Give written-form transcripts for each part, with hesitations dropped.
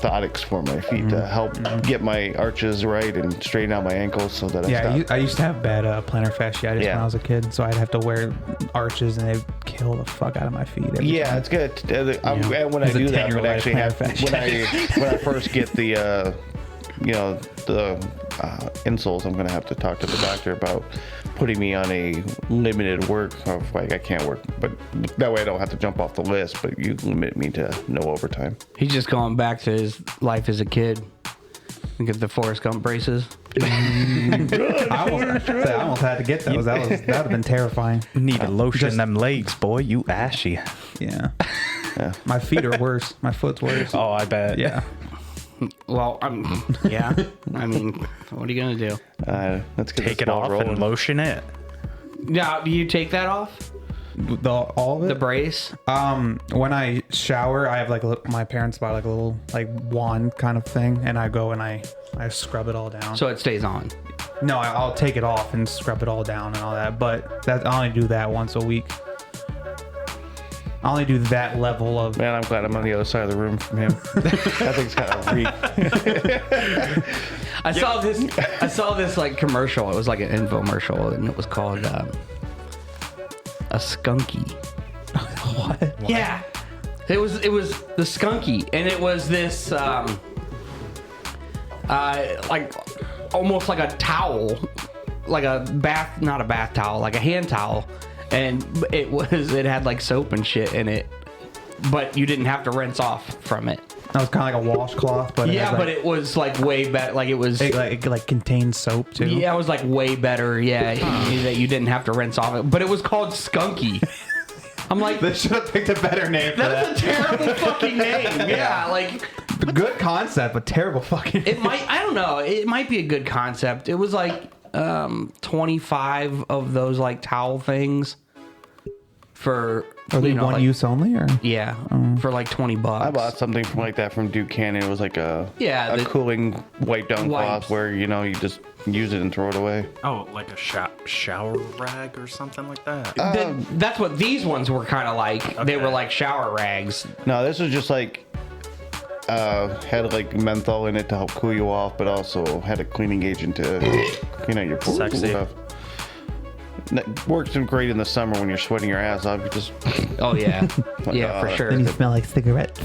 orthotics for my feet to help get my arches right and straighten out my ankles so that I used to have bad plantar fasciitis when I was a kid, so I'd have to wear arches and they'd kill the fuck out of my feet. Yeah, it's good. When I do that, but actually when I first get the insoles, I'm going to have to talk to the doctor about putting me on a limited work of like I can't work, but that way I don't have to jump off the list, but you limit me to no overtime. He's just going back to his life as a kid and get the Forrest Gump braces. I almost had to get those. That would have been terrifying. Need to lotion them legs, boy. You ashy. Yeah. My feet are worse. My foot's worse. Oh, I bet. Yeah. Well, yeah. I mean, what are you gonna do? Let's get Take it off and lotion it. Now, do you take that off? All of it? The brace? When I shower, I have my parents bought a little wand kind of thing, and I go and I scrub it all down. So it stays on. No, I'll take it off and scrub it all down and all that, but I only do that once a week. I only do that level of... Man, I'm glad I'm on the other side of the room from him. That thing's kind of weak. I saw this like commercial. It was like an infomercial, and it was called a skunky. What? Yeah, it was the skunky, and it was this like almost like a towel, like not a bath towel, like a hand towel. And it had like soap and shit in it, but you didn't have to rinse off from it. That was kind of like a washcloth, but but it was like way better. Like it was it contained soap too. Yeah, it was like way better. Yeah, that you didn't have to rinse off it. But it was called Skunky. I'm like, they should have picked a better name for that. That's a terrible fucking name. Yeah, like good concept, but terrible fucking name. It might. I don't know. It might be a good concept. It was like 25 of those like towel things for are they one use only or for like $20. I bought something from like that from Duke Cannon. It was like a cooling wipe down cloth where you just use it and throw it away. Oh, like a shower rag or something like that. That's what these ones were kind of like. Okay. They were like shower rags. No, this was just like had like menthol in it to help cool you off, but also had a cleaning agent to clean out your pores and stuff. It works great in the summer when you're sweating your ass off. You just for sure. And you smell like cigarettes.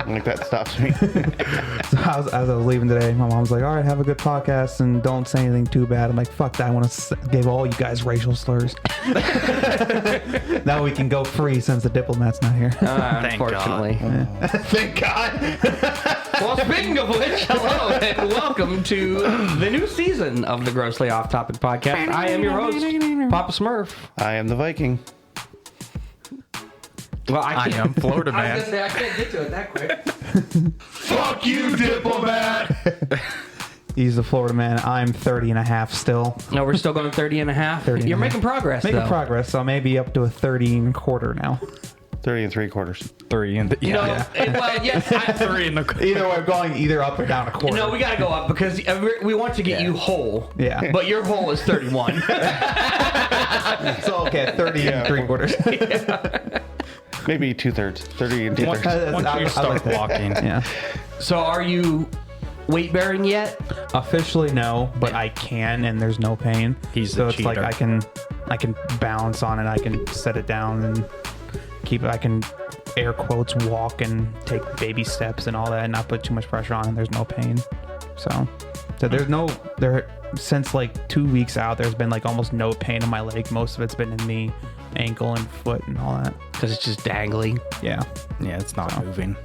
like that stops me. So as I was leaving today, my mom's like, all right, have a good podcast and don't say anything too bad. I'm like, fuck that. I want to give all you guys racial slurs. Now we can go free since the diplomat's not here. Unfortunately. God. Thank God. Well, speaking of which, hello and welcome to the new season of the Grossly Off Topic Podcast. I am your host, Papa Smurf. I am the Viking. Well, I am Florida Man. I was gonna say, I can't get to it that quick. Fuck you, diplomat! He's the Florida Man. I'm 30 and a half still. No, we're still going 30 and a half. You're making progress, Making progress, so maybe up to a 30 and a quarter now. 30 3/4. 3 and well, yes, 3 and a either way, going either up or down a quarter. No, we got to go up because we want to get you whole. Yeah. But your whole is 31. So, okay, 30 and 3/4. Yeah. Maybe 2/3. 30 and 2/3. Once you start walking. Yeah. So are you weight bearing yet? Officially, no, but I can, and there's no pain. So it's like I can balance on it. I can set it down and keep it. I can air quotes walk and take baby steps and all that, and not put too much pressure on. And there's no pain. So there's since like 2 weeks out, there's been like almost no pain in my leg. Most of it's been in the ankle and foot and all that. Because it's just dangling. Yeah. Yeah, it's not moving.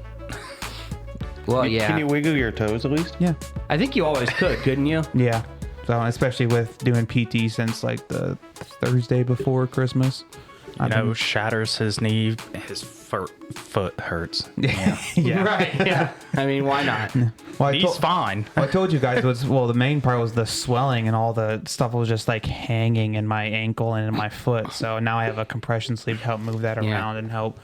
Well, yeah. Can you wiggle your toes at least? Yeah. I think you always could, couldn't you? Yeah. So especially with doing PT since like the Thursday before Christmas. Shatters his knee, his foot hurts. Yeah. Yeah. Right. Yeah. I mean, why not? Well, he's fine. Well, I told you guys the main part was the swelling and all the stuff was just like hanging in my ankle and in my foot. So now I have a compression sleeve to help move that around and help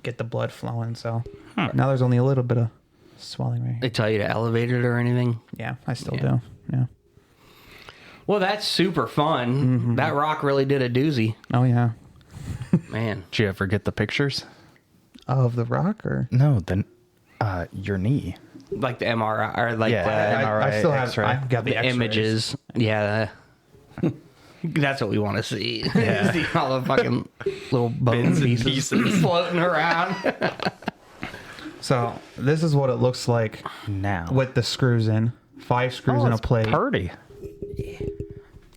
get the blood flowing. So now there's only a little bit of swelling right here. They tell you to elevate it or anything? Yeah, I still do. Yeah. Well, that's super fun. Mm-hmm. That rock really did a doozy. Oh, yeah. Man. Did you ever get the pictures? Of the rock, or No, your knee. Like the MRI or like I still have. X-ray. I've got the the X-rays. images. Yeah. That's what we want to see. Yeah. See all the fucking little bone pieces floating around. So this is what it looks like Now. with the screws in. 5 screws in a it's plate. Pretty.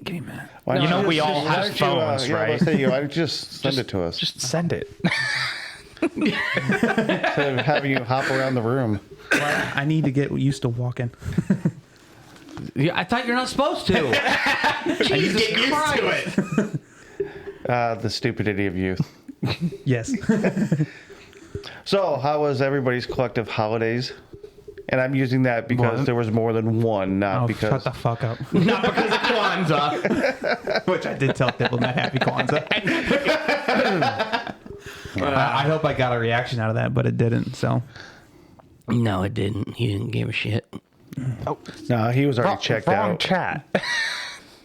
Give me a minute. Why You don't know, we all why have don't phones, yeah, right? let's say, why don't you just send it to us Just send it. instead of having you hop around the room. I need to get used to walking. Yeah, I thought you're not supposed to. Jesus Christ. The stupidity of youth. Yes. So, how was everybody's collective holidays? And I'm using that because What? there was more than one, not Oh, because. shut the fuck up. Not because of Kwanzaa. Which I did tell Diplomat Happy Kwanzaa. I hope I got a reaction out of that, but it didn't. So No, it didn't. He didn't give a shit. No, he was already checked Wrong out. chat.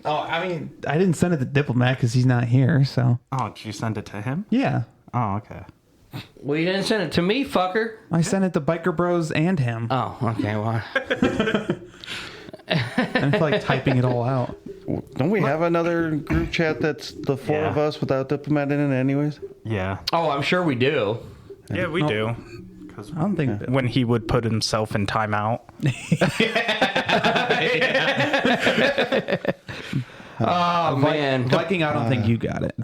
I mean, I didn't send it to Diplomat because he's not here. So Oh, did you send it to him? yeah, Oh, okay. Well, you didn't send it to me, fucker. I sent it to Biker Bros and him. Oh, okay. Well, I feel like typing it all out. Don't we have another group chat that's the 4 of Yeah. us without Diplomat in it, anyways? Yeah. oh, I'm sure we do. Yeah, we do. Because I don't think. when he would put himself in timeout. Oh man. Viking, I don't think you got it.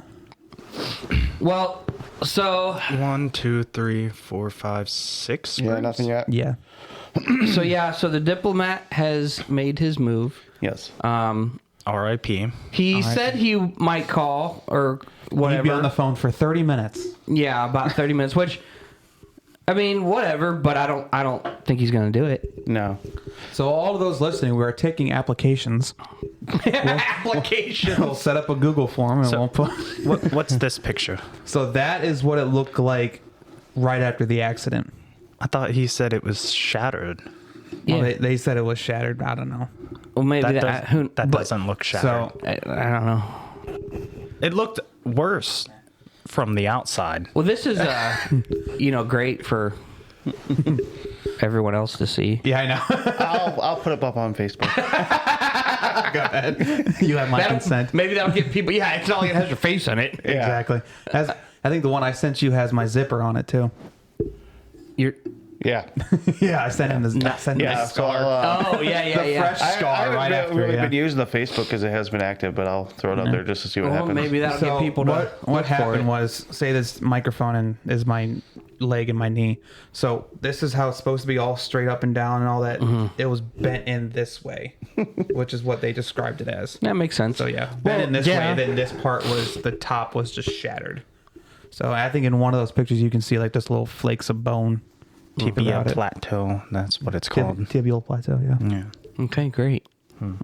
Well, so 1, 2, 3, 4, 5, 6. Yeah, groups? nothing yet? Yeah. so the Diplomat has made his move. Yes. R.I.P. He said he might call or You'd whatever. be on the phone for 30 minutes. Yeah, about 30 minutes, which I mean, whatever, but I don't think he's going to do it. No. So all of those listening, we are taking applications. Application. We'll set up a Google form and we'll put. What's this picture? So that is what it looked like right after the accident. I thought he said it was shattered. Yeah. Well, they said it was shattered. I don't know. Well, maybe That, but doesn't look shattered. So I don't know. It looked worse from the outside. Well, this is great for everyone else to see. Yeah, I know. I'll put it up on Facebook. Go ahead. You have my consent. Maybe that'll get people. Yeah, it's not like it has your face on it. Yeah. Exactly. I think the one I sent you has my zipper on it too. You're. Yeah. Yeah, I sent him the Yeah. So Oh yeah. fresh I scar haven't right after. really Yeah. been using the Facebook because it has been active, but I'll throw it out there just to see what Well, happens. maybe that'll So get people to. what look for happened it. was, say this microphone is my leg and my knee. So this is how it's supposed to be, all straight up and down and all that. It was bent in this way, which is what they described it as. That makes sense. So yeah, bent in this way, and then this part was, the top was just shattered. So I think in one of those pictures you can see like just little flakes of bone. Tibia about it. plateau. That's what it's called. Tibial plateau, yeah. Yeah. Okay, great.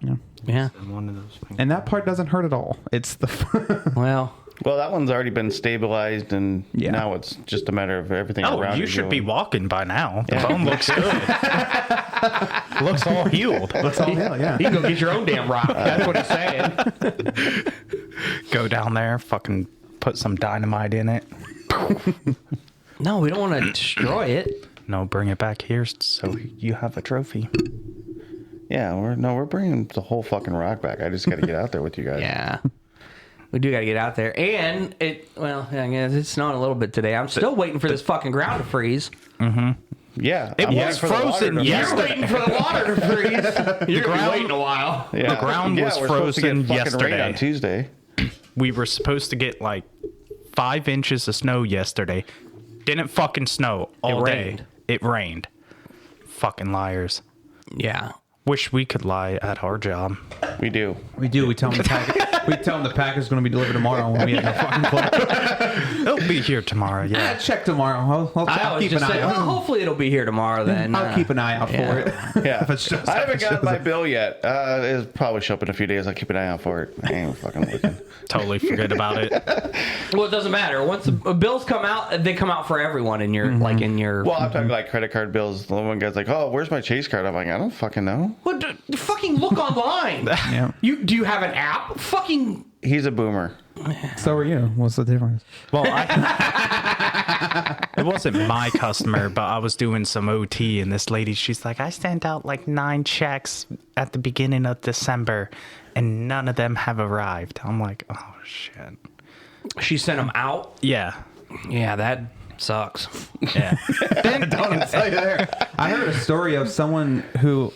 Yeah. Yeah. One of those things. And that part doesn't hurt at all. It's the Well, Well, that one's already been stabilized, and Yeah. now it's just a matter of everything Oh, around you should be going. walking by now. The bone looks good. Looks all healed. That's all yeah. you can go get your own damn rock. That's what he's saying. Go down there, fucking put some dynamite in it. No, we don't want to destroy it. No, bring it back here so you have a trophy. Yeah, we're bringing the whole fucking rock back. I just got to get out there with you guys. Yeah. We do got to get out there. And I guess it's snowing a little bit today. I'm still waiting for this fucking ground to freeze. Yeah, It I'm was waiting for the water frozen to- You're waiting for the water to freeze. You're going to be waiting a while. Yeah. The ground was we're supposed to frozen get fucking rain yesterday. on Tuesday. We were supposed to get like 5 inches of snow yesterday. Didn't fucking snow all day. rained. It rained. Fucking liars. Yeah. Wish we could lie at our job. We do. We do. We tell them the package is going to be delivered tomorrow when we have no fucking clue. It'll be here tomorrow, yeah. Check tomorrow. I'll I always keep an just eye say, out. well, hopefully it'll be here tomorrow then. I'll keep an eye out for it. Yeah. If it's just I haven't gotten my bill yet. It'll probably show up in a few days. I'll keep an eye out for it. I ain't fucking looking. Totally forget about it. Well, it doesn't matter. Once the bills come out, they come out for everyone in your, like in your... Well, I'm talking like credit card bills. The one guy's like, "Oh, where's my Chase card?" I'm like, "I don't fucking know." What, fucking look online. Yeah. Do you have an app? Fucking... He's a boomer. So are you. What's the difference? Well, I It wasn't my customer, but I was doing some OT, and this lady, she's like, I sent out like 9 checks at the beginning of December, and none of them have arrived. I'm like, oh, shit. She sent them out? Yeah. Yeah, that sucks. Yeah. Don't tell you there. I heard a story of someone who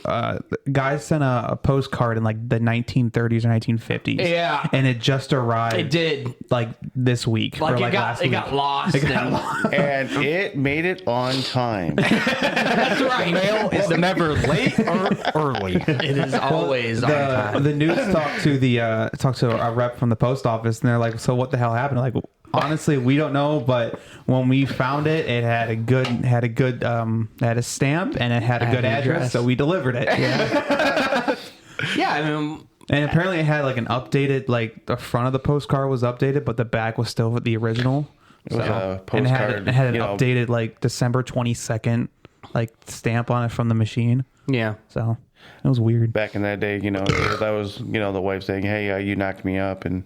guys sent a postcard in like the 1930s or 1950s. Yeah. And it just arrived. It did. Like this week. Like, or it got last week. lost. And it made it on time. That's right. Mail is never late or early. It is always on time. The news talked to a rep from the post office, and they're like, "So what the hell happened?" Like, honestly, we don't know, but when we found it, it had a stamp and it had a good address, so we delivered it. Yeah. Yeah, I mean, And apparently, it had like an updated, like the front of the postcard was updated, but the back was still the original. It was a And postcard. it had an you know, updated like December 22nd like stamp on it from the machine. yeah. So it was weird. back in that day, that was, the wife saying, "Hey, you knocked me up," and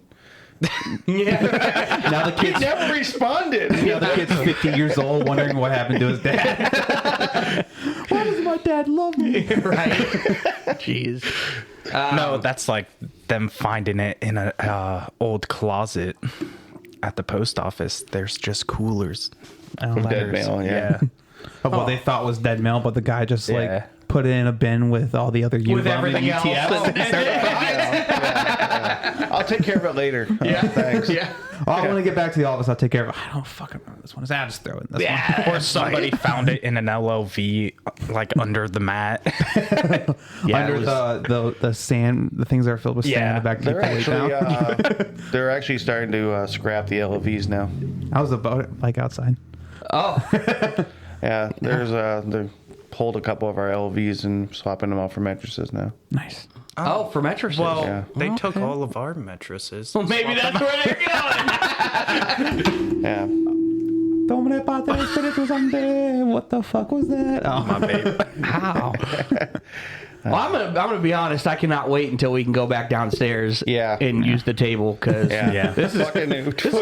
Now the he kid's never responded. now the kid's 50 years old, wondering what happened to his dad. Why does my dad love me? Right. Jeez. No, that's like them finding it in a old closet at the post office. There's just coolers. Oh, Dead mail, yeah. Of what they thought was dead mail, but the guy just Yeah. like put it in a bin with all the other With everything else. I'll take care of it later. Thanks. Yeah. Oh, I want to get back to the office. I'll take care of it. I don't fucking remember this one. I'll just throw it in this Yeah. Or somebody found it in an LLV, like under the mat. one. Under the sand, the things that are filled with sand in the back. They're keep the weight actually down. they're actually starting to scrap the LVs now. How's the boat like outside? Oh. Yeah, they pulled a couple of our LVs and swapping them out for mattresses now. Nice. Oh, for mattresses. Well, Yeah. they took all of our mattresses. Well, maybe that's where they're going. Yeah, Domine Pater Spiritus Sancte. What the fuck was that? Oh, My babe. How? Well, I'm gonna be honest. I cannot wait until we can go back downstairs. Yeah. And use the table because yeah. this is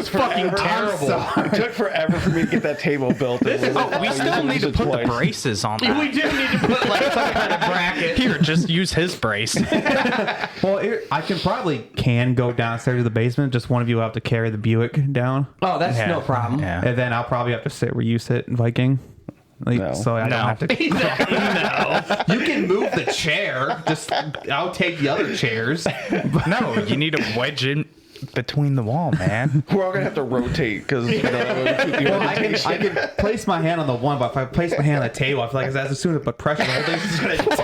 fucking terrible. It took forever for me to get that table built. Oh, we still need to put the braces on that. We do need to put like some kind of bracket. Here, just use his brace. well, I can go downstairs to the basement. Just one of you will have to carry the Buick down, Oh, that's no problem. Yeah. and then I'll probably have to sit where you sit, Viking. Like, No. So I don't have to. No. You can move the chair. Just I'll take the other chairs. No, you need to wedge in between the wall, man. We're all gonna have to rotate because Well, I can place my hand on the one, but if I place my hand on the table, I feel like as soon as I put pressure, the whole thing's just gonna tip.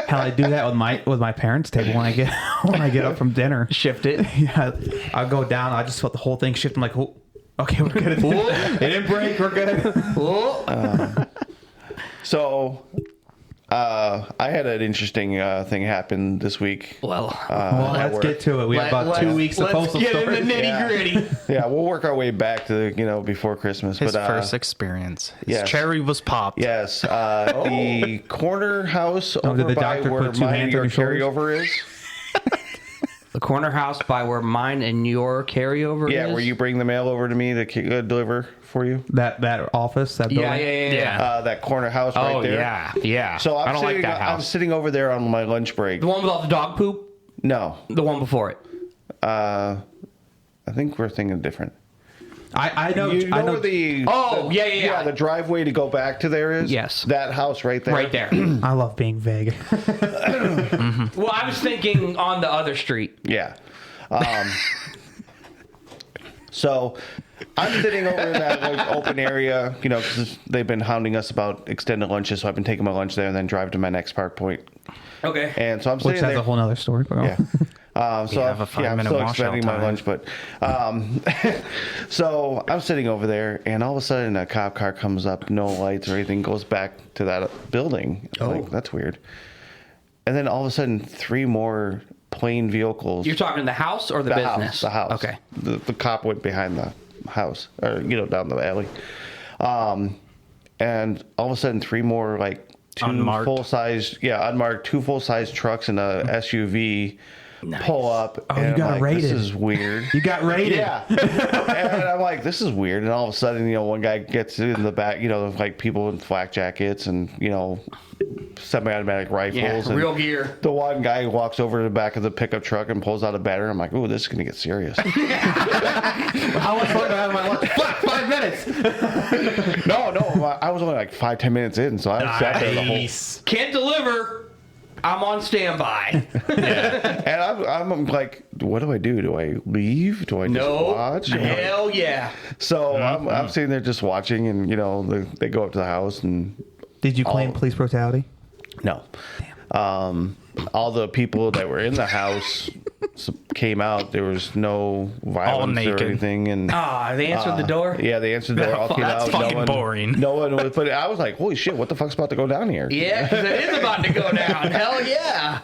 Hell, I do that with my parents' table when I get up from dinner. Shift it. Yeah, I'll go down. I just felt the whole thing shift. I'm like, oh, okay, we're good. It didn't break. We're good. So, I had an interesting thing happen this week. Well, Well, let's get to it. We have about 2 weeks of postal Let's get stories. in the nitty gritty. Yeah, we'll work our way back to before Christmas. His but first experience. His yes. cherry was popped. yes, the corner house over did the by doctor where put 2 mine hands and on your your shoulders? carryover is. The corner house by where mine and your carryover Yeah, is. where you bring the mail over to me to deliver for you. That office, that building. Yeah. That corner house right Oh there. yeah. So I don't like that I'm house. sitting over there on my lunch break. The one with all the dog poop. No, The one before it. I think we're thinking different. I know. You know, I know where the Yeah. the driveway to go back to there is. Yes. that house right there. Right there. I love being vague. Well, I was thinking on the other street. Yeah. So I'm sitting over in that open area, because they've been hounding us about extended lunches. So I've been taking my lunch there and then drive to my next park point. Okay. And so I'm Which sitting has there. a whole nother story. Yeah. So have a 5 I'm minute still washout extending my time. lunch, but so I'm sitting over there, and all of a sudden a cop car comes up, no lights or anything, goes back to that building. I'm like, that's weird. And then all of a sudden, 3 more plain vehicles. You're talking the house or the business? The house. Okay. The cop went behind the house, or down the alley. And all of a sudden, 3 more Unmarked. unmarked 2 full-size trucks and a SUV pull up. Oh, and you I'm got like, raided. This is weird. You got raided. Yeah. And I'm like, this is weird. And all of a sudden, one guy gets in the back, like people in flak jackets and, semi-automatic rifles. Yeah, and real gear. The one guy walks over to the back of the pickup truck and pulls out a battery. I'm like, ooh, this is going to get serious. How much fun do I have in my life? Fuck, 5 minutes. No, I was only like 5-10 minutes in, so I sat there the whole... Can't deliver. I'm on standby. And I'm like, what do I do? Do I leave? Do I just watch? Hell yeah. So I'm sitting there just watching, and they go up to the house, and Did you claim police brutality? no, all the people that were in the house came out. There was no violence or naked. anything, and They answered the door? yeah, they answered the door. All came That's out. fucking boring. No one was, but I was like, holy shit, what the fuck's about to go down here? Yeah, because it is about to go down. Hell yeah.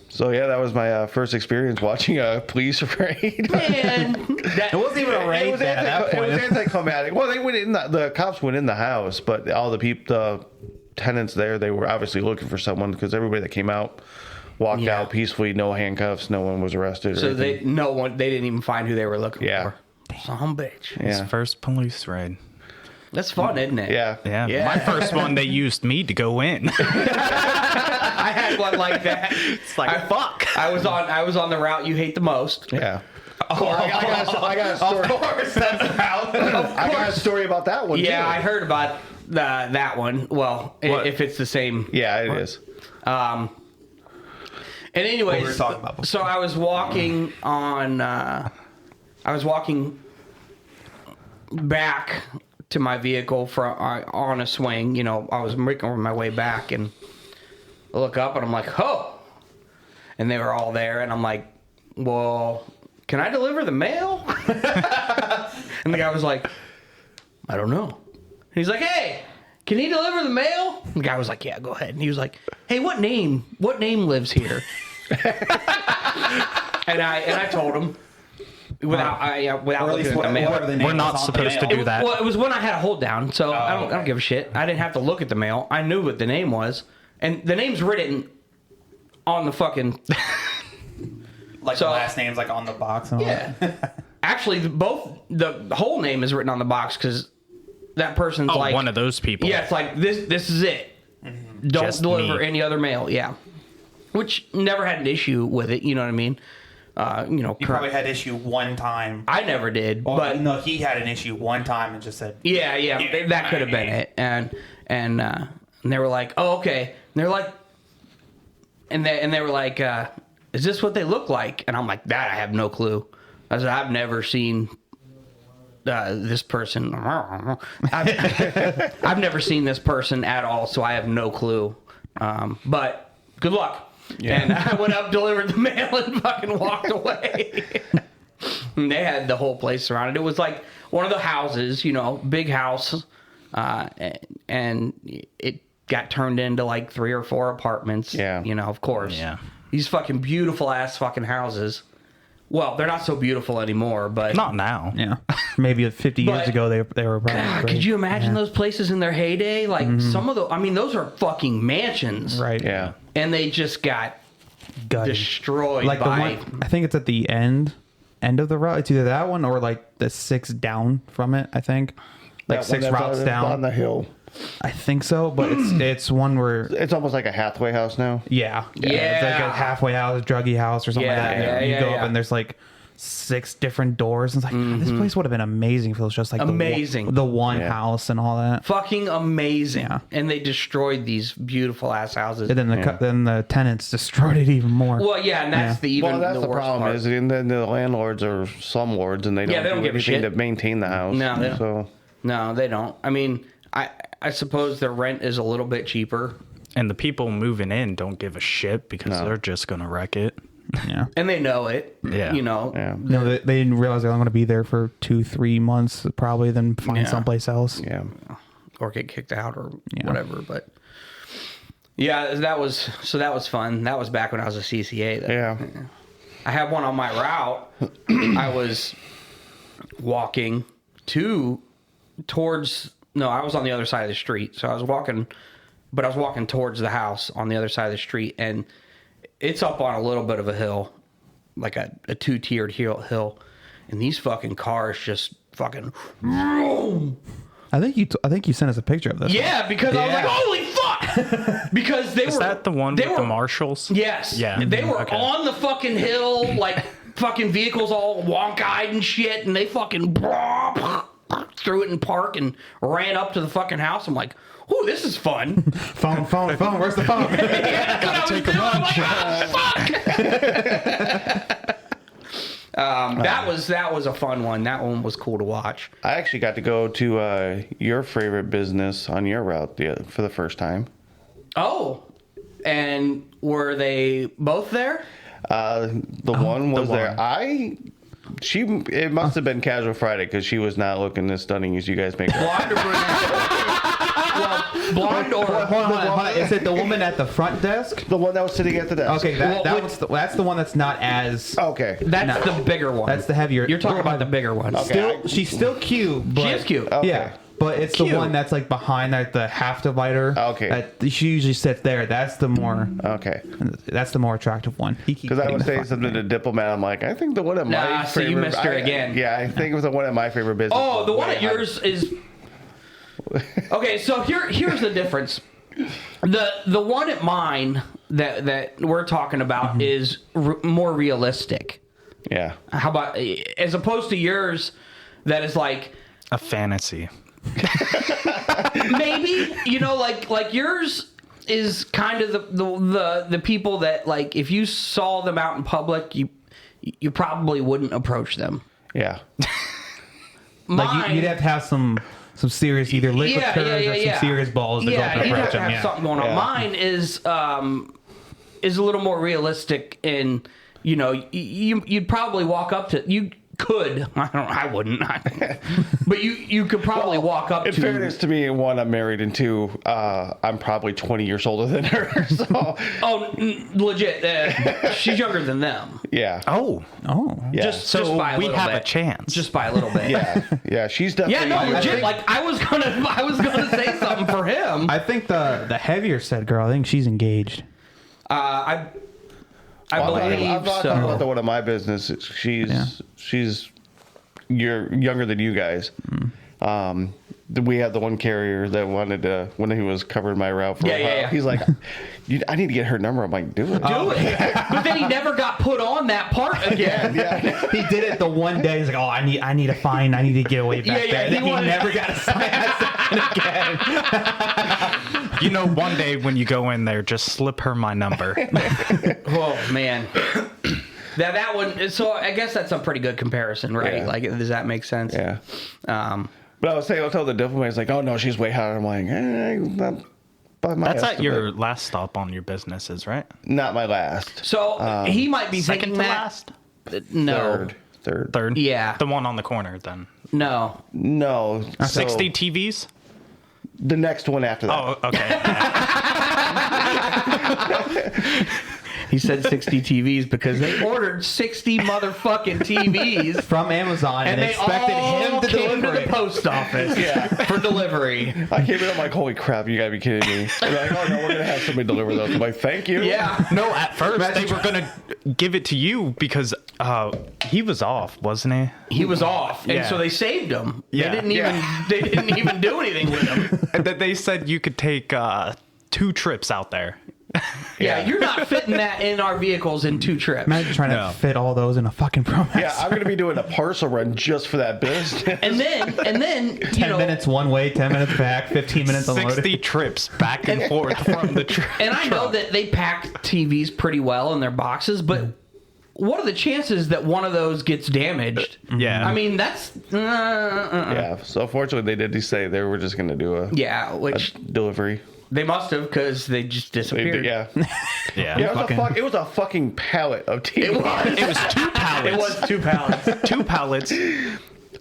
So yeah, that was my first experience watching a police raid. Man. It wasn't even a raid It was at that point. anticlimactic. Well, they went in. The cops went in the house, but all the tenants there, they were obviously looking for someone because everybody that came out walked out peacefully, no handcuffs, no one was arrested. So anything. they didn't even find who they were looking Yeah. for. Some bitch. Yeah. His first police raid. That's fun, isn't it? Yeah. Yeah. My first one, they used me to go in. I had one like that. It's like, fuck. I was on the route you hate the most. Yeah. I got a story. Of course, that's how. I got a story about that one. Yeah, too. I heard about that one. Well, if it's the same. Yeah, it is. And anyways, What we were talking about before. so I was walking back to my vehicle on a swing. I was making my way back, and I look up and I'm like, oh, and they were all there, and I'm like, well, can I deliver the mail? And the guy was like, I don't know. And he's like, hey, can he deliver the mail? And the guy was like, yeah, go ahead. And he was like, hey, what name lives here? and I told him without looking at the mail. We're not supposed to do that. Well, it was when I had a hold down, so I don't give a shit. I didn't have to look at the mail. I knew what the name was, and the name's written on the fucking. Like the last name's like on the box. And all Yeah. that. Actually, the whole name is written on the box because that person's like one of those people. Yeah, it's like this is it. Don't Just deliver me. any other mail. Yeah, which never had an issue with it. You know what I mean? You probably had issue one time. I never did, Well, but no, he had an issue one time and just said, yeah, that could have been it. And they were like, oh, okay. And they're like, and they were like, is this what they look like? And I'm like, that I have no clue. I said, I've never seen this person. I've never seen this person at all, so I have no clue. But good luck. Yeah. And I went up, delivered the mail, and fucking walked away. And they had the whole place surrounded. It was like one of the houses, big house, and it got turned into like 3 or 4 apartments. Yeah. Of course. Yeah. These fucking beautiful ass fucking houses. Well, they're not so beautiful anymore, but Not now. yeah, maybe 50 years ago they were probably. God, great. could you imagine those places in their heyday? Like some of those are fucking mansions, Right. Yeah. And they just got Gutted. destroyed Like the by. one, I think it's at the end of the route. It's either that one or like the 6 down from it. I think like That 6 one that's routes on down. the hill. I think so, but it's one where It's almost like a Hathaway house now. yeah, it's like Yeah. a halfway house, druggy house or something Yeah, like that. yeah, You yeah, go yeah. up and there's like 6 different doors. And it's like God, this place would have been amazing if it was just like Amazing. the one Yeah. house and all that. Fucking amazing. Yeah. And they destroyed these beautiful ass houses. And then then the tenants destroyed it even more. Well, yeah, and that's Yeah. That's the worst problem part. is, and then the landlords are slumlords, and they don't, they don't do give a anything shit. to maintain the house. No, they don't. So No, they don't. I mean, I suppose their rent is a little bit cheaper, And the people moving in don't give a shit because No. they're just going to wreck it. Yeah. and they know it. Yeah. yeah, No, they didn't realize they were going to be there for 2-3 months, probably, then find Yeah. someplace else. yeah. Or get kicked out or Yeah. whatever. But yeah, that was fun. That was back when I was a CCA. Yeah. I had one on my route. I was walking I was on the other side of the street. So I was walking towards the house on the other side of the street, and it's up on a little bit of a hill. like a two-tiered hill, and these fucking cars just fucking vroom. I think you sent us a picture of this. Yeah, because I was like, holy fuck! Because they were. Is that the one with the marshals? Yes. Yeah. They were on the fucking hill, like fucking vehicles all wonk-eyed and shit, and they fucking threw it in park and ran up to the fucking house. I'm like, ooh, this is fun. Phone. Where's the phone? Yeah, gotta take a lunch. That was a fun one. That one was cool to watch. I actually got to go to your favorite business on your route for the first time. Oh, and were they both there? The one was there. It must have been Casual Friday because she was not looking as stunning as you guys make her. Blonde or brunette? Well, blonde or Hold on. Is it the woman at the front desk? The one that was sitting at the desk. Okay, that's the one that's not as. Okay. That's the bigger one. That's the heavier. You're talking about the bigger one. Okay. She's still cute. But, She is cute. Okay. Yeah, but it's the one that's like behind the half divider. Okay. She usually sits there. That's the more. Okay. That's the more attractive one. Because I was saying something to Diplomat. I'm like, I think the one at my so favorite. you missed her again. Yeah, I think it was the one at my favorite business. Oh, the one at yours is. Okay, so here's the difference. The one at mine that we're talking about is more realistic. Yeah. How about as opposed to yours that is like A fantasy. maybe like yours is kind of the people that like if you saw them out in public you probably wouldn't approach them. Yeah. Like you'd have to have some serious either liquid courage or some serious balls to go up and you'd have approach to them. have something going on. Yeah. Mine is a little more realistic, and you'd probably walk up to you. Could I wouldn't, but you could probably walk up In to. fairness to me, one, I'm married, and two, I'm probably 20 years older than her. So Legit, she's younger than them. yeah. Oh. Yeah. Just So by a we little have bit. a chance. Just by a little bit. Yeah, she's Yeah, definitely. no, legit. Like I was gonna say something for him. I think the heavier set girl. I think she's engaged. I believe I'm not so. talking about the one of my business. She's you're younger than you guys. We had the one carrier that wanted to, when he was covering my route for a while, yeah. he's like, I need to get her number. I'm like, do it. Do it. But then he never got put on that part again. He did it the one day. He's like, oh, I need a fine. I need to get away back there. Then he never got a sign again. One day when you go in there, just slip her my number. Oh man. That one. So I guess that's a pretty good comparison, right? Yeah. Like, does that make sense? Yeah. But I'll tell the Diplomat, he's like, oh no, she's way hotter. I'm like, not by my That's at estimate. your last stop on your businesses, right? Not my last. So he might be Second thinking to that. last? No. Third. Yeah. The one on the corner, then. No. No. 60 TVs? The next one after that. Oh, okay. He said 60 TVs because they ordered 60 motherfucking TVs from Amazon and they expected him all to came deliver to the post office for delivery. I came in, I'm like, holy crap, you gotta be kidding me. They're like, oh no, we're gonna have somebody deliver those. I'm like, thank you. Yeah. No, at first they were going to give it to you because he was off, wasn't he? He was off, and Yeah. so they saved him. Yeah. They didn't even do anything with him. And that they said you could take 2 trips out there. Yeah, you're not fitting that in our vehicles in 2 trips. Imagine trying to fit all those in a fucking Promax. Yeah, I'm gonna be doing a parcel run just for that business. And then 10 minutes one way, 10 minutes back, 15 minutes unloaded. 60 trips back and forth from the truck. And I know that they packed TVs pretty well in their boxes, but what are the chances that one of those gets damaged? Yeah. I mean, that's... Yeah, so fortunately they did say they were just gonna do a which delivery. they must have because they just disappeared. Yeah. Yeah. It was a fucking pallet of TVs. It was. It was 2 pallets. It was 2 pallets. 2 pallets.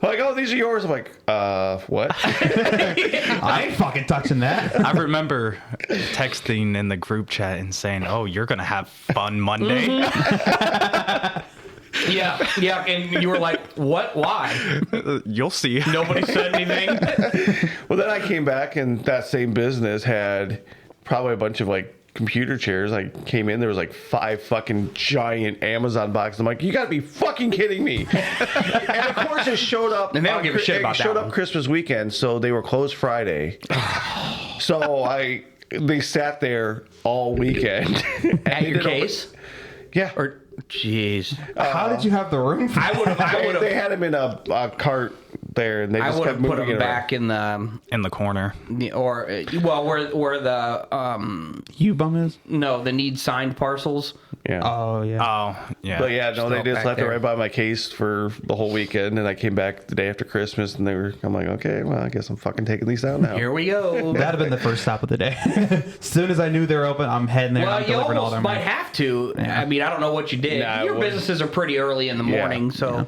Like, oh, these are yours. I'm like, what? I ain't fucking touching that. I remember texting in the group chat and saying, "Oh, you're gonna have fun Monday." Yeah, and you were like, what? Why? You'll see. Nobody said anything? Well, then I came back and that same business had probably a bunch of like computer chairs. I came in, there was like 5 fucking giant Amazon boxes. I'm like, you gotta be fucking kidding me. And of course it showed up. And they don't give a shit about that. It showed up Christmas weekend, so they were closed Friday. So they sat there all weekend. At your case? Yeah. Or, jeez. How did you have the room? I would have. They had them in a cart there, and they I just would kept have put moving them it back in in the corner. or where the You bum is? no, the need signed parcels. Yeah. Oh yeah. Oh, yeah. But yeah, no, they Still just back left there. it right by my case for the whole weekend, and I came back the day after Christmas, and I'm like, okay, well, I guess I'm fucking taking these out now. Here we go. That'd have been the first stop of the day. As soon as I knew they were open, I'm heading there. Well, I'm you delivering all almost their might money. have to. Yeah. I mean, I don't know what you did. Nah, Your it wasn't. businesses are pretty early in the morning, so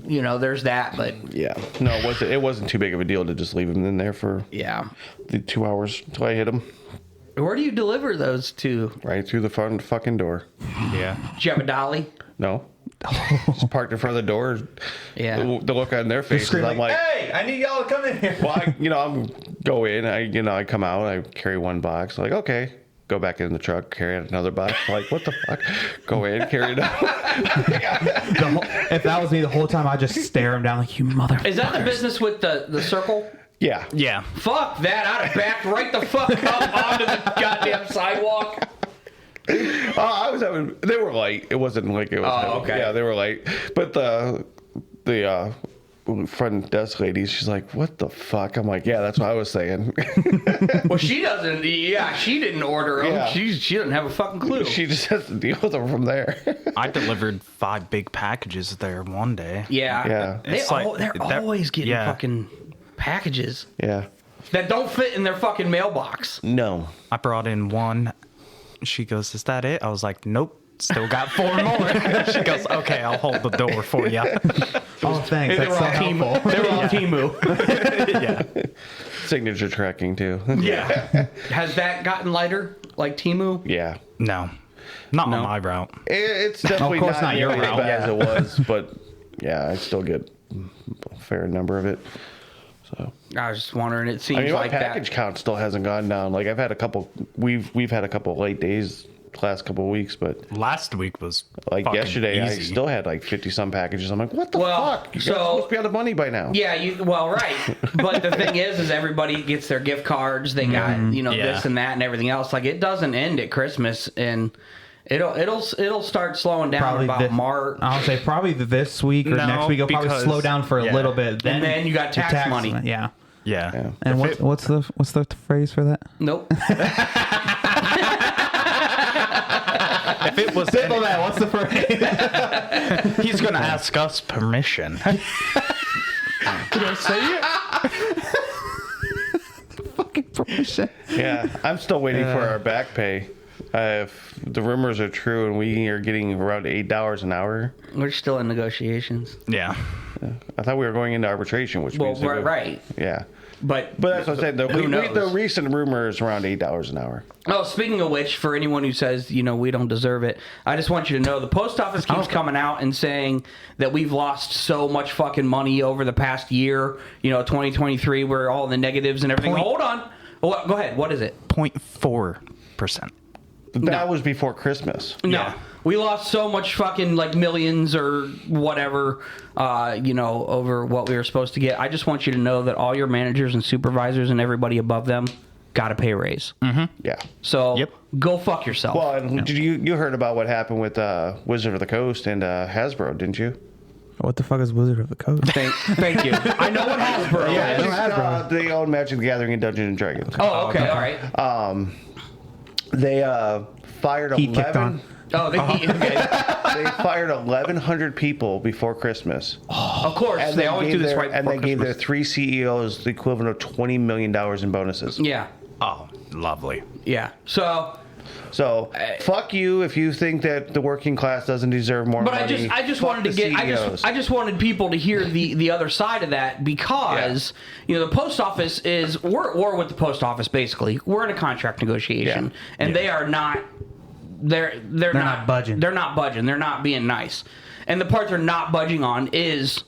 you know there's that. But Yeah, no, it wasn't too big of a deal to just leave them in there for yeah, the 2 hours until I hit them where do you deliver those to? right through the front fucking door. Yeah. Do you have a dolly? No, just parked in front of the door. Yeah. The look on their faces, Screaming, I'm like, hey, I need y'all to come in here. well, I'm go in, I come out, I carry one box, like, okay. Go back in the truck, carry out another box. Like, what the fuck? Go in, carry it out. If that was me the whole time, I'd just stare him down like, you mother. Is that the business with the circle? Yeah. Yeah. Fuck that! I'd have backed right the fuck up onto the goddamn sidewalk. I was having. They were late. It wasn't like it was. Oh, heavy. okay. Yeah, they were late. But the front desk lady, she's like, "What the fuck?" I'm like, "Yeah, that's what I was saying." Well, she doesn't. Yeah, she didn't order them. Yeah. She doesn't have a fucking clue. She just has to deal with them from there. I delivered 5 big packages there one day. Yeah. Yeah. It's like- They're that- always getting yeah. fucking packages Yeah. that don't fit in their fucking mailbox. No. I brought in one. She goes, "Is that it?" I was like, "Nope. Still got 4 more." She goes, "Okay, I'll hold the door for you." Oh, thanks. That's so helpful. They were on Temu. Yeah. Signature tracking too. Yeah. Has that gotten lighter, like Temu? Yeah. No. Not on my route. It's definitely Of course not your nearly as route. bad as it was, but yeah, I still get a fair number of it. So I was just wondering. It seems I mean, my like package that. count still hasn't gone down. Like I've had a couple. We've had a couple late days the last couple of weeks, but Last week was like fucking yesterday, I easy. still had like 50 some packages. I'm like, what the Well, fuck? You guys so- are supposed to be out of money by now. Yeah, right. But the thing is everybody gets their gift cards. They got Yeah. this and that and everything else. Like it doesn't end at Christmas, and it'll start slowing down Probably about March. I'll say probably this week or No, next week. It'll probably because- slow down for a yeah. little bit. And then you got the tax money. Yeah. Yeah. Yeah. And what's the phrase for that? Nope. If it was Diplomat. What's the phrase? he's gonna ask us permission. Did I say it? Fucking permission. Yeah, I'm still waiting for our back pay. If the rumors are true and we are getting around $8 an hour, We're still in negotiations. Yeah. I thought we were going into arbitration, which Well, means to go- right. Yeah, But but that's what I said. who knows? The recent rumor is around $8 an hour. Oh, speaking of which, for anyone who says, we don't deserve it, I just want you to know the post office keeps coming out and saying that we've lost so much fucking money over the past year, 2023, where all the negatives and everything. Hold on. Go ahead. What is it? 0.4%. That was before Christmas. No. Yeah. We lost so much fucking millions or whatever, over what we were supposed to get. I just want you to know that all your managers and supervisors and everybody above them got a pay raise. Yeah. So Yep. go fuck yourself. Well, and did you heard about what happened with Wizard of the Coast and Hasbro, didn't you? What the fuck is Wizard of the Coast? Thank you. I know what Hasbro Yeah, is. I know Hasbro. They own Magic the Gathering and Dungeons and Dragons. Oh, okay, all right. They fired Heat kicked 11. on. Oh, okay. They fired 1,100 people before Christmas. Of course, they always do this right And before they gave their Christmas. 3 CEOs the equivalent of $20 million in bonuses. Yeah, Oh, lovely. yeah. So, So, fuck you if you think that the working class doesn't deserve more but money. I just Fuck wanted to the get, CEOs. I just wanted people to hear the other side of that because the post office is we're at war with the post office. Basically, we're in a contract negotiation, and they are not. They're not budging. They're not budging. They're not being nice. And the part they're not budging on is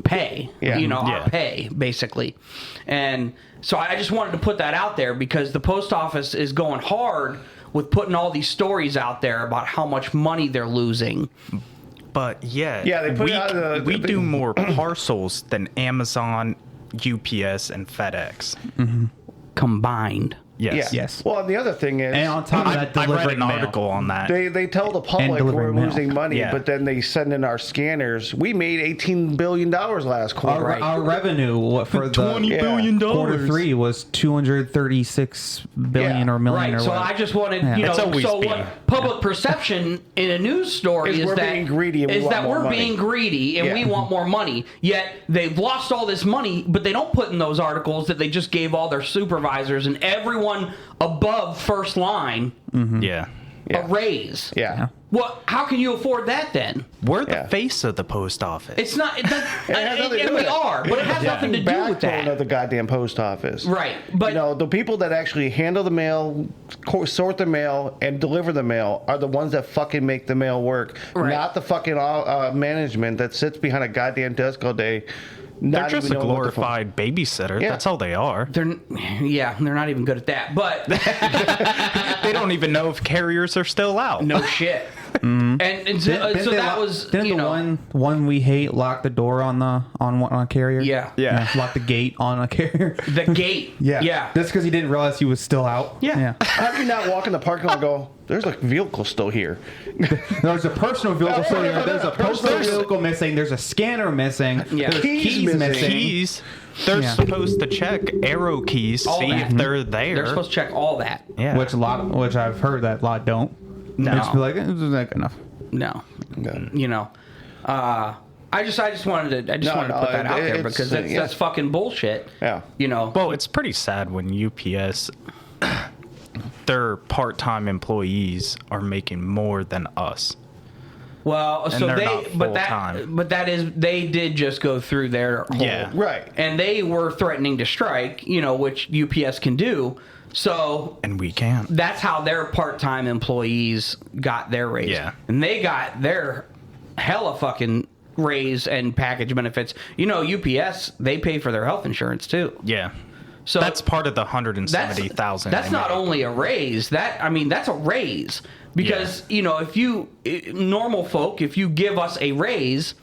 pay. Yeah. Our pay, basically. And so I just wanted to put that out there because the post office is going hard with putting all these stories out there about how much money they're losing. But they put out we do more parcels than Amazon, UPS, and FedEx Combined. Yes. Yes. Well, and the other thing is, And on top of that, I read delivering an mail. article on that. they tell the public we're delivering mail. losing money, Yeah. but then they send in our scanners. We made $18 billion last quarter. Our revenue for the $20 billion. quarter 3 was 236 billion Yeah. or million Right. or So what. I just wanted, Yeah. It's always so been. what public perception in a news story Is is we're that being greedy and we is want that more we're money. being greedy and Yeah. we want more money. Yet they've lost all this money, but they don't put in those articles that they just gave all their supervisors and everyone above first line Yeah. Yeah. a raise. Yeah. Well, how can you afford that then? We're the Yeah. face of the post office. It's not. It doesn't, It has nothing to do and with we it. are, but it has nothing to do with Backbone that. of the goddamn post office. Right, but You know, the people that actually handle the mail, sort the mail, and deliver the mail are the ones that fucking make the mail work. Right. Not the fucking management that sits behind a goddamn desk all day. They're just a glorified babysitter. Yeah. That's all they are. they're not even good at that. But They don't even know if carriers are still out. no shit. And so that was didn't you the know one we hate lock the door on a carrier? yeah Lock the gate on a carrier. the gate yeah Just because he didn't realize he was still out. Yeah. How do you not walk in the parking lot and go, there's a vehicle still here? There's a personal vehicle still here. There's a personal vehicle missing. There's a scanner missing. Yeah. There's Keys keys missing. Keys. They're Yeah. supposed to check arrow keys, All see that. if they're there. they're supposed to check all that. yeah. Which I've heard that a lot don't. No. They just be like, it's not good enough. No, Okay. you know, I just wanted to put that out there because that's fucking bullshit. Yeah. You know. Well, it's pretty sad when UPS, their part-time employees are making more than us. Well, so they're they, not full-time. they did just go through their whole, Yeah. Right. and they were threatening to strike, you know, which UPS can do. So And we can't. that's how their part-time employees got their raise. Yeah. And they got their hella fucking raise and package benefits. You know, UPS, they pay for their health insurance too. Yeah. So That's part of the 170,000. That's not only a raise. That's a raise because you know if you normal folk, if you give us a raise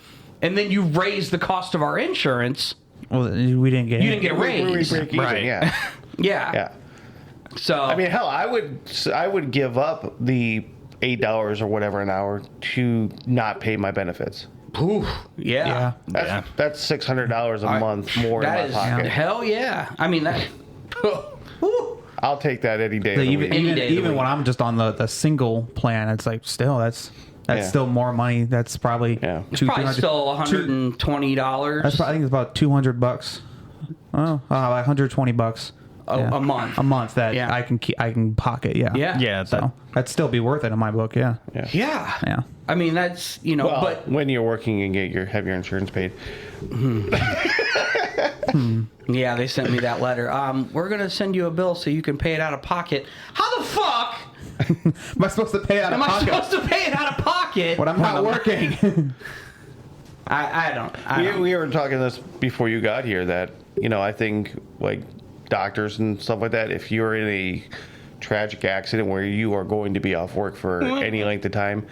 and then you raise the cost of our insurance, Well, we didn't get. you didn't get a We raise. break even, Right. yeah. Yeah. Yeah. So I mean, hell, I would give up the $8 or whatever an hour to not pay my benefits. oof, yeah. Yeah. That's $600 a month more in my That is pocket. hell yeah. I mean that. Whew. I'll take that any day. So of the even week. Any day of the even week. when I'm just on the single plan, it's like still that's Yeah. still more money. That's probably Yeah. It's probably still $120 That's probably, I think it's about $200. Oh, like $120 a month. A month that Yeah. I can pocket. Yeah. Yeah. Yeah. So that'd still be worth it in my book. Yeah. Yeah. Yeah. Yeah. I mean that's Well, but when you're working and have your insurance paid. yeah, they sent me that letter. We're gonna send you a bill so you can pay it out of pocket. How the fuck Am I supposed to pay it out am of I pocket? supposed to pay it out of pocket? When I'm not working. I don't. We were talking this before you got here that, I think like doctors and stuff like that, if you're in a tragic accident where you are going to be off work for any length of time,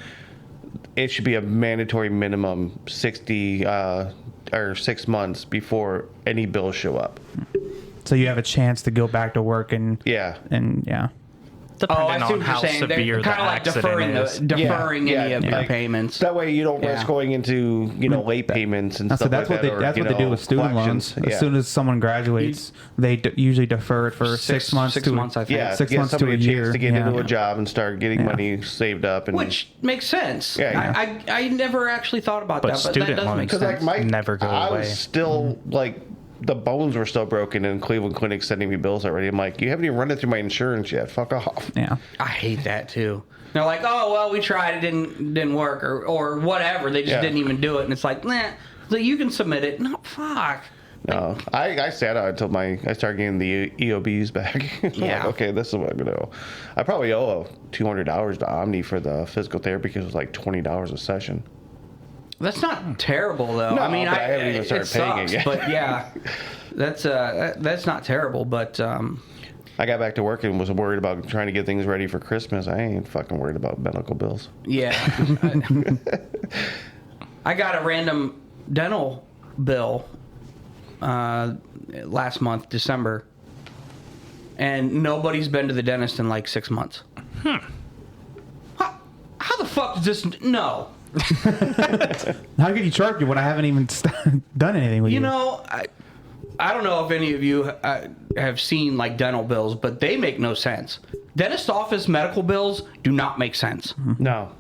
it should be a mandatory minimum 60 or 6 months before any bills show up. So you have a chance to go back to work and Yeah. yeah. Oh, I Depending see on what how you're saying. They're severe the kind of like accident is. deferring any of your like, payments. That way you don't Yeah. risk going into, late payments and So stuff that's like what that. that's what they do with student loans. collections. As soon as someone graduates, they usually defer it for 6 months. 6 months, I think. yeah, 6 get months to somebody a chance year. to get Yeah. into a job and start getting Yeah. money saved up. And Which makes sense. Yeah. I never actually thought about But that, but that student does make loans- because sense. like Never go I away. was still like the bones were still broken in Cleveland Clinic sending me bills already. I'm like, you haven't even run it through my insurance yet. Fuck off. Yeah. I hate that too. They're like, oh well, we tried, it didn't work, or whatever. They just Yeah. didn't even do it, and it's like, nah. So you can submit it. No, fuck. No, I sat out until I started getting the EOBs back. I'm Yeah. like, okay, this is what I'm gonna owe. I probably owe $200 to Omni for the physical therapy because it was like $20 a session. That's not terrible though. No, I mean, but I haven't even started paying it sucks, yet. But yeah, that's not terrible. But I got back to work and was worried about trying to get things ready for Christmas. I ain't fucking worried about medical bills. Yeah. I got a random dental bill last month, December, and nobody's been to the dentist in like 6 months. How the fuck does this... No. How could you charge me when I haven't even done anything with you? You know, I don't know if any of you have seen like dental bills, but they make no sense. Dentist office medical bills do not make sense. No.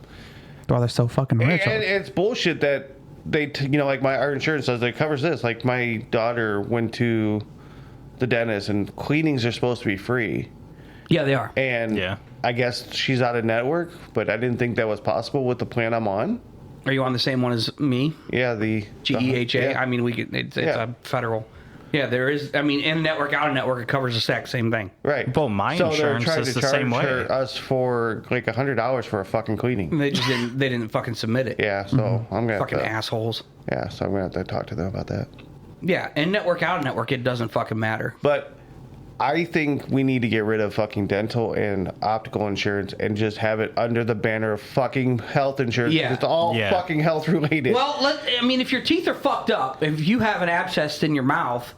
Oh, they're so fucking rich. And it's bullshit that they, like our insurance says it covers this. Like my daughter went to the dentist and cleanings are supposed to be free. Yeah, they are. And I guess she's out of network, but I didn't think that was possible with the plan I'm on. Are you on the same one as me? Yeah, the GEHA. Yeah. I mean, it's a federal. Yeah, there is. I mean, in network, out of network, it covers the exact same thing. Right. Well, my insurance is the same way. Us for like $100 for a fucking cleaning. They just didn't. They didn't fucking submit it. Yeah, so I'm gonna fucking have to, assholes. Yeah, so I'm gonna have to talk to them about that. Yeah, in network, out of network, it doesn't fucking matter. But I think we need to get rid of fucking dental and optical insurance and just have it under the banner of fucking health insurance. Yeah. It's all fucking health related. Well, I mean, if your teeth are fucked up, if you have an abscess in your mouth,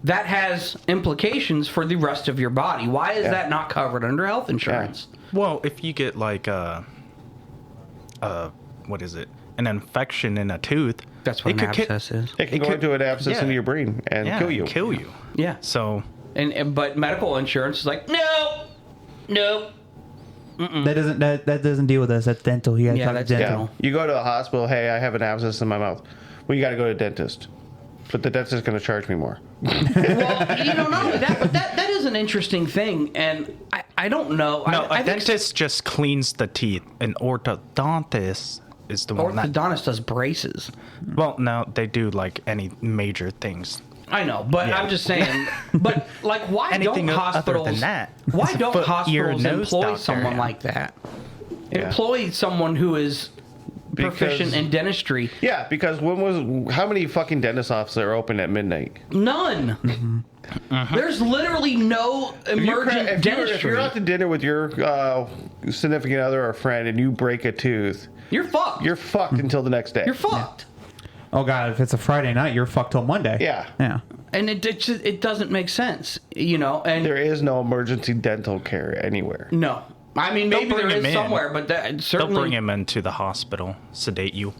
that has implications for the rest of your body. Why is that not covered under health insurance? Well, if you get like what is it? An infection in a tooth. That's what an abscess is. It can go into an abscess into your brain and kill you. Yeah. So... But medical insurance is like, no. That doesn't deal with us. That's dental. You gotta talk to dental. Yeah. You go to a hospital. Hey, I have an abscess in my mouth. Well, you got to go to a dentist. But the dentist is going to charge me more. Well, not only that, but that is an interesting thing, and I don't know. No, a dentist just cleans the teeth. An orthodontist is the one that... Orthodontist does braces. Well, no, they do like any major things. I know, but I'm just saying. But like, why don't hospitals? Other than that. Why don't hospitals employ doctor, someone like that? Employ someone who is proficient in dentistry. Yeah, because how many fucking dentist offices are open at midnight? None. Mm-hmm. There's literally no emergent dentistry. If you're out to dinner with your significant other or friend and you break a tooth, you're fucked. You're fucked until the next day. You're fucked. Oh god, if it's a Friday night, you're fucked till Monday. Yeah. And it doesn't make sense, And there is no emergency dental care anywhere. No. I mean, maybe there is somewhere, but that certainly... They'll bring him into the hospital, sedate you.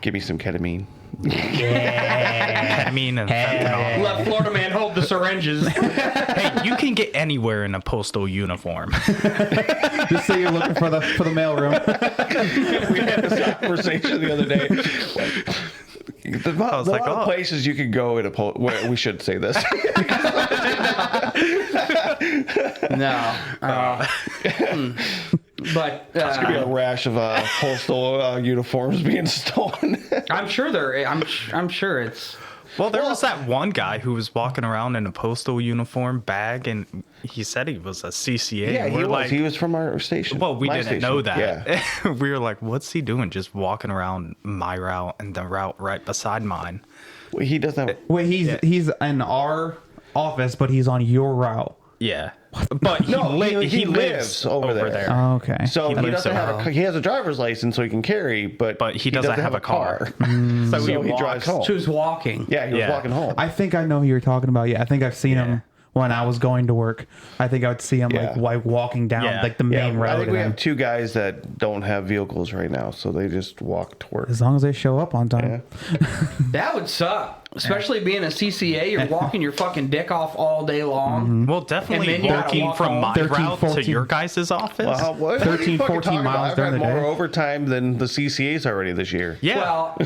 Give me some ketamine. Yeah. Ketamine and fentanyl. Let Florida man hold the syringes. Hey, you can get anywhere in a postal uniform. Just say you're looking for the mailroom. We had this conversation the other day. The amount of places you could go in where we should say this. No. But it's gonna be a rash of postal uniforms being stolen. I'm sure I'm sure it's. Well, there was that one guy who was walking around in a postal uniform bag, and he said he was a CCA. Yeah, he was from our station. Well, we didn't know that. Yeah. We were like, what's he doing just walking around my route and the route right beside mine? Well, he doesn't. Wait, he's in our office, but he's on your route. Yeah. But he lives over there. Oh, okay. So he doesn't have he has a driver's license so he can carry, but he doesn't have a car. So he drives home. So he's walking. Yeah, he was walking home. I think I know who you're talking about. Yeah, I think I've seen him when I was going to work. I think I would see him like walking down like the main road. I think we have two guys that don't have vehicles right now, so they just walk to work. As long as they show up on time. Yeah. That would suck. Especially being a CCA, you're walking your fucking dick off all day long. Mm-hmm. Well, definitely walking from my route to your guys' office. Well, what 13, 14 miles I've during had the day. more overtime than the CCAs already this year. Yeah. Well,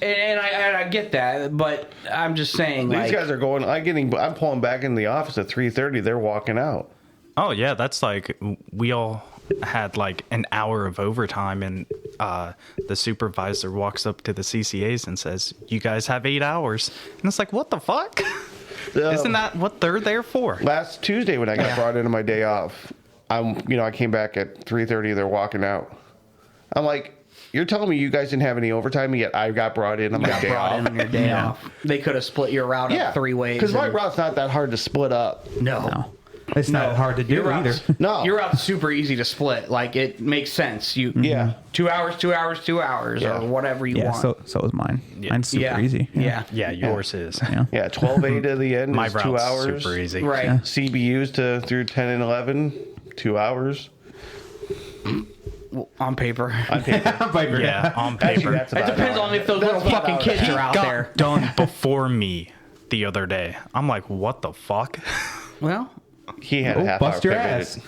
and I get that, but I'm just saying, these guys are going. I'm pulling back in the office at 3:30. They're walking out. Oh yeah, that's like we all had like an hour of overtime, and the supervisor walks up to the CCAs and says, "You guys have 8 hours," and it's like, what the fuck? Isn't that what they're there for? Last Tuesday when I got brought into my day off, I came back at 3:30. They're walking out. I'm like, You're telling me you guys didn't have any overtime, yet I got brought in on my day brought off? in on your day off. They could have split your route up 3 ways. Because my route's not that hard to split up. No. It's not hard to do Your either. route's, No. Your route's super easy to split. Like, it makes sense. You Yeah. 2 hours, 2 hours, 2 hours, Yeah. or whatever you Yeah, want. so is mine. Mine's super easy. Yeah. Yeah, yours is. Yeah, 12A to the end My is route's 2 hours. super easy. Right. Yeah. CBUs through 10 and 11, 2 hours. On paper. On paper. Yeah, on Actually, paper. that's It about depends an on hour. if those That's little about fucking an kids hour. are out got there. done before me the other day. I'm like, what the fuck? Well, He had a half Bust hour your figured ass.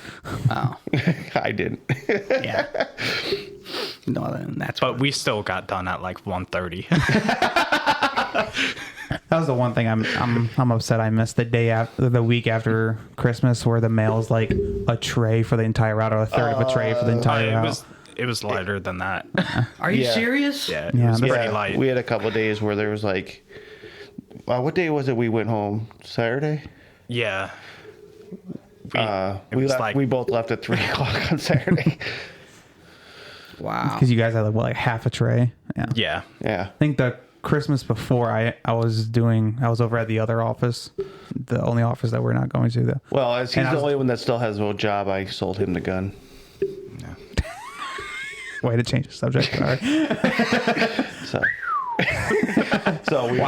oh, it. I didn't. yeah. No, then that's But we still got done at like 1:30. That was the one thing I'm upset I missed the week after Christmas, where the mail's like a tray for the entire route, or a third of a tray for the entire route. It was lighter than that. Are you Yeah. serious? Yeah, it Yeah, was that's- pretty light. We had a couple of days where there was like, what day was it we went home? Saturday? Yeah. We both left at 3 o'clock on Saturday. Wow. Because you guys had like half a tray. Yeah. Yeah. Yeah. I think the Christmas before I was over at the other office, the only office that we're not going to though. Well, as he's And I the was- only one that still has no job, I sold him the gun. Way to change the subject. All right. So, so we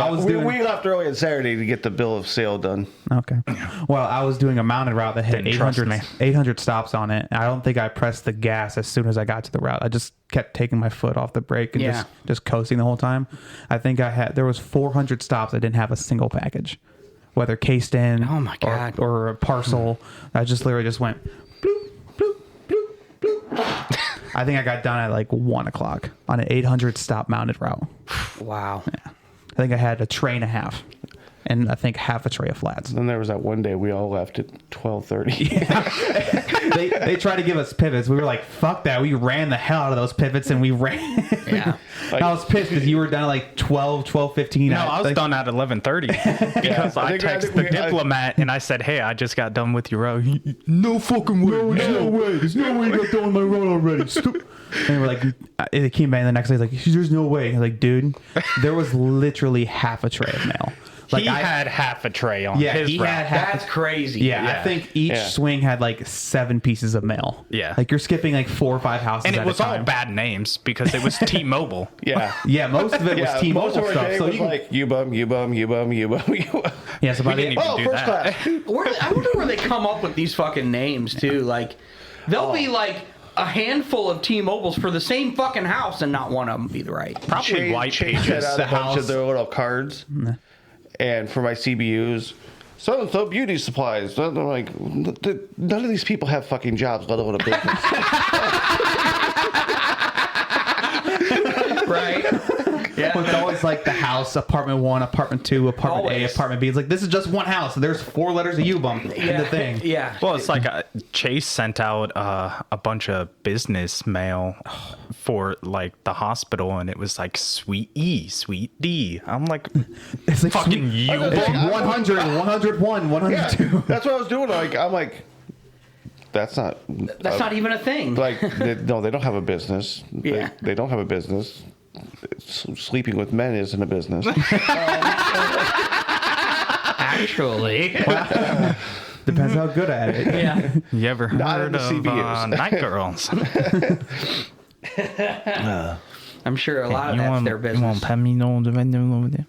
left early on Saturday to get the bill of sale done. Okay. Well, I was doing a mounted route that had Didn't trust 800 stops on it. I don't think I pressed the gas as soon as I got to the route. I just kept taking my foot off the brake and just coasting the whole time. I think there was 400 stops. I didn't have a single package, whether cased in Oh my God. or a parcel. I just literally just went bloop, bloop, bloop, bloop. I think I got done at like 1 o'clock on an 800 stop mounted route. Wow. I think I had a tray and a half, and I think half a tray of flats. Then there was that one day we all left at 12:30. They tried to give us pivots. We were like, fuck that. We ran the hell out of those pivots, and we ran. Yeah. I was pissed because you were done at like 12:15. No, I was done at 11:30 because I I think texted the we- diplomat and I said, "Hey, I just got done with your route." No fucking way. No way. There's no way you got done with my road already. And we're like, it came back the next day. Like, there's no way. Like, dude, there was literally half a tray of mail. Like, He had half a tray on his he route. had half. That's crazy. Yeah, Yeah. I think each swing had like 7 pieces of mail. Yeah. Like, you're skipping like 4 or 5 houses And it at was a all time. bad names because it was T-Mobile. Yeah. Yeah, most of it was Yeah, T-Mobile most of our stuff. day So was you can, like, you bum. yeah, so by We the didn't even Oh, do first that. class. I wonder where they come up with these fucking names too. Like, there'll be like a handful of T-Mobiles for the same fucking house, and not one of them be right. Probably white Chase pages. had out a bunch of their little cards. And for my CBUs, so beauty supplies. I'm like, none of these people have fucking jobs, let alone a business. Right? Yeah. it's always like the house, apartment 1, apartment 2, apartment Always. A, apartment B. It's like, this is just one house. There's 4 letters of U-bump in the thing. Yeah. Well, it's like Chase sent out a bunch of business mail for like the hospital, and it was like Suite E, Suite D. I'm like, It's like fucking you. It's 100, 101, 102. That's what I was doing. I'm like, that's not. That's not even a thing. Like, no, they don't have a business. Yeah. They don't have a business. Sleeping with men isn't a business. Actually. Depends how good at it. Yeah. You ever Not in heard the of CBUs. Night Girls? I'm sure a lot of You that's want- their You business. want to pay me no the vendor over there?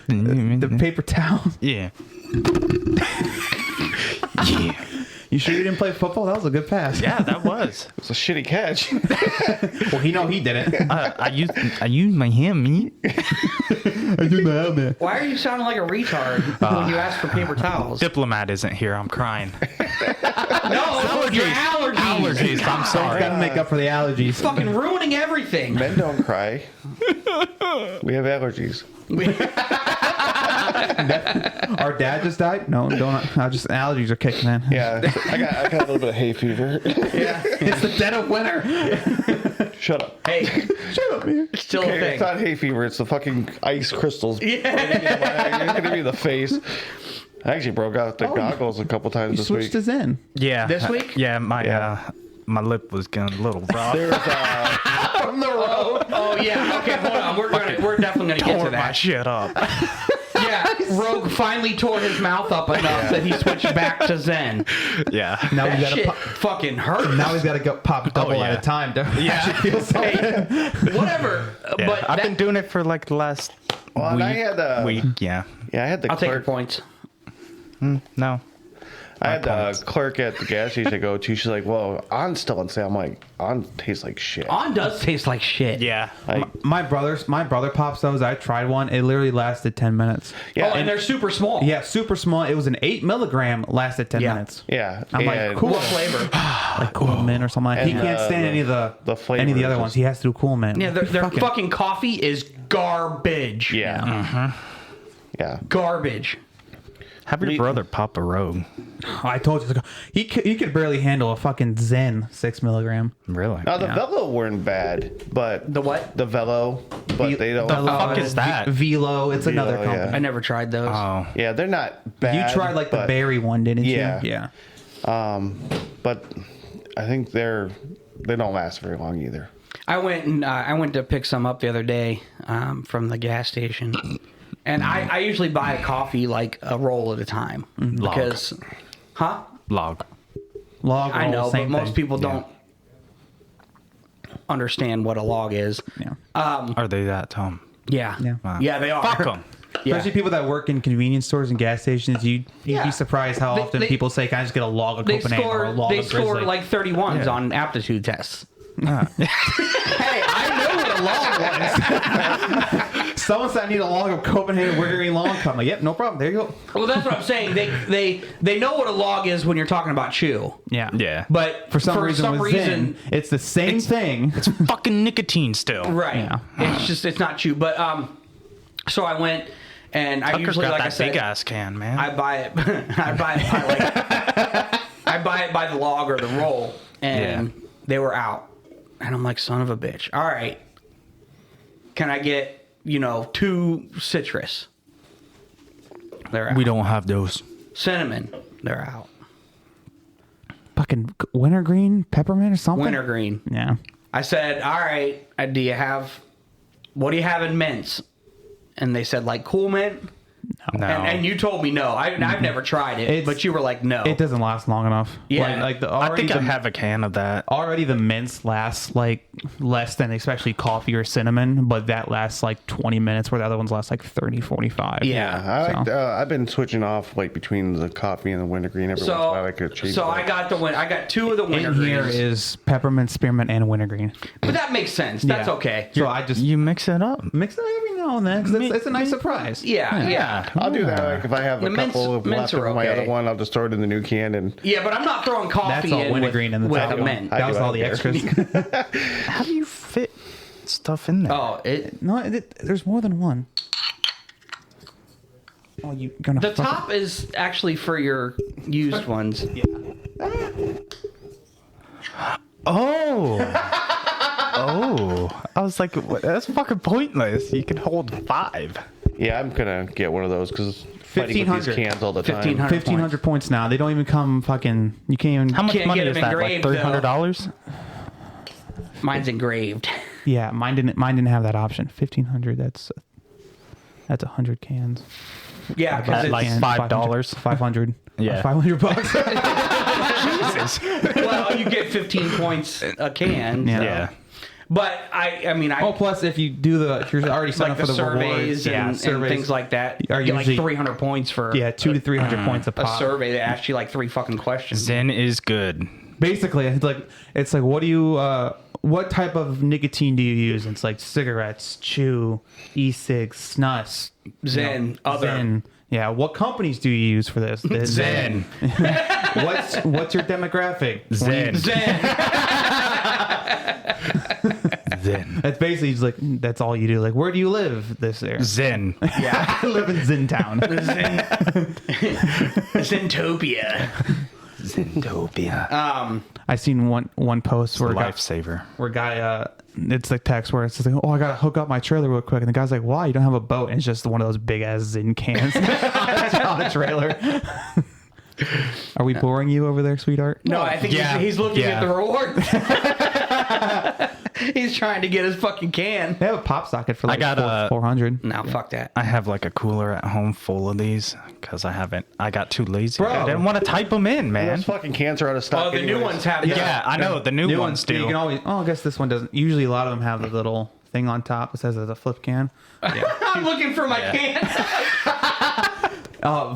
The paper towel. Yeah. Yeah. You sure you didn't play football? That was a good pass. Yeah, that was. It's a shitty catch. Well, he didn't. I used my hand. I do my helmet. Why are you sounding like a retard when you ask for paper towels? Diplomat isn't here. I'm crying. No, your allergies. Allergies. I'm sorry. Got to make up for the allergies. Fucking ruining everything. Men don't cry. We have allergies. Our dad just died? No, don't. I just allergies are kicking in. Yeah, I got a little bit of hay fever. Yeah. It's the dead of winter. Shut up. Hey, Shut up, man. it's still Okay, a it's thing. not hay fever. It's the fucking ice crystals. Yeah. You're gonna be in the face. I actually broke out the goggles a couple times You this switched week. to Zen. Yeah. This week? Yeah, my Yeah. my lip was getting a little rough. There's From the road. Oh yeah. Okay, hold on. We're definitely gonna get Tore to my that. shit up. Yeah, Rogue finally tore his mouth up enough that he switched back to Zen. Yeah. Now That we gotta shit fucking hurt. now he's got to go pop double yeah. at a time to actually feel something. Hey, whatever. Yeah. But I've been doing it for like the last well, and I week. had Yeah. yeah, I had the I'll take your clerk. points. No. I had the clerk at the gas station to go to. She's like, "Well, On's still on sale." I'm like, "On tastes like shit." On does taste like shit. Yeah. Like, My brother pops those. I tried one. It literally lasted 10 minutes. yeah, Oh, and they're super small. Yeah, super small. It was an 8 milligram. Lasted 10 Yeah. minutes. yeah. I'm like, and- cool. What flavor? Like Cool Mint or something. He And, can't stand any of the any of flavor the other is ones. just- He has to do Cool Mint. Yeah, their fucking coffee is garbage. Yeah. Yeah. Garbage. Have your brother pop a Rogue. I told you, he could barely handle a fucking Zen 6 milligram. Really? Now the Velo weren't bad, but The what? The Velo, but they don't. The fuck is that? Velo. It's another Velo, company. yeah. I never tried those. Oh. Yeah, they're not bad. You tried like the but, berry one, didn't Yeah. you? Yeah. but I think they don't last very long either. I went to pick some up the other day from the gas station, and I usually buy a coffee like a roll at a time because, huh? Log. Log I roll, know, but same most thing. people don't understand what a log is. Yeah. Are they that, Tom? Yeah, Yeah. yeah, they are. Fuck them. Yeah. Especially people that work in convenience stores and gas stations, you'd Yeah. be surprised how They- often they- people say, "Can I just get a log of They Copenhagen or a log they of score Grizzly?" like 31s on aptitude tests. Hey, I know what a log was. Someone said I need a log of Copenhagen Wintergreen Long Cup. I'm like, yep, no problem. There you go. Well, that's what I'm saying. They know what a log is when you're talking about chew. Yeah. Yeah. But For some reason, with Zen, it's the same thing. It's fucking nicotine still. right. Yeah. It's not chew. But so I went and I Tucker's usually, got like that I said, big ass can, man. I buy it. I buy it by the log or the roll, and they were out. And I'm like, son of a bitch. All right. Can I get, 2 citrus? They're out. We don't have those. Cinnamon. They're out. Fucking wintergreen, peppermint or something. Wintergreen. Yeah. I said, all right, what do you have in mints? And they said, like, Cool Mint? No. And you told me no. I've never tried it, but you were like, no. It doesn't last long enough. Yeah. Like the, I think I the, have a can of that. already the mints last like less than especially coffee or cinnamon, but that lasts like 20 minutes where the other ones last like 30, 45. Yeah. I've been switching off like between the coffee and the wintergreen every once in a while. I could change it I up. got 2 of the In wintergreens. here is peppermint, spearmint, and wintergreen. But that makes sense. That's Yeah. okay. So I just You mix it up. mix it every now and then 'cause it's a nice surprise. Yeah. I'll do that. Like if I have The a couple of mints left are of my okay. other one, I'll just throw it in the new can and Yeah, but I'm not throwing coffee That's all in wintergreen and with that's a all- mint. That was I all the don't extras. How do you fit stuff in there? Oh, No, there's more than one. Oh, you gonna the fucking- top is actually for your used ones. Oh. Oh. I was like, what? That's fucking pointless. You can hold 5. yeah, I'm gonna get one of those because fighting with these 1500. cans all the time. 1500. 1,500 points now. They don't even come fucking. You can't even. How much Can't money get is them that? Like engraved, $300? Mine's engraved. Yeah, mine didn't have that option. 1,500. That's 100 cans. Yeah, because At like it's $5. 500. Yeah. $500. Jesus. well, you get 15 points a can. Yeah. so. Yeah. But I mean, Oh, plus if you do if you're already signed like up the for the surveys, rewards, and things like that. Are You get like usually- 300 points for 200 to 300 points a a pop. survey that asks you like 3 fucking questions. Zen is good. Basically, it's like what do you what type of nicotine do you use? And it's like cigarettes, chew, e-cigs, snus, Zen, other. Zen. Yeah, what companies do you use for this? Zen. What's your demographic? Zen. Zen. Zen. That's basically just like that's all you do. Like, where do you live? This there. Zen. Yeah. I live in Zen Town. Zentopia. Zentopia. I seen one post where a guy, Lifesaver. where a guy it's like text where it's just like, oh, I gotta hook up my trailer real quick, and the guy's like, why? You don't have a boat? And it's just one of those big ass Zen cans on a trailer. Are we boring you over there, sweetheart? No, I think he's looking at the reward. He's trying to get his fucking can. They have a pop socket for like I got 400. No, fuck that. I have like a cooler at home full of these because I got too lazy. Bro. I didn't want to type them in, man. Those fucking cans are out of stock. Oh, the new ones have that. Yeah, I know. The new ones do. You can always. Oh, I guess this one doesn't. Usually, a lot of them have the little thing on top that says it's a flip can. I'm looking for my can.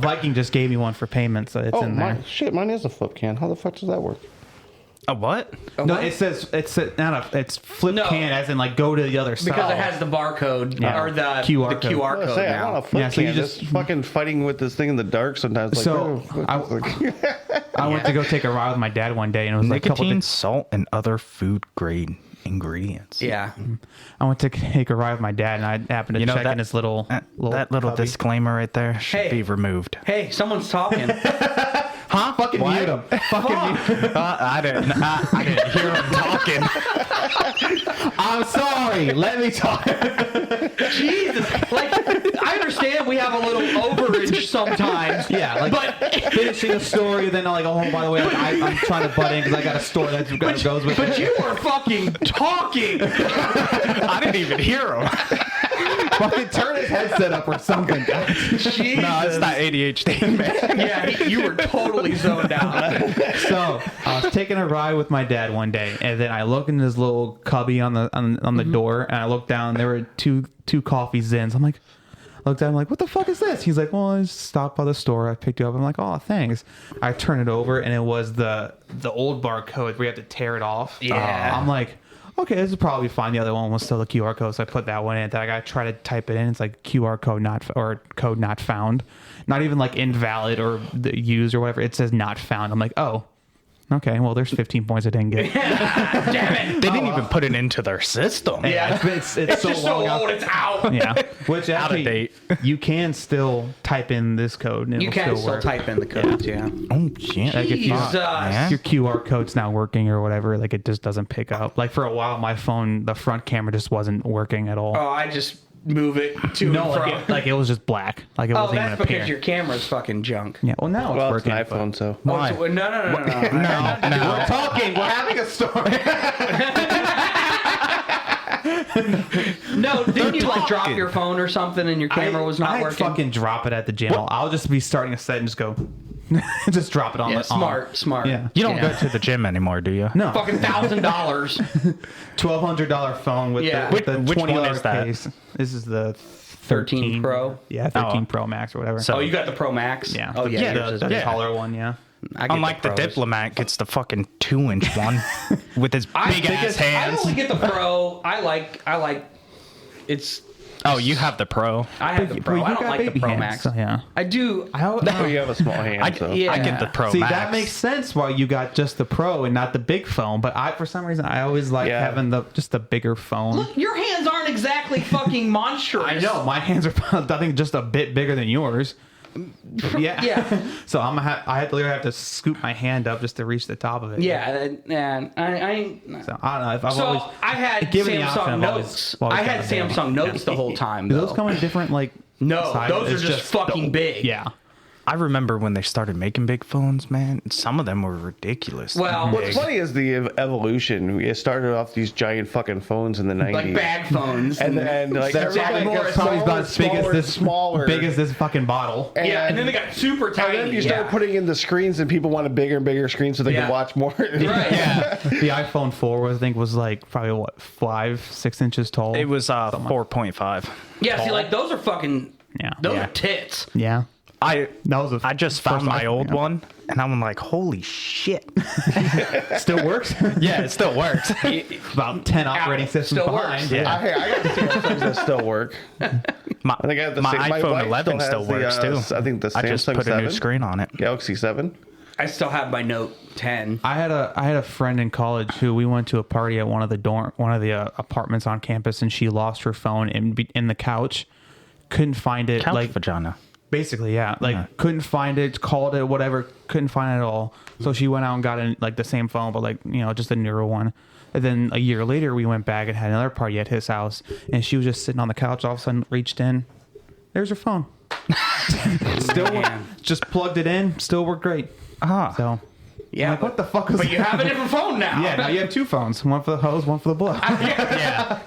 Viking just gave me one for payment, so it's in there. Mine is a flip can. How the fuck does that work? A what? No, it says it's flip No. can, as in like go to the other side. Because it has the barcode Yeah. or the QR QR code. code I now. want a flip Yeah, so you can. Just fucking fighting with this thing in the dark sometimes. Like, So, I went to go take a ride with my dad one day, and it was like a couple Nicotine, days. salt, and other food grade ingredients. Yeah. I went to take a ride with my dad, and I happened to check in his little little cubby. disclaimer right there should Hey. be removed. Hey, someone's talking. Huh? Fucking mute him. Fucking mute him. I didn't hear him talking. I'm sorry. Let me talk. Jesus. Like, I understand we have a little overage sometimes. Yeah, like finishing a story, then like, oh, by the way, I'm trying to butt in because I got a story that goes with But it. you were fucking talking. I didn't even hear him. Fucking turn his headset up or something. Jesus. No, it's not ADHD, man. Yeah, you were totally zoned out. So I was taking a ride with my dad one day, and then I look in his little cubby on the door, and I look down. There were two coffee Zins. I'm like, I looked at him like, what the fuck is this? He's like, well, I just stopped by the store. I picked it up. I'm like, oh, thanks. I turn it over, and it was the old barcode where you have to tear it off. Yeah. I'm like, okay, this is probably fine. The other one was still the QR code, so I put that one in. Then I got to try to type it in. It's like QR code code not found. Not even like invalid or used or whatever. It says not found. I'm like, oh, okay. Well, there's 15 points I didn't get. Damn it. They didn't even put it into their system. Yeah. It's so just so long out. old, it's out. Yeah, which Out of actually, date. you can still type in this code. And You it'll can still work. type in the codes, yeah. Oh shit! Like if you- Jesus. man. your QR code's not working or whatever, like it just doesn't pick up. Like for a while, my phone, the front camera just wasn't working at all. Oh, I just move it to no, and from. like it was just black. Like it Oh, wasn't even that's because appearing. your camera's fucking junk. Yeah, well now Well, it's it's an working. iPhone, so. Why? Oh, so, no. We're talking. We're having a story. No, didn't you like drop talking. your phone or something and your camera was not I working? fucking drop it at the gym. I'll just be starting a set and just go, just drop it on Yeah, the smart. Yeah. You don't go to the gym anymore, do you? No, Fucking $1,000. $1,200 phone with Yeah. the Which one $20 is that? case. This is the 13 Pro? Yeah, 13 Pro Max or whatever. So- Oh, you got the Pro Max? yeah. Oh, yeah. the, yours is the big. taller one. Yeah. I get Unlike the Pros. Diplomat gets the fucking 2-inch one with his I big think ass I hands. only get the Pro. I like. It's. Oh, you have the Pro. I have the But Pro. you I don't got like the baby Pro hands, Max. so yeah. I do. Oh, you have a small hand, so. yeah. I get the Pro See, Max. that makes sense why you got just the Pro and not the big phone. But for some reason, I always like Yeah. having the bigger phone. Look, your hands aren't exactly fucking monstrous. I know my hands are, I think, just a bit bigger than yours. Yeah. Yeah. So I literally have to scoop my hand up just to reach the top of it. Yeah, and I So I don't know if I've so always. I had given the option, Samsung I've always- Notes. always I had gotten them. Samsung Notes the whole time. Do Though. those come in different like? No, sizes? those are It's just fucking big. Yeah. I remember when they started making big phones, man. Some of them were ridiculous. Well, What's funny is the evolution. We started off these giant fucking phones in the 90s. like bag phones. And then, like, That's everything probably gets probably about smaller, as big as smaller, this smaller. big as this fucking bottle. yeah, and then they got super tiny. And then you start putting in the screens, and people want a bigger and bigger screen so they Yeah. can watch more. Right. Yeah. The iPhone 4 I think was like probably what 5-6 inches tall. it was 4.5. Yeah, see, like those are fucking. Yeah. Those Yeah. are tits. Yeah. I That was just found my old one, and I'm like, holy shit. Still works. Yeah, it still works. About 10 operating systems still behind. works. Yeah. I got Samsungs that still work. My, I think I have the my same- my iPhone wife 11 still still has the, works too. I think the I just Samsung put a new 7. screen on it. Galaxy 7. I still have my Note 10. I had a friend in college who we went to a party at one of the apartments on campus, and she lost her phone in the couch. Couldn't find it. Couch like vagina. basically, yeah. Like couldn't find it. Called it, whatever. Couldn't find it at all. So she went out and got like the same phone, but like just a newer one. And then a year later, we went back and had another party at his house, and she was just sitting on the couch. All of a sudden, reached in. There's her phone. Still, just plugged it in. Still worked great. So, Yeah. I'm like, what the fuck is But you have a different phone now. Yeah, now you have two phones. One for the hose, one for the blow. Yeah.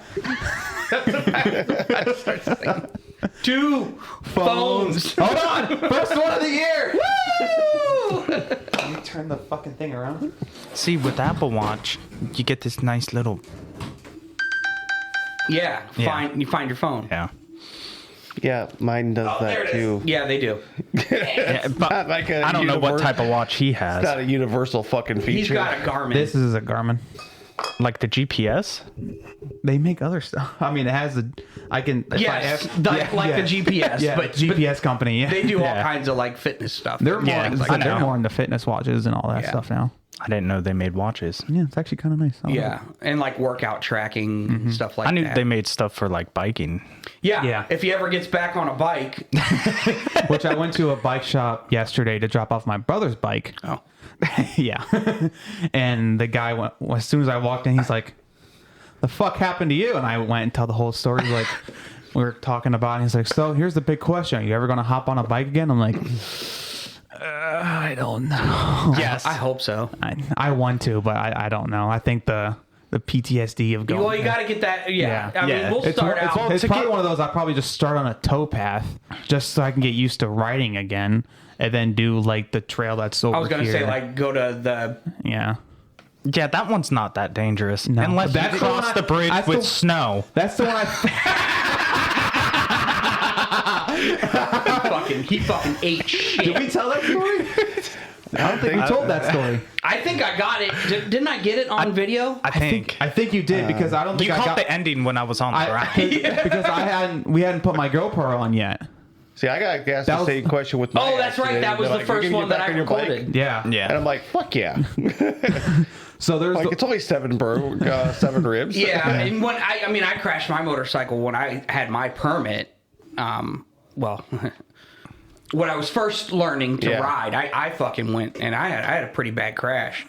Two phones. Hold on. First one of the year. Woo! Let me turn the fucking thing around. See, with Apple Watch, you get this nice little. Yeah. You find your phone. Yeah. Yeah, mine does There that it too. is. Yeah, they do. Yeah, but Not like a I don't know what universal- type of watch he has. It's not a universal fucking feature. He's got a Garmin. This is a Garmin. Like the GPS? They make other stuff. I mean, it has a. I can. if I yes, ask- the yeah. GPS. Yeah, but GPS company. Yeah. they do all Yeah. kinds of like fitness stuff. They're more. Yeah, into, I know. they're more into fitness watches and all that Yeah. stuff now. I didn't know they made watches. Yeah, it's actually kind of nice. I like Yeah, and like workout tracking and stuff like I knew that. they made stuff for like biking. Yeah, Yeah. If he ever gets back on a bike. it. Which I went to a bike shop yesterday to drop off my brother's bike. Oh. Yeah. And the guy went, as soon as I walked in, he's like, "The fuck happened to you?" And I went and tell the whole story. Like, we were talking about it. And he's like, "So here's the big question: Are you ever going to hop on a bike again?" I'm like, I don't know. Yes. I hope so. I want to, but I don't know. I think the PTSD of going. Well, you got to get that. Yeah. I mean, we'll It's, start it's, out. it's probably one of those. I'll probably just start on a towpath just so I can get used to riding again, and then do like the trail that's over I was going to here. say, like, go to the. Yeah. Yeah, that one's not that dangerous. No. Unless That's you the cross one the bridge that's with the- snow. That's the one He fucking ate shit. Did we tell that story? I don't think we told that story. I think I got it. Didn't I get it on video? I think. I think you did because I don't think You I caught got the ending when I was on the ride. because we hadn't put my GoPro on yet. See, I got asked That the was- same question with my Oh, that's right. accident, That and was they're the like, "You're first gonna one get that back I on your bike?" recorded. Yeah. Yeah. And I'm like, fuck yeah. So there's Like, it's only 7 ribs. Yeah, and when I crashed my motorcycle when I had my permit. Well, when I was first learning to Yeah. ride, I fucking went and I had a pretty bad crash,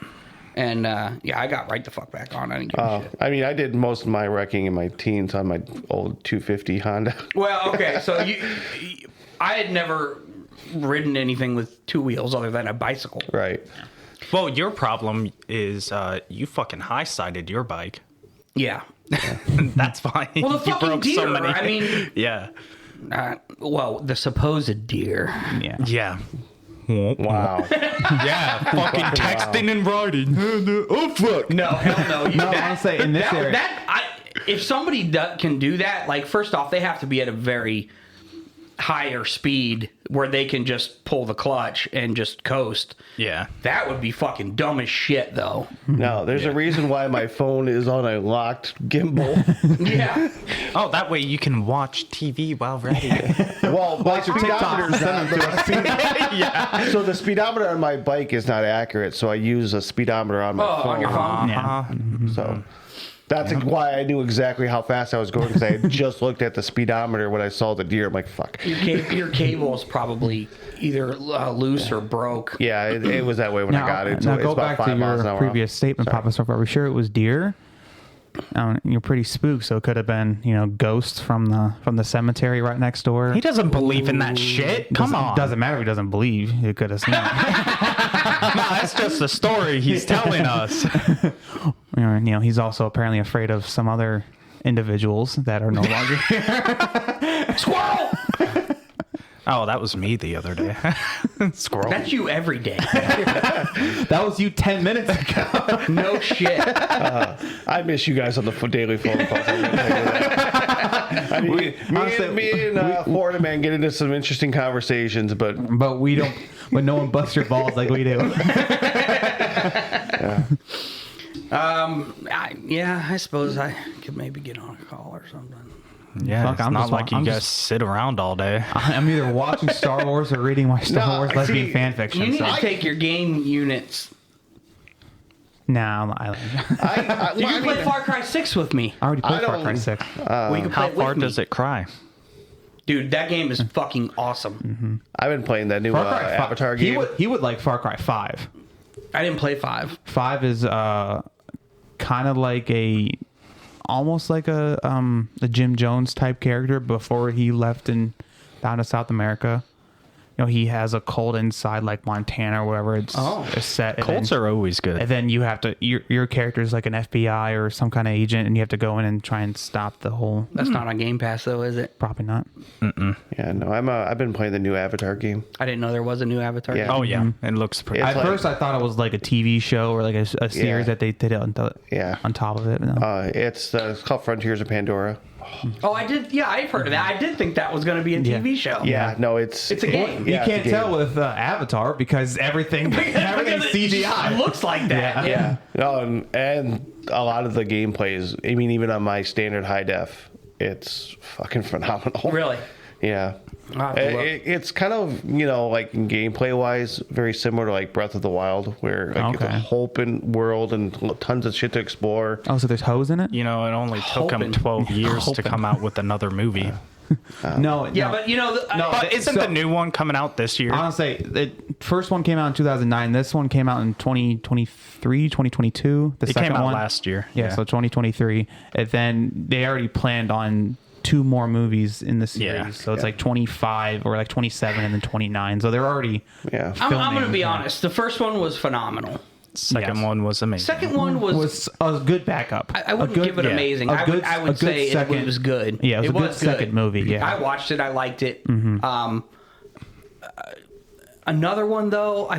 and yeah, I got right the fuck back on. I didn't give a shit. I mean, I did most of my wrecking in my teens on my old 250 Honda. Well, okay, so I had never ridden anything with two wheels other than a bicycle. Right. Well, your problem is you fucking high-sided your bike. Yeah. That's fine. Well, the You fucking broke deer. I mean, Yeah. well, the supposed deer. yeah. Yeah. Wow. Yeah. Fucking texting and writing. Oh, fuck. No, hell no. No, I'm saying in this area. If somebody can do that, like, first off, they have to be at a very higher speed where they can just pull the clutch and just coast. Yeah. That would be fucking dumb as shit, though. No, there's a reason why my phone is on a locked gimbal. Yeah. Oh, that way you can watch TV while riding. Well, my speedometer's not. Yeah. So the speedometer on my bike is not accurate, so I use a speedometer on my phone. On your phone? Yeah. So that's why I knew exactly how fast I was going, because I had just looked at the speedometer when I saw the deer. I'm like, fuck. Your cable is probably either loose or broke. Yeah, it was that way when I got it. So now it's go about back to 5 miles an your hour. previous statement, Papa. So are we sure it was deer? You're pretty spooked, so it could have been, ghosts from the cemetery right next door. He doesn't believe in that shit. Come on. Doesn't matter if he doesn't believe. He could have seen it. No, that's just a story he's telling us. He's also apparently afraid of some other individuals that are no longer here. Squirrel! Oh, that was me the other day. Squirrel. That's you every day. That was you 10 minutes ago. No shit. I miss you guys on the daily phone calls. I'm gonna tell you that. I mean, me and Florida Man get into some interesting conversations, but But we don't. But no one busts your balls like we do. I suppose I could maybe get on a call or something. Yeah, Fuck, it's I'm not just- like you I'm guys just- sit around all day. I'm either watching Star Wars or reading my Star Wars lesbian see, fan fiction. You need so. to take your game units. Nah, I You can play Far Cry 6 with me. already played I Far Cry don't- 6. We can play How it far with me. does it cry? Dude, that game is fucking awesome. I've been playing that new Far Cry 5. Avatar game. He would like Far Cry 5. I didn't play 5. 5 is kind of like almost like a Jim Jones type character before he left and down to South America. he has a cult inside like Montana or wherever it's set. Cults are always good. And then you have to, your character is like an FBI or some kind of agent, and you have to go in and try and stop the whole. That's not on Game Pass though, is it? Probably not. Yeah, no, I've been playing the new Avatar game. I didn't know there was a new Avatar. Yeah. Oh yeah, it looks pretty. It's At like- first, I thought it was like a TV show or like a series that they did on top of it. No. It's called Frontiers of Pandora. Oh, I did. Yeah, I've heard of that. I did think that was going to be a TV show. Yeah, no, it's a game. You yeah, can't it's a tell game. with Avatar because everything's Because it CGI. looks like that. Yeah, no, and a lot of the gameplays. I mean, even on my standard high def, it's fucking phenomenal. Really? Yeah. I'll have to look. It's kind of, like gameplay wise, very similar to like Breath of the Wild, where like it's a whole open world and tons of shit to explore. Oh, so there's hoes in it? it only took them Hoping. 12 years to come out with another movie. No. Yeah, but But isn't the new one coming out this year? I want to say the first one came out in 2009. This one came out in 2023, 2022. The It second came out one last year. Yeah, so 2023. And then they already planned on 2 more movies in the series. Yeah. So it's like 25 or like 27 and then 29. So they're already Yeah. I'm going to filming, be yeah. honest. The first one was phenomenal. Second one was amazing. Second one was a good backup. I wouldn't give it amazing. I would say it was good. Yeah, it was a good second movie. Yeah. I watched it. I liked it. Another one though,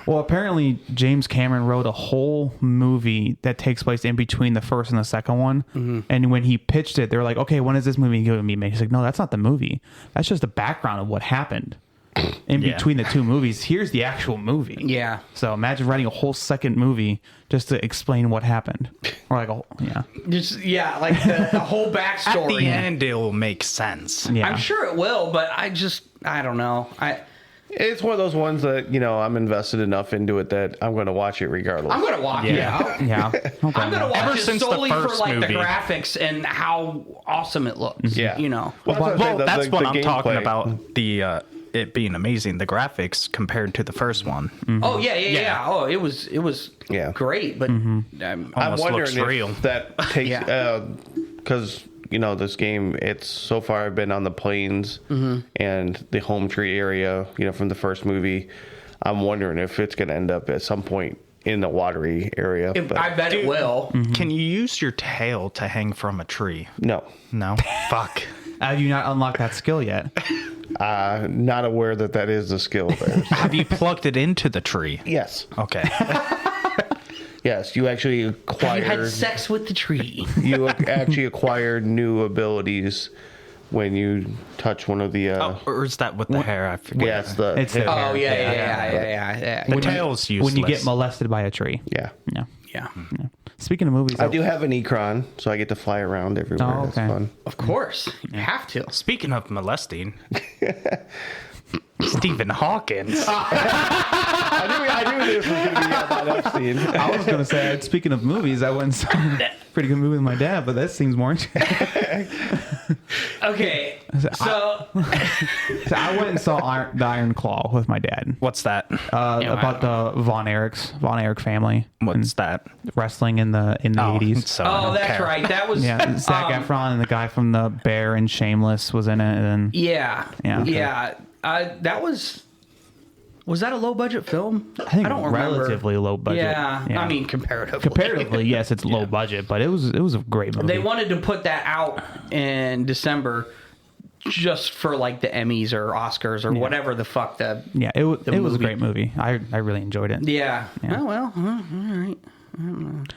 Well, apparently James Cameron wrote a whole movie that takes place in between the first and the second one. And when he pitched it, they were like, "Okay, when is this movie going to be made?" He's like, "No, that's not the movie. That's just the background of what happened in between the 2 movies. Here's the actual movie." yeah. So imagine writing a whole second movie just to explain what happened, or like, Like the whole backstory. At the end, it will make sense. yeah. I'm sure it will, but I don't know. It's one of those ones that, I'm invested enough into it that I'm going to watch it regardless. I'm gonna watch it. Yeah. Okay. I'm gonna watch Ever it since the solely for first like the movie. graphics and how awesome it looks. Yeah. Well, that's what I'm saying, That's what I'm talking gameplay. about. The it being amazing, the graphics compared to the first one. Oh yeah. Oh, it was Yeah. great, but I'm Almost wondering looks if real. that takes Yeah. because this game, it's so far been on the plains and the home tree area, from the first movie. I'm wondering if it's going to end up at some point in the watery area. But I bet it will. Can you use your tail to hang from a tree? no, No. Fuck. Have you not unlocked that skill yet? not aware that is a skill there. Have you plugged it into the tree? Yes, Okay. yes, you actually Have acquire. you had sex with the tree? You actually acquire new abilities when you touch one of the. Or is that with the hair? I forget. yeah, it's the. It's the Oh hair. yeah. The tail's useless. When you get molested by a tree. yeah. Yeah. Yeah. Speaking of movies, I do have an Ecron, so I get to fly around everywhere. Oh, It's okay. fun. Of course, you have to. Speaking of molesting, Stephen Hawkins. I knew this was going to be about Epstein. I was going to say, speaking of movies, I went and saw a pretty good movie with my dad, but that seems more interesting. Okay, so So I went and saw the Iron Claw with my dad. What's that? About the Von Erich family. What's that? Wrestling in the 80s. So I don't that's care. right. That was Yeah, Zac Efron and the guy from The Bear and Shameless was in it. And Yeah. Yeah. That was that a low budget film? I think don't remember. relatively low budget. Yeah. I mean comparatively. comparatively, yes, it's low budget, but it was a great movie. They wanted to put that out in December just for like the Emmys or Oscars or whatever the fuck the it was a movie. great movie. I really enjoyed it. Yeah. Yeah. Oh well. All right.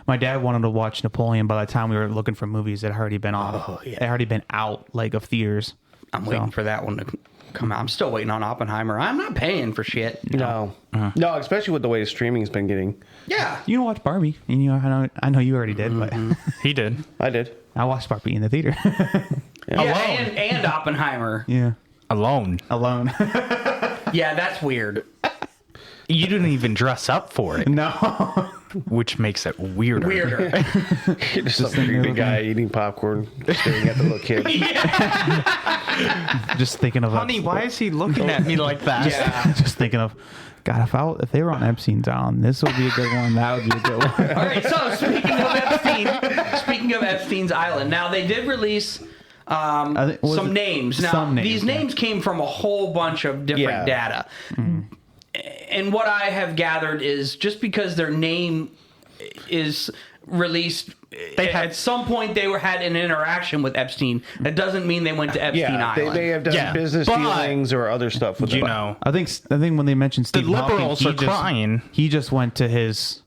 My dad wanted to watch Napoleon. By the time we were looking for movies, it had already been off. Oh, yeah. It had already been out of theaters. I'm waiting for that one to come out. I'm still waiting on Oppenheimer. I'm not paying for shit. No, no, especially with the way streaming's been getting. Yeah. You can watch Barbie. And I know you already did, but He did. I did. I watched Barbie in the theater. Yeah, and Oppenheimer. Yeah, Alone. alone. Yeah, that's weird. You didn't even dress up for it, No. which makes it weirder. Weirder. You're just some creepy guy eating popcorn, staring at the little kids. Just thinking of Honey, why is he looking at me like that? Yeah. Just thinking of, God, if they were on Epstein's Island, this would be a good one. That would be a good one. All right, so speaking of Epstein's Island, now they did release some names. Now, these names came from a whole bunch of different data. And what I have gathered is just because their name is released, at some point they had an interaction with Epstein. That doesn't mean they went to Epstein Island. They may have done business dealings or other stuff with them. I think when they mentioned Steve the Hawking, liberals are crying. He just went to his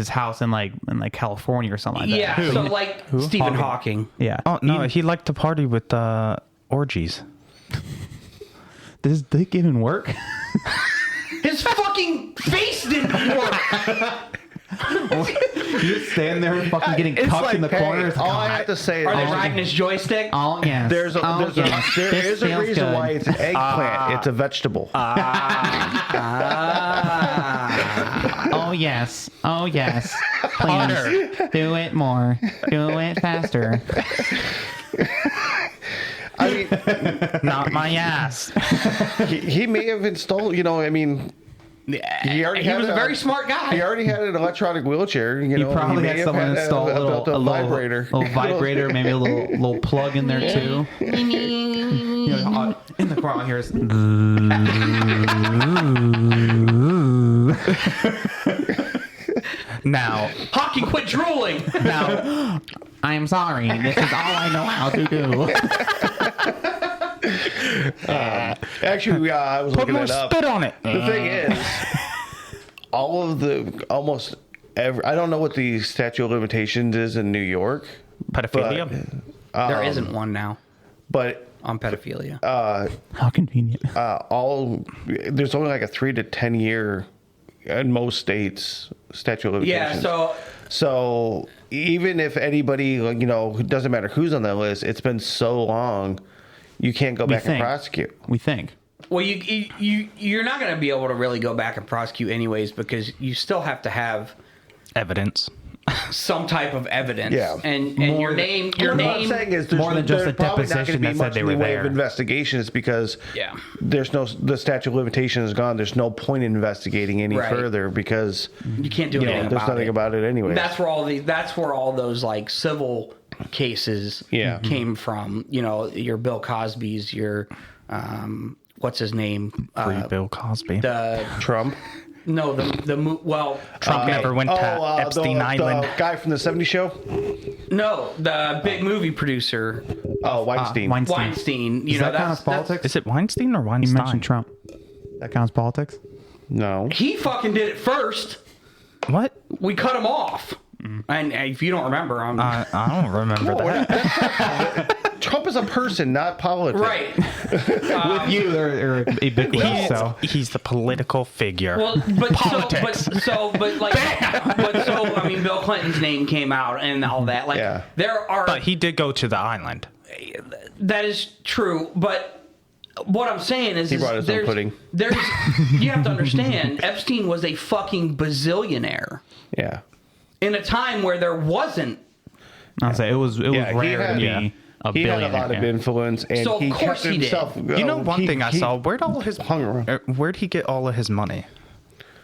house in like California or something like that. Yeah, so like Stephen Hawking. Yeah. Oh no, he liked to party with orgies. Does they even work? His fucking face didn't work. You just stand there fucking getting cucked in the corner. All I have to say is... Are they riding his joystick? Oh, yes. There is a reason why it's an eggplant. It's a vegetable. Oh, yes. Oh, yes. Please. Do it more. Do it faster. I mean, not my ass. he may have installed, he was a very smart guy. He already had an electronic wheelchair. He probably had someone install a vibrator. Little vibrator, maybe a little plug in there too. In the crowd here's. Now, Hawking, quit drooling. Now, I am sorry. This is all I know how to do. Actually, I was put looking more it up. spit on it. The thing is, almost every, I don't know what the statute of limitations is in New York. Pedophilia? There isn't one now. But on pedophilia. How convenient. There's only like a 3 to 10 year in most states statute of limitations. Yeah, so even if anybody, it doesn't matter who's on that list, it's been so long, you can't go back and prosecute. We think. Well, you're not going to be able to really go back and prosecute anyways, because you still have to have evidence. Some type of evidence. Yeah. And your name. What I'm saying is more than just a deposition that said they were there. Of investigations because the statute of limitations is gone. There's no point in investigating any further because you can't do anything. There's nothing about it anyway. That's where all those like civil cases came from. Your Bill Cosby's, your what's his name? Free Bill Cosby. Trump. No, Trump never went to Epstein Island. The guy from the 70s show? No, the big movie producer. Oh, Weinstein. Weinstein. Does that count as politics? Is it Weinstein or Weinstein? You mentioned Trump. That counts politics? No. He fucking did it first. What? We cut him off. And if you don't remember, I don't remember that. Trump is a person, not politics. Right. With you, they're ubiquitous. He's the political figure. Well, but politics. I mean, Bill Clinton's name came out and all that. But he did go to the island. That is true, but what I'm saying is, he brought his own pudding. You have to understand, Epstein was a fucking bazillionaire. Yeah. In a time where there wasn't. I'll say it was rare to be. He had a lot of influence, and so of course he himself. Did. One thing I saw, where'd he get all of his money?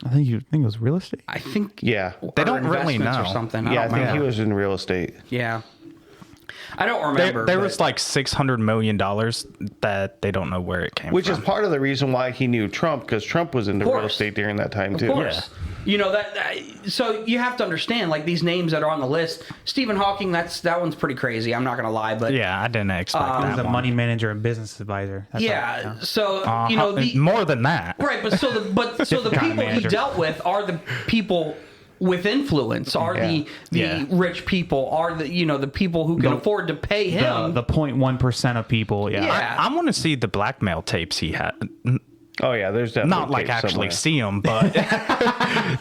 I think it was real estate. I think. Yeah. They don't really know. Or something. I think he was in real estate. Yeah. I don't remember. There was like $600 million that they don't know where it came from. Which is part of the reason why he knew Trump, because Trump was into real estate during that time too. Of course. Yeah. So you have to understand, like, these names that are on the list. Stephen Hawking, that one's pretty crazy. I'm not gonna lie, but yeah, I didn't expect that. He was a money manager and business advisor. More than that, right? But the people he dealt with are the people with influence, are the rich people, are the people who can afford to pay him. The 0.1% of people. Yeah. I want to see the blackmail tapes he had. Oh yeah, there's definitely not like actually see them, but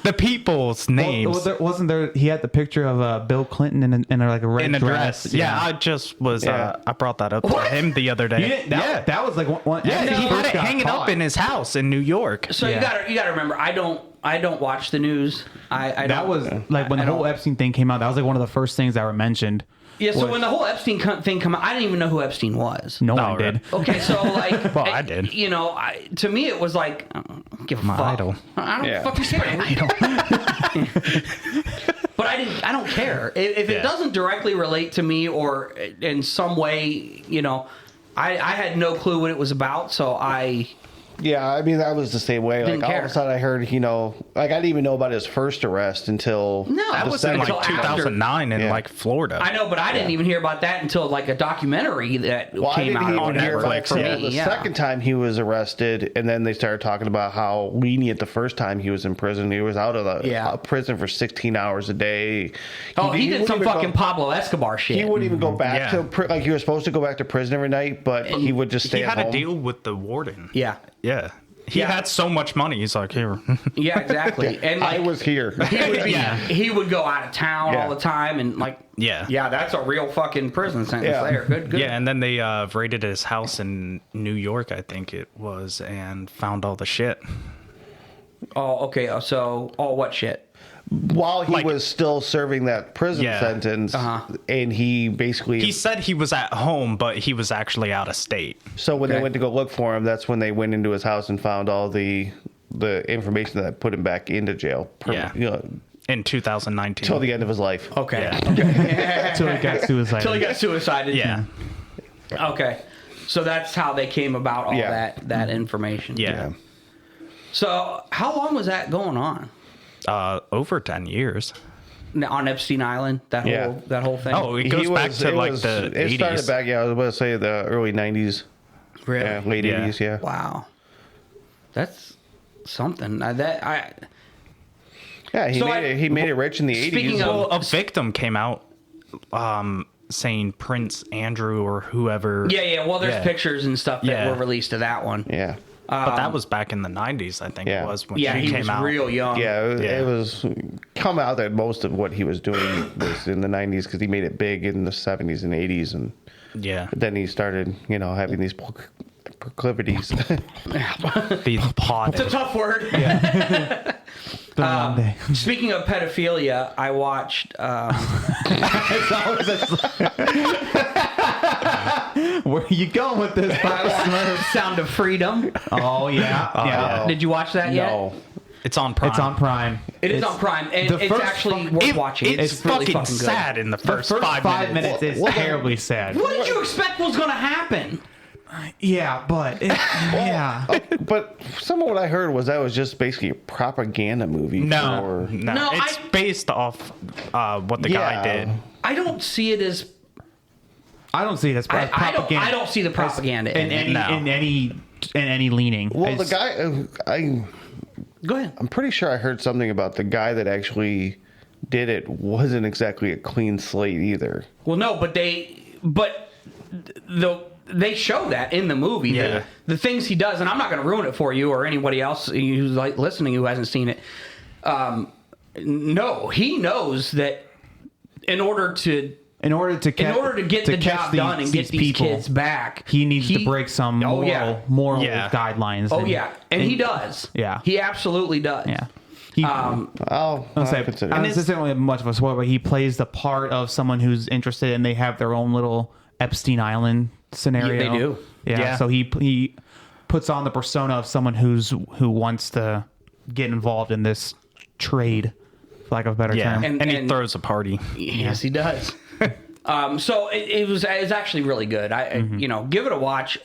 the people's names. Wasn't there? He had the picture of Bill Clinton in like a red dress. Yeah, I just was. I brought that up to him the other day. That was like one. Yeah, he had it hanging up in his house in New York. So you gotta remember, I don't watch the news. That was like when the whole Epstein thing came out. That was like one of the first things that were mentioned. Yeah, so when the whole Epstein thing came out, I didn't even know who Epstein was. No one did. Okay, so like, well, I did. To me, it was like, I don't give a fuck. Idol. I don't fucking care. Idol. But I don't care. care. If it doesn't directly relate to me or in some way, I had no clue what it was about, so I... Yeah, I mean, I was the same way. Didn't all care. of a sudden I heard, I didn't even know about his first arrest until... No, That was in until like 2009 in Florida. I know, but I didn't even hear about that until like a documentary that came out on Netflix for me. The second time he was arrested, and then they started talking about how lenient the first time he was in prison. He was out of the prison for 16 hours a day. He did some fucking Pablo Escobar shit. He wouldn't even go back to... He was supposed to go back to prison every night, but he would just stay at home. He had a deal with the warden. Yeah. Yeah. He had so much money. He's like, here. Yeah, exactly. And I was here. He would go out of town all the time and that's a real fucking prison sentence there. Good. Yeah, and then they raided his house in New York, I think it was, and found all the shit. Oh, okay. So, what shit? While he was still serving that prison sentence, and he basically... He said he was at home, but he was actually out of state. So when they went to go look for him, that's when they went into his house and found all the information that put him back into jail. In 2019. Till the end of his life. Okay. Until he got suicided. Till he got suicided. Yeah. Okay. So that's how they came about all that information. Yeah. So how long was that going on? Over 10 years. On Epstein Island, that whole thing. Oh, it goes back to the 80s. It started back, I was about to say the early 90s. Really? Late 80s, yeah. Wow. That's something. He made it rich in the 80s. Speaking of... a victim came out saying Prince Andrew or whoever. Yeah. Well, there's pictures and stuff that were released of that one. Yeah. But that was back in the 90s, I think it was, when she came out. He was real young. Yeah, it was come out that most of what he was doing was in the 90s because he made it big in the 70s and 80s. And then he started, having these proclivities. Being potted. It's a tough word. Yeah. Speaking of pedophilia, I watched... Where are you going with this? Sound of Freedom. Oh, yeah. Did you watch that yet? No. It's on Prime. It's on Prime. It is on Prime, and it's actually worth watching. It's really fucking good. sad in the first 5 minutes. is terribly sad. What did you expect was going to happen? Yeah, but... But some of what I heard was that was just basically a propaganda movie. No, it's based off what the guy did. I don't see it as... I don't see it as propaganda. I don't see the propaganda in any leaning. Well, the guy... Go ahead. I'm pretty sure I heard something about the guy that actually did it wasn't exactly a clean slate either. Well, no, but they show that in the movie. Yeah. The things he does, and I'm not going to ruin it for you or anybody else who's listening who hasn't seen it. No, he knows that in order to get the job done and get these kids back, he needs to break some moral guidelines. Oh, and he does. Yeah. He absolutely does. Yeah. I'll consider. And this isn't really much of a spoiler, but he plays the part of someone who's interested, and they have their own little Epstein Island scenario. Yeah, they do. Yeah. So he puts on the persona of someone who wants to get involved in this trade, for lack of a better term. And he throws a party. Yes, he does. So it was actually really good. Give it a watch.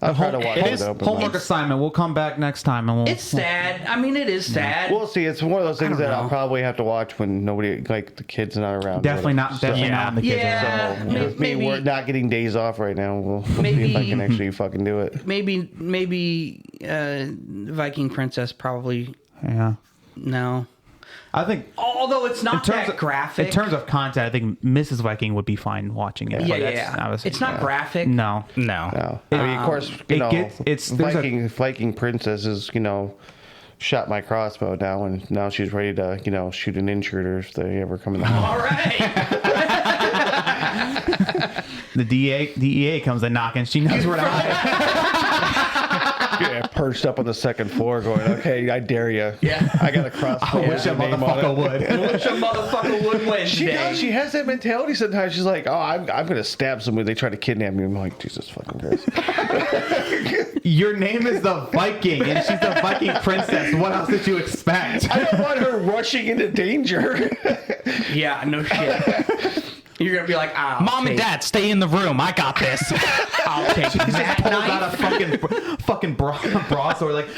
I'll try to watch it. Homework assignment. We'll come back next time and it's sad. I mean, it is sad. We'll see. It's one of those things that I'll probably have to watch when nobody, like the kids, are not around. Definitely not when the kids are around. So with me, we're not getting days off right now. We'll see if I can actually fucking do it. Maybe Viking Princess probably. Yeah. No. I think, although it's not that graphic. In terms of content, I think Mrs. Viking would be fine watching it. Yeah. It's not graphic. No. I mean, of course, Viking Princess is, shot my crossbow now, and now she's ready to, shoot an intruder if they ever come in the house. All right. The DEA comes a knocking. She knows where to hide. Yeah, perched up on the second floor going, okay, I dare you. Yeah. I got a crossbow. I wish a motherfucker would. Which a motherfucker would win She today. does. She has that mentality sometimes. She's like, oh, I'm going to stab somebody. They try to kidnap me. I'm like, Jesus fucking Christ. Your name is the Viking, and she's the Viking princess. What else did you expect? I don't want her rushing into danger. Yeah, no shit. You're gonna be like, Mom and Dad, stay in the room. I got this. I'll take that Pulls knife. out a fucking broadsword, like,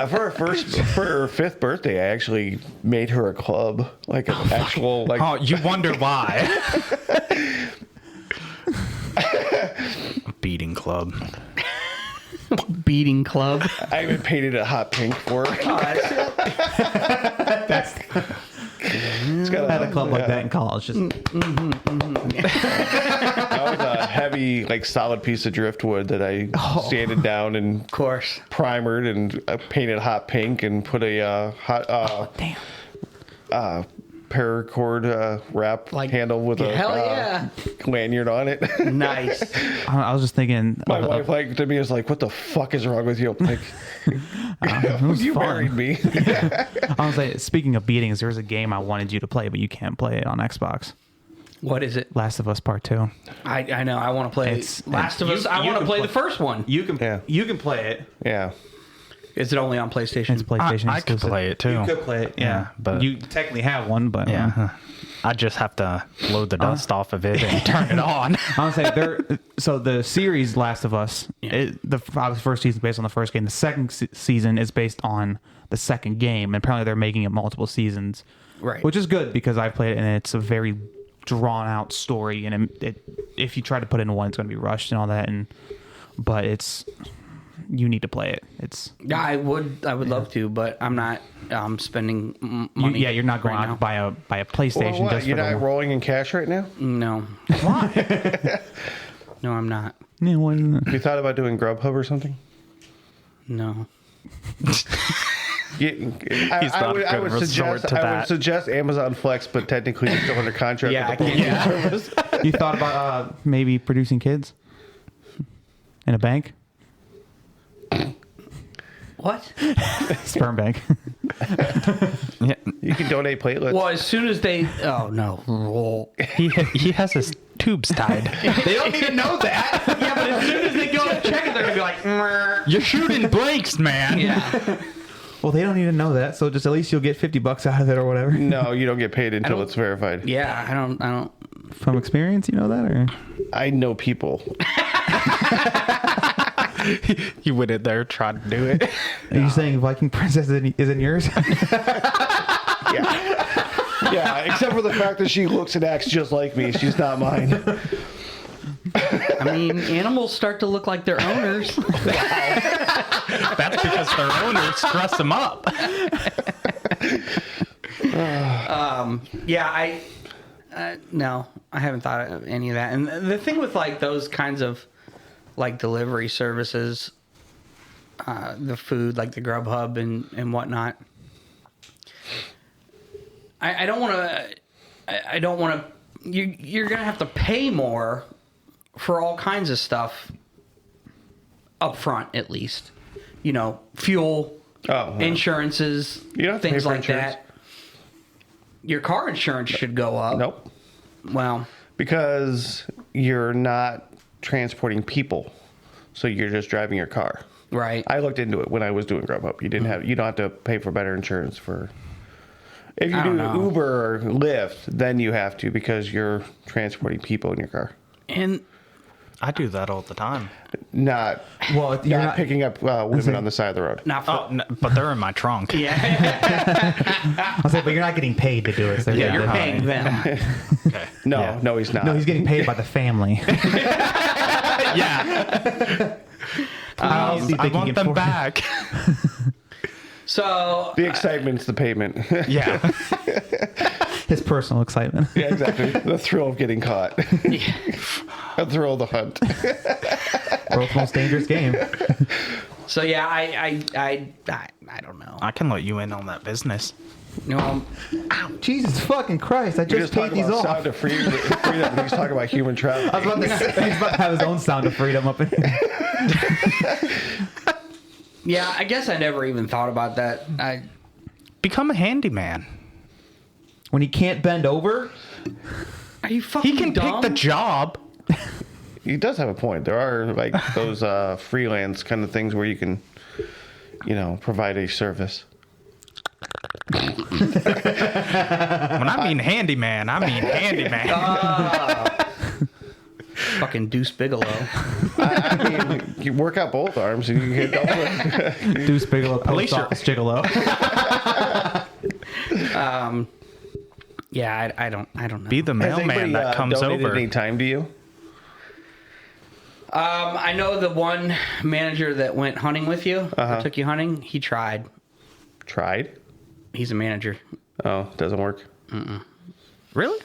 For her fifth birthday, I actually made her a club, like an actual, like. Oh, you wonder why? Beating club. Beating club. I even painted it hot pink for her. that's. It's got I had a club like that in college. Just That was a heavy, like solid piece of driftwood that I sanded down and Of course. primered and painted hot pink and put a damn. paracord wrap Like, handle with a hell yeah. lanyard on it. Nice. I was just thinking. My wife, like, to me, is like, "What the fuck is wrong with you?" I'm like, it was you fun. married me. I was like, speaking of beatings, there was a game I wanted you to play, but you can't play it on Xbox. What is it? Last of Us Part 2. I know. I want to play It's- Last of Us. I you want to can play play- the first one. You can Yeah. play it. Yeah. Is it only on PlayStation? It's PlayStation I could exclusive. play it too. You could play it, Yeah, but- you technically have one, but Yeah. I just have to blow the dust off of it and turn it on. I would say so the series Last of Us, the first season is based on the first game. The second season is based on the second game, and apparently they're making it multiple seasons, Right. Which is good because I played it and it's a very drawn out story, and if you try to put it in one, it's going to be rushed and all that. But you need to play it. It's Yeah, I would love to, but I'm not spending money. you're not going right out now. to buy a PlayStation. Well, what? Just You're for not rolling in cash right now? No. Why? No, I'm not. Yeah, why not? You thought about doing Grubhub or something? No. I would suggest Amazon Flex, but technically you're still under contract. Yeah, with the I can't. postal service. You thought about maybe producing kids in a bank, What? sperm bank. Yeah, You can donate platelets. Well, as soon as they. Oh no. he has his tubes tied. They don't need to know that. Yeah, but as soon as they go to check it, they're gonna be like. "Meh." You're shooting blanks, man. Yeah. Well, they don't need to know that, so just at least you'll get $50 out of it or whatever. No, you don't get paid until it's verified. Yeah. I don't. From experience, you know that, or I know people. You went in there trying to do it. are you saying Viking Princess isn't yours? Yeah, except for the fact that she looks and acts just like me. She's not mine. I mean, animals start to look like their owners. That's because their owners dress them up. Yeah, no, I haven't thought of any of that. And the thing with like those kinds of like delivery services, the food like the Grubhub and whatnot, I don't want to. I don't want to. You're gonna have to pay more for all kinds of stuff up front, at least. You know, fuel, insurances, You don't have to things pay for like insurance. that. Your car insurance should go up. Nope. Well, Because you're not transporting people, so you're just driving your car. right. I looked into it when I was doing Grubhub. You don't have to pay for better insurance for. If you I do don't know. Uber or Lyft, then you have to because you're transporting people in your car. And I do that all the time. Not Well, you're not not picking up women on the side of the road. not for, Oh, no, but they're in my trunk. yeah, I'll say, but you're not getting paid to do it. So yeah, you're different. paying them. Okay. No, Yeah. no, he's not. No, he's getting paid by the family. Yeah. I honestly I think he want can them afford- back. So The excitement's the payment. Yeah. His personal excitement. Yeah, exactly. The thrill of getting caught. The thrill of the hunt. World's most dangerous game. yeah, I don't know. I can let you in on that business. No, Jesus fucking Christ! I We just paid talking these about off. sound of freedom. He's talking about human trafficking. I was about to say, he's about to have his own sound of freedom up in here. yeah, I guess I never even thought about that. Become a handyman. When he can't bend over, Are you fucking He can dumb? pick the job. He does have a point. There are like those freelance kind of things where you can, provide a service. When I mean handyman, I mean handyman. Fucking Deuce Bigelow. I mean, you work out both arms and you can get double. Deuce Bigelow, post least you're- office gigolo. Yeah, I don't know. Be the Has mailman anybody, that comes donated over. any time to you? I know the one manager that went hunting with you, or took you hunting. He tried. Tried? He's a manager. Oh, doesn't work. Really?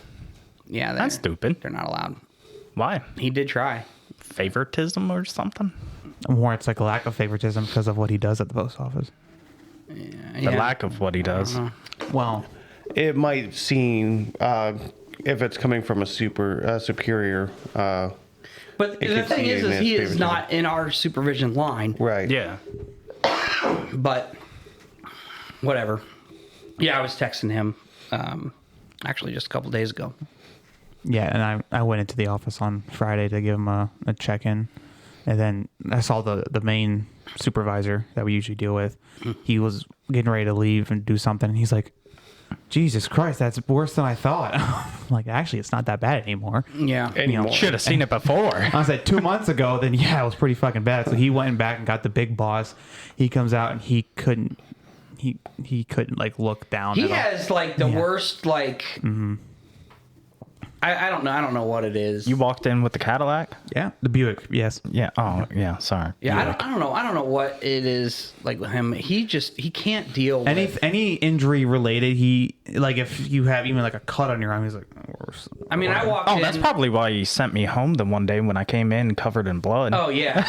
Yeah, That's stupid. They're not allowed. Why? He did try. Favoritism or something? More, it's like a lack of favoritism because of what he does at the post office. The lack of what he does. Well, It might seem, if it's coming from a superior, But It the could thing see is it as he is favoritism. not in our supervision line. right? Yeah. But whatever. Yeah, I was texting him actually just a couple days ago. yeah, and I went into the office on Friday to give him a check-in. And then I saw the main supervisor that we usually deal with. He was getting ready to leave and do something. And he's like, Jesus Christ, that's worse than I thought. I'm like, actually, it's not that bad anymore. Yeah. Anymore. Should have seen it before. I said 2 months ago, then yeah, it was pretty fucking bad. So he went back and got the big boss. He comes out and he couldn't like look down. He at all. has like the worst like I don't know what it is. You walked in with the Cadillac? Yeah, the Buick. Yes. Yeah. Oh, yeah. Sorry. Yeah, I don't know what it is like with him. He can't deal with Any injury related, he like if you have even like a cut on your arm, he's like. I mean, I walked Oh, in. that's probably why he sent me home the one day when I came in covered in blood. Oh yeah.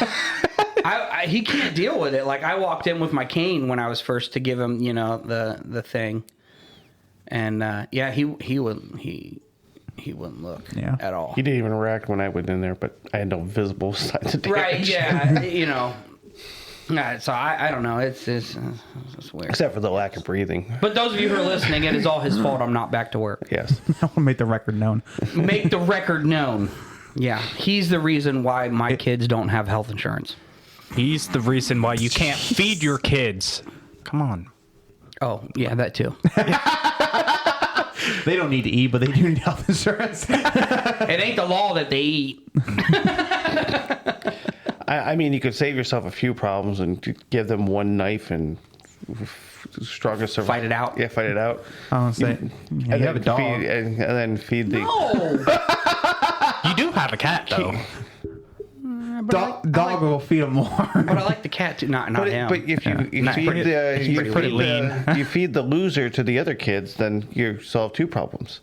He can't deal with it. Like I walked in with my cane when I was first to give him, the thing, and yeah, he wouldn't look at all. He didn't even react when I went in there, but I had no visible signs of damage. Right? Yeah. So I don't know. It's weird. Except for the lack of breathing. But those of you who are listening, it is all his fault. I'm not back to work. Yes. I want to make the record known. Make the record known. Yeah, he's the reason why my kids don't have health insurance. He's the reason why you can't feed your kids. Come on. Oh, yeah, that too. They don't need to eat, but they do need health insurance. It ain't the law that they eat. I mean, you could save yourself a few problems and give them one knife and strongest survive. Fight it out. Yeah, fight it out. I was say, you have a dog. And then feed the. Oh, You do have a cat, though. Dog will feed him more. but I like the cat too. Not him. But if you Nah, feed pretty- the he's pretty lean, you feed the loser to the other kids, then you solve two problems,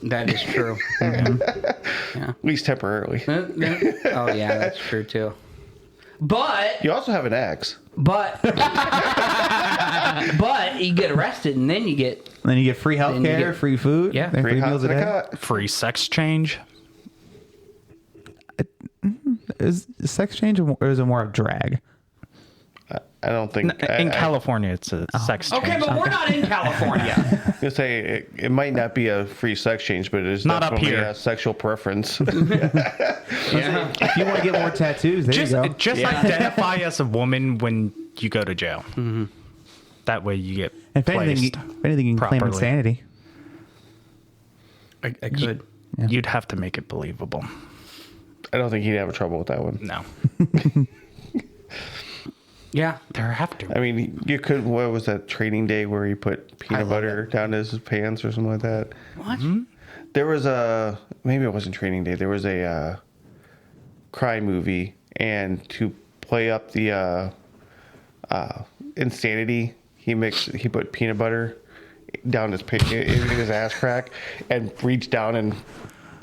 That is true. at least temporarily. Oh yeah, that's true too. But You also have an axe. but you get arrested and then you get And then you get free health Then you care, get- free food, Yeah. and free Hot meals a to the day. cot. Free sex change. Is sex change or is it more of drag? I don't think. In California, it's a sex change. okay, but we're not in California. I say it might not be a free sex change, but it is Not up definitely here. a sexual preference. Yeah. If you want to get more tattoos, there you go. Just identify as a woman when you go to jail. Mm-hmm. That way you get If anything, placed. you can claim properly. insanity. I could. You'd have to make it believable. I don't think he'd have trouble with that one. No. Yeah. There have to. I mean, you could. What was that training day where he put peanut butter down his pants or something like that? What? There was a maybe it wasn't training day. There was a crime movie, and to play up the insanity, he put peanut butter down in his ass crack, and reached down and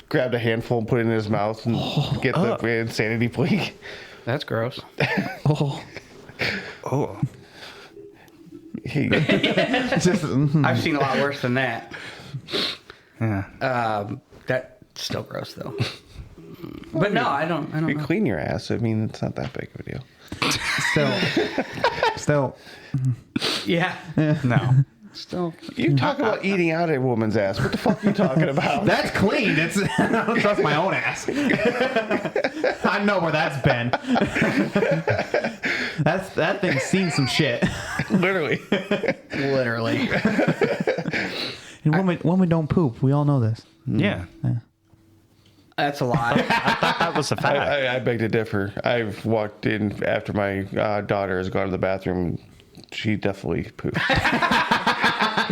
grabbed a handful and put it in his mouth and get the insanity plea. That's gross. Oh. I've seen a lot worse than that. Yeah. That's still gross though. But no, I don't You know. clean your ass. I mean, it's not that big of a deal. Still. Yeah. No. Still. You talk about eating out a woman's ass. What the fuck are you talking about? That's clean. It's I don't trust my own ass. I know where that's been. That thing's seen some shit. Literally. Literally. And women don't poop. We all know this. Yeah. That's a lie. I thought that was a fact. I beg to differ. I've walked in after my daughter has gone to the bathroom. She definitely pooped.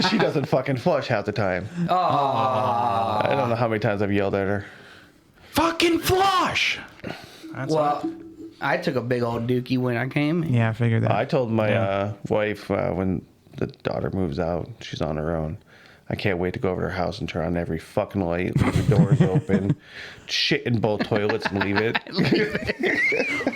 She doesn't fucking flush half the time. I don't know how many times I've yelled at her. Fucking flush. Well, I took a big old dookie when I came. Yeah, I figured that. I told my wife when the daughter moves out, she's on her own. I can't wait to go over to her house and turn on every fucking light, leave the doors open, shit in both toilets and leave it.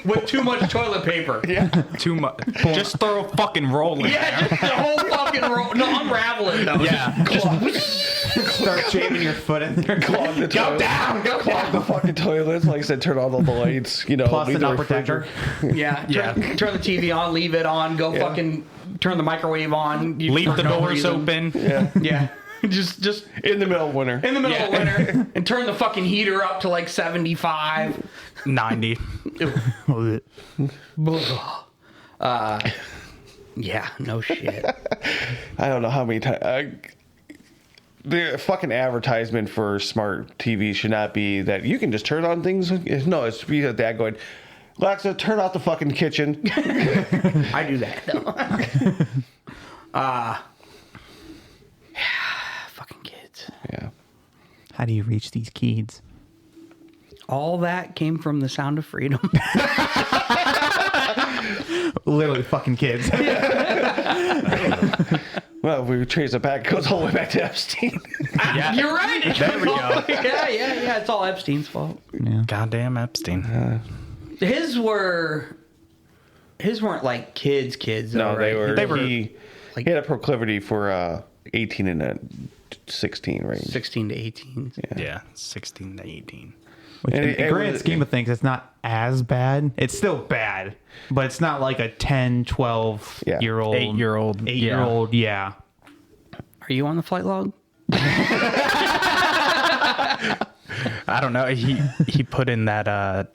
With too much toilet paper. Yeah. Too much. Just throw a fucking roll in Yeah, there. just the whole fucking roll. No, unravel it though. Yeah. Start shaving your foot in there. Clog the Go toilet. down, go Clog down. the fucking toilets. Like I said, turn on all the lights. You know, Plus the leave the nut protector. refrigerator. Yeah, turn the TV on, leave it on, go fucking turn the microwave on. Leave the for no doors reason. open. Yeah. Yeah. Just In the middle of winter. in the middle of winter and turn the fucking heater up to like 75. 90. Yeah, no shit. I don't know how many times. The fucking advertisement for smart TV should not be that you can just turn on things. No, it's be a dad going, Alexa, turn off the fucking kitchen. I do that though. Fucking kids. Yeah. How do you reach these kids? All that came from the Sound of Freedom. Literally fucking kids. Well, if we trace it back, it goes all the way back to Epstein. Yeah. You're right. There we go. Yeah. It's all Epstein's fault. Goddamn Epstein. His weren't like kids. No, though, right? they were. He had a proclivity for 18 and a 16 range. 16 to 18. Yeah. 16 to 18. Which And in it the grand was- scheme of things, it's not as bad. It's still bad, but it's not like a 10, 12-year-old. 8-year-old. 8-year-old, yeah. Are you on the flight log? I don't know. He put in that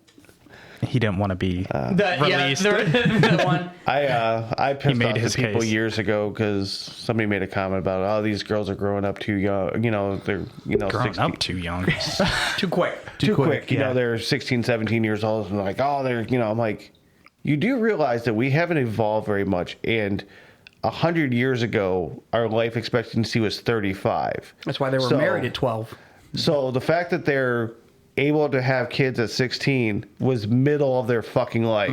he didn't want to be released. The one. I pissed made off his the people case. years ago because somebody made a comment about, oh, these girls are growing up too young. You know, they're Grown 16, up too young. Too quick. too quick. You yeah. know, they're 16, 17 years old, and like, oh, they're. I'm like, you do realize that we haven't evolved very much, and 100 years ago, our life expectancy was 35. That's why they were married at 12. So the fact that they're able to have kids at 16 was middle of their fucking life.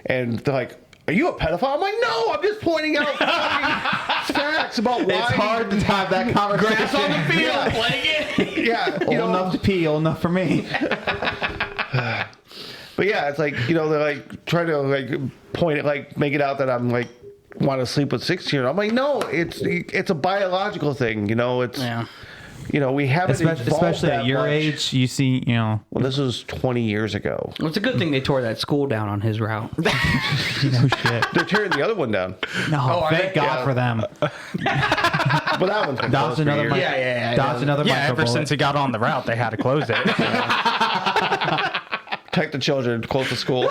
And they're like, are you a pedophile? I'm like, no, I'm just pointing out fucking facts about why. It's hard to have that conversation. Grass on the field, playing it. Yeah. Old enough to pee, old enough for me. But yeah, it's like, they're like trying to like point it, like make it out that I'm like want to sleep with 16. I'm like, no, it's a biological thing. It's, Yeah. We haven't evolved Especially that at your much. age, you see, Well, this was 20 years ago. Well, it's a good thing they tore that school down on his route. no shit. They're tearing the other one down. No, are thank they? God Yeah. for them. But that one's been Dodge closed for another years. mic. Yeah. Dodge another Yeah, micro ever bullet. since he got on the route, they had to close it. Protect the children close to school.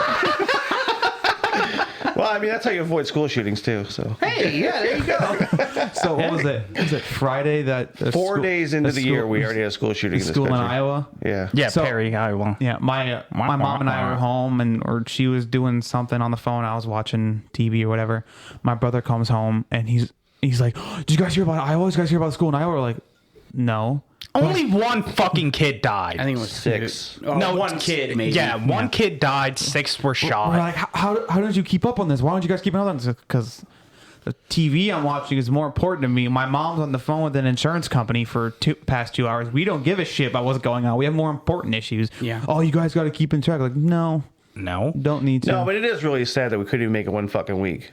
Well, I mean, that's how you avoid school shootings, too. So Hey, yeah, there you go. So what was it? Was it Friday that 4 days into the year, we already had a school shooting in this school in country. Iowa? Yeah. Yeah, So- Perry, Iowa. Yeah, my mom and I were home, or she was doing something on the phone. I was watching TV or whatever. My brother comes home and he's like, "Did you guys hear about Iowa? Did you guys hear about the school in Iowa?" We're like, "No." Only one fucking kid died. I think it was 6. Oh, no, one kid, maybe. Yeah, one kid died, 6 were shot. We're like, "How did you keep up on this? Why don't you guys keep up on this?" Because the TV I'm watching is more important to me. My mom's on the phone with an insurance company for past 2 hours. We don't give a shit about what's going on. We have more important issues. Yeah. Oh, you guys got to keep in track. Like, no, No. don't need to. No, but it is really sad that we couldn't even make it one fucking week.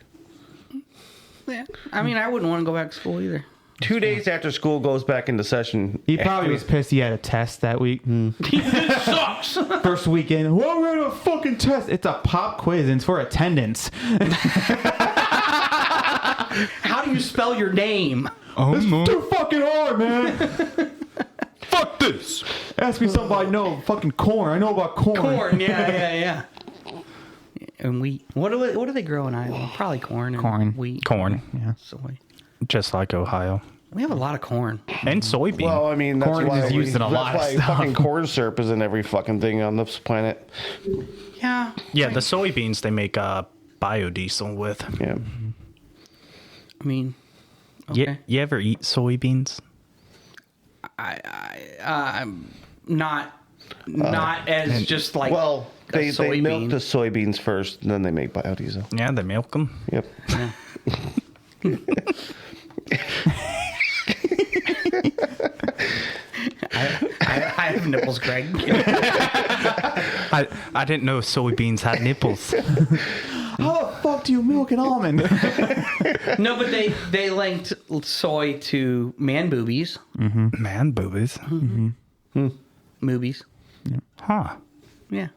Yeah. I mean, I wouldn't want to go back to school either. 2 days after school goes back into session. He probably was pissed he had a test that week. This sucks. First weekend, well, we're gonna fucking test. It's a pop quiz and it's for attendance. How do you spell your name? It's too fucking hard, man. Fuck this. Ask me something I know. Fucking corn. I know about corn. Corn. Yeah. And wheat. What do they grow in Iowa? Probably corn. And Corn. Wheat. Corn. Yeah. Soy. Just like Ohio. We have a lot of corn. And soybean. Well, I mean, that's Corn why is used in a lot of that's why stuff. fucking corn syrup is in every fucking thing on this planet. Yeah. Yeah, the soybeans they make biodiesel with. Yeah. I mean, okay. You ever eat soybeans? I'm not as just like Well, they soybean. milk the soybeans first, and then they make biodiesel. Yeah, they milk them. Yep. I have nipples, Greg. I didn't know soybeans had nipples. How the fuck do you milk an almond? No, but they linked soy to man boobies. Man boobies. Movies. Huh. Yeah.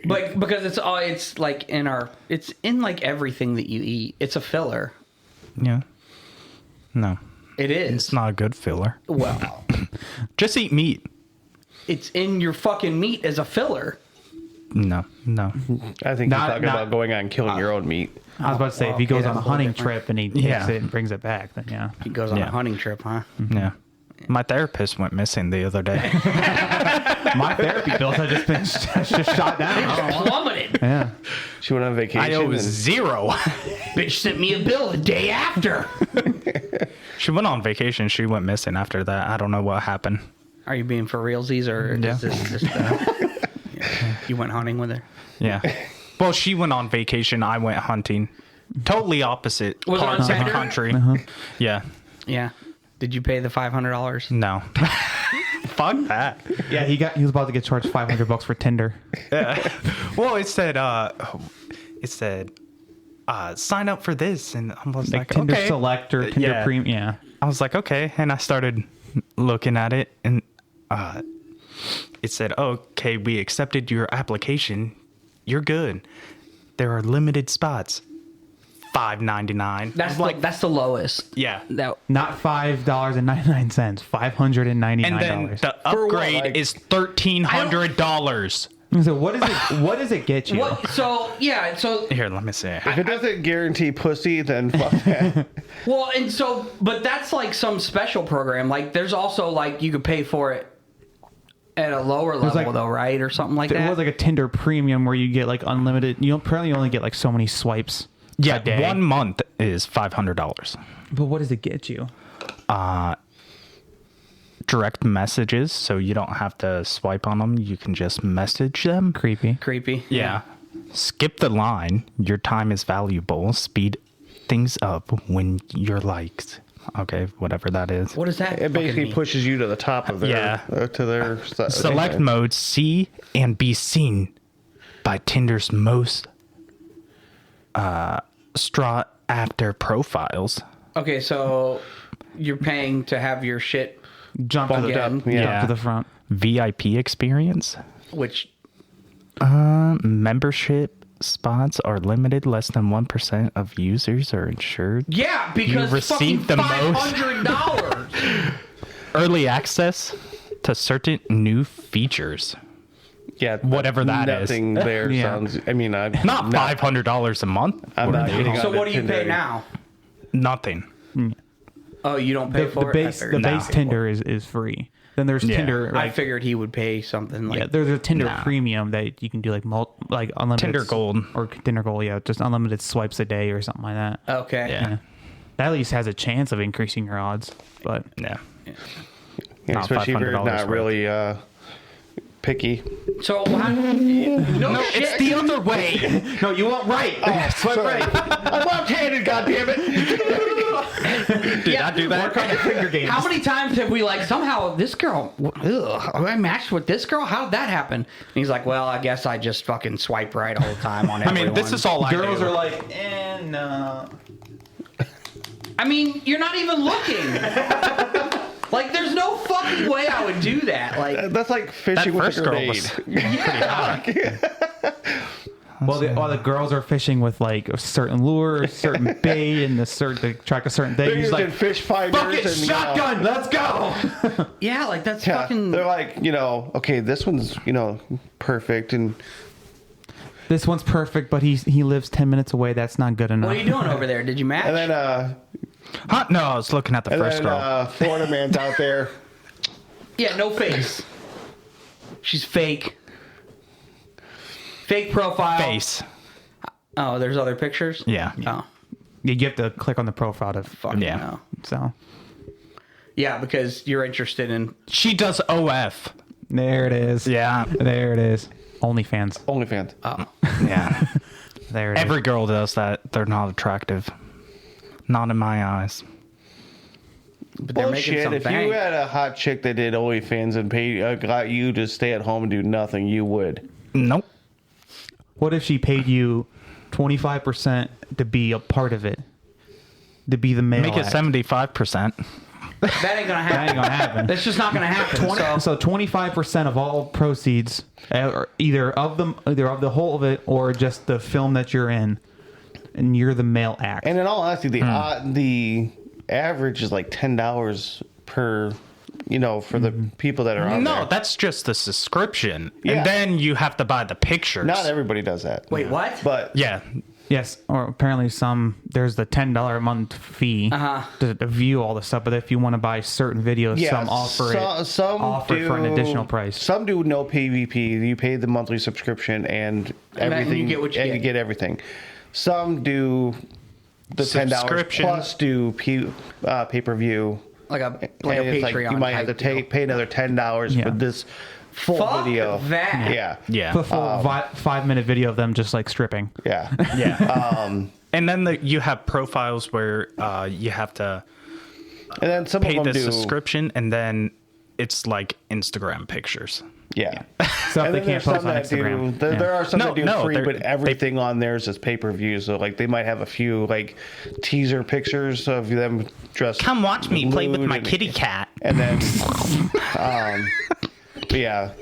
But because it's like it's in like everything that you eat. It's a filler. Yeah. No. It is. It's not a good filler. Well, Just eat meat. it's in your fucking meat as a filler. No. I think Not- you're talking not- about going out and killing your own meat. I was about to say, if he okay, goes that's on a a little hunting different. trip and he takes Yeah. it and brings it back, then yeah. He goes on Yeah. a hunting trip, huh? Yeah. My therapist went missing the other day. My therapy bills have just been just shot down. Plummeted. Yeah. She went on vacation. I owe and- 0. Bitch sent me a bill the day after. She went on vacation. She went missing after that. I don't know what happened. Are you being for realsies or Yeah. is this just you went hunting with her? Yeah. Well, she went on vacation. I went hunting. Totally opposite Was it parts on of the Tinder? country. Yeah. Yeah. Did you pay the $500? No. Fuck that. Yeah, he was about to get charged $500 for Tinder. Well, it said sign up for this, and I was like, Tinder okay. Select or Tinder Yeah. Premium. Yeah. I was like, okay, and I started looking at it, and it said, okay, we accepted your application. You're good. There are limited spots. $5.99. That's like that's the lowest. Yeah. That Not $5.99, $599. And then the For what, upgrade like- is $1,300. So what is it? What does it get you? what? So yeah. So Here, let me see. If it doesn't guarantee pussy, then fuck that. well, and so, but that's like some special program. Like there's also like you could pay for it at a lower level like- though, right, or something like It that. was like a Tinder Premium where you get like unlimited. You apparently only get like so many swipes. Yeah, a day. 1 month is $500. But what does it get you? Direct messages, so you don't have to swipe on them. You can just message them. Creepy. Creepy. Yeah. Skip the line. Your time is valuable. Speed things up when you're liked. Okay, whatever that is. What does that? It basically fucking mean? pushes you to the top of their Yeah. to their Select mode, see and be seen by Tinder's most sought after profiles. Okay, so you're paying to have your shit, Jump to the Again. top. Yeah. Jump to the front. VIP experience. which Membership spots are limited. Less than 1% of users are insured. yeah, because receive fucking the most. $500. Early access to certain new features. Yeah, Whatever that is. nothing there Yeah. sounds. I mean, I'm Not $500 a month. I'm not getting So onto what do you pay Tinder. now? Nothing. Oh, you don't pay The for base it. the I base Tinder is free. Then there's Yeah. Tinder. I Like, figured he would pay something like yeah, there's a Tinder Nah. Premium that you can do like unlimited Tinder Gold. or Tinder Gold. Yeah, just unlimited swipes a day or something like that. okay. Yeah. That at least has a chance of increasing your odds. But Yeah. Yeah, Not especially if you're $500 not really picky. So how, no, shit. It's the other way. no, you want right. Swipe right. I'm left-handed. God damn it! Did I do that? Work on the finger games. How many times have we like somehow this girl? I matched with this girl. How did that happen? And he's like, well, I guess I just fucking swipe right all the time on everyone. I mean, this is all Girls I do. are like, no. I mean, you're not even looking. Like, there's no fucking way I would do that. Like, That's like fishing with a girl grenade. was pretty hot. Well, the girls are fishing with like a certain lure, a certain bait, and to attract a certain thing. They're He's using like, fish finders fuck it, and shotgun, let's go. yeah, like that's Yeah, fucking. they're like, okay, this one's perfect, and This one's perfect, but he lives 10 minutes away. That's not good enough. What are you doing over there? Did you match? and then Huh? No, I was looking at the first girl. Florida man's out there. Yeah, no face. She's fake. Fake profile. Face. Oh, there's other pictures? Yeah. Oh, You have to click on the profile to fuck Yeah. no. So Yeah, because you're interested in. She does OF. there it is. Yeah. There it is. OnlyFans. OnlyFans. Oh. Yeah. There it is. Every girl does that. They're not attractive. Not in my eyes. But they're making Bullshit. some If bank. you had a hot chick that did OnlyFans and got you to stay at home and do nothing, you would. Nope. What if she paid you 25% to be a part of it? To be the male Make it act? 75%. That ain't gonna happen. That ain't gonna happen. That's just not gonna happen. So 25% of all proceeds, either of the whole of it or just the film that you're in, and you're the male act. And in all honesty, the average is like $10 per, for the people that are on there. No, that's just the subscription. Yeah. And then you have to buy the pictures. Not everybody does that. Wait, what? But Yeah. Yes, or apparently there's the $10 a month fee to view all the stuff. But if you want to buy certain videos, yeah, some offer do, for an additional price. Some do no PvP. You pay the monthly subscription and everything, you get what you and get. you get everything. Some do the $10 Subscription. plus do pay-per-view. Like a And it's Patreon. like you might have to type pay another $10 Yeah. for this full Fuck video. that. Yeah, Yeah. The full 5-minute video of them just like stripping. yeah. Yeah. And then you have profiles where you have to And then some pay of the them do. subscription, and then it's like Instagram pictures. Yeah. Stuff And they then can't there's post some on that Instagram. do. There are some No, that do no, free, they're- but everything on theirs is pay-per-view. So like they might have a few like teaser pictures of them dressed. Come watch me play with lewd my and- kitty cat. And then, but yeah,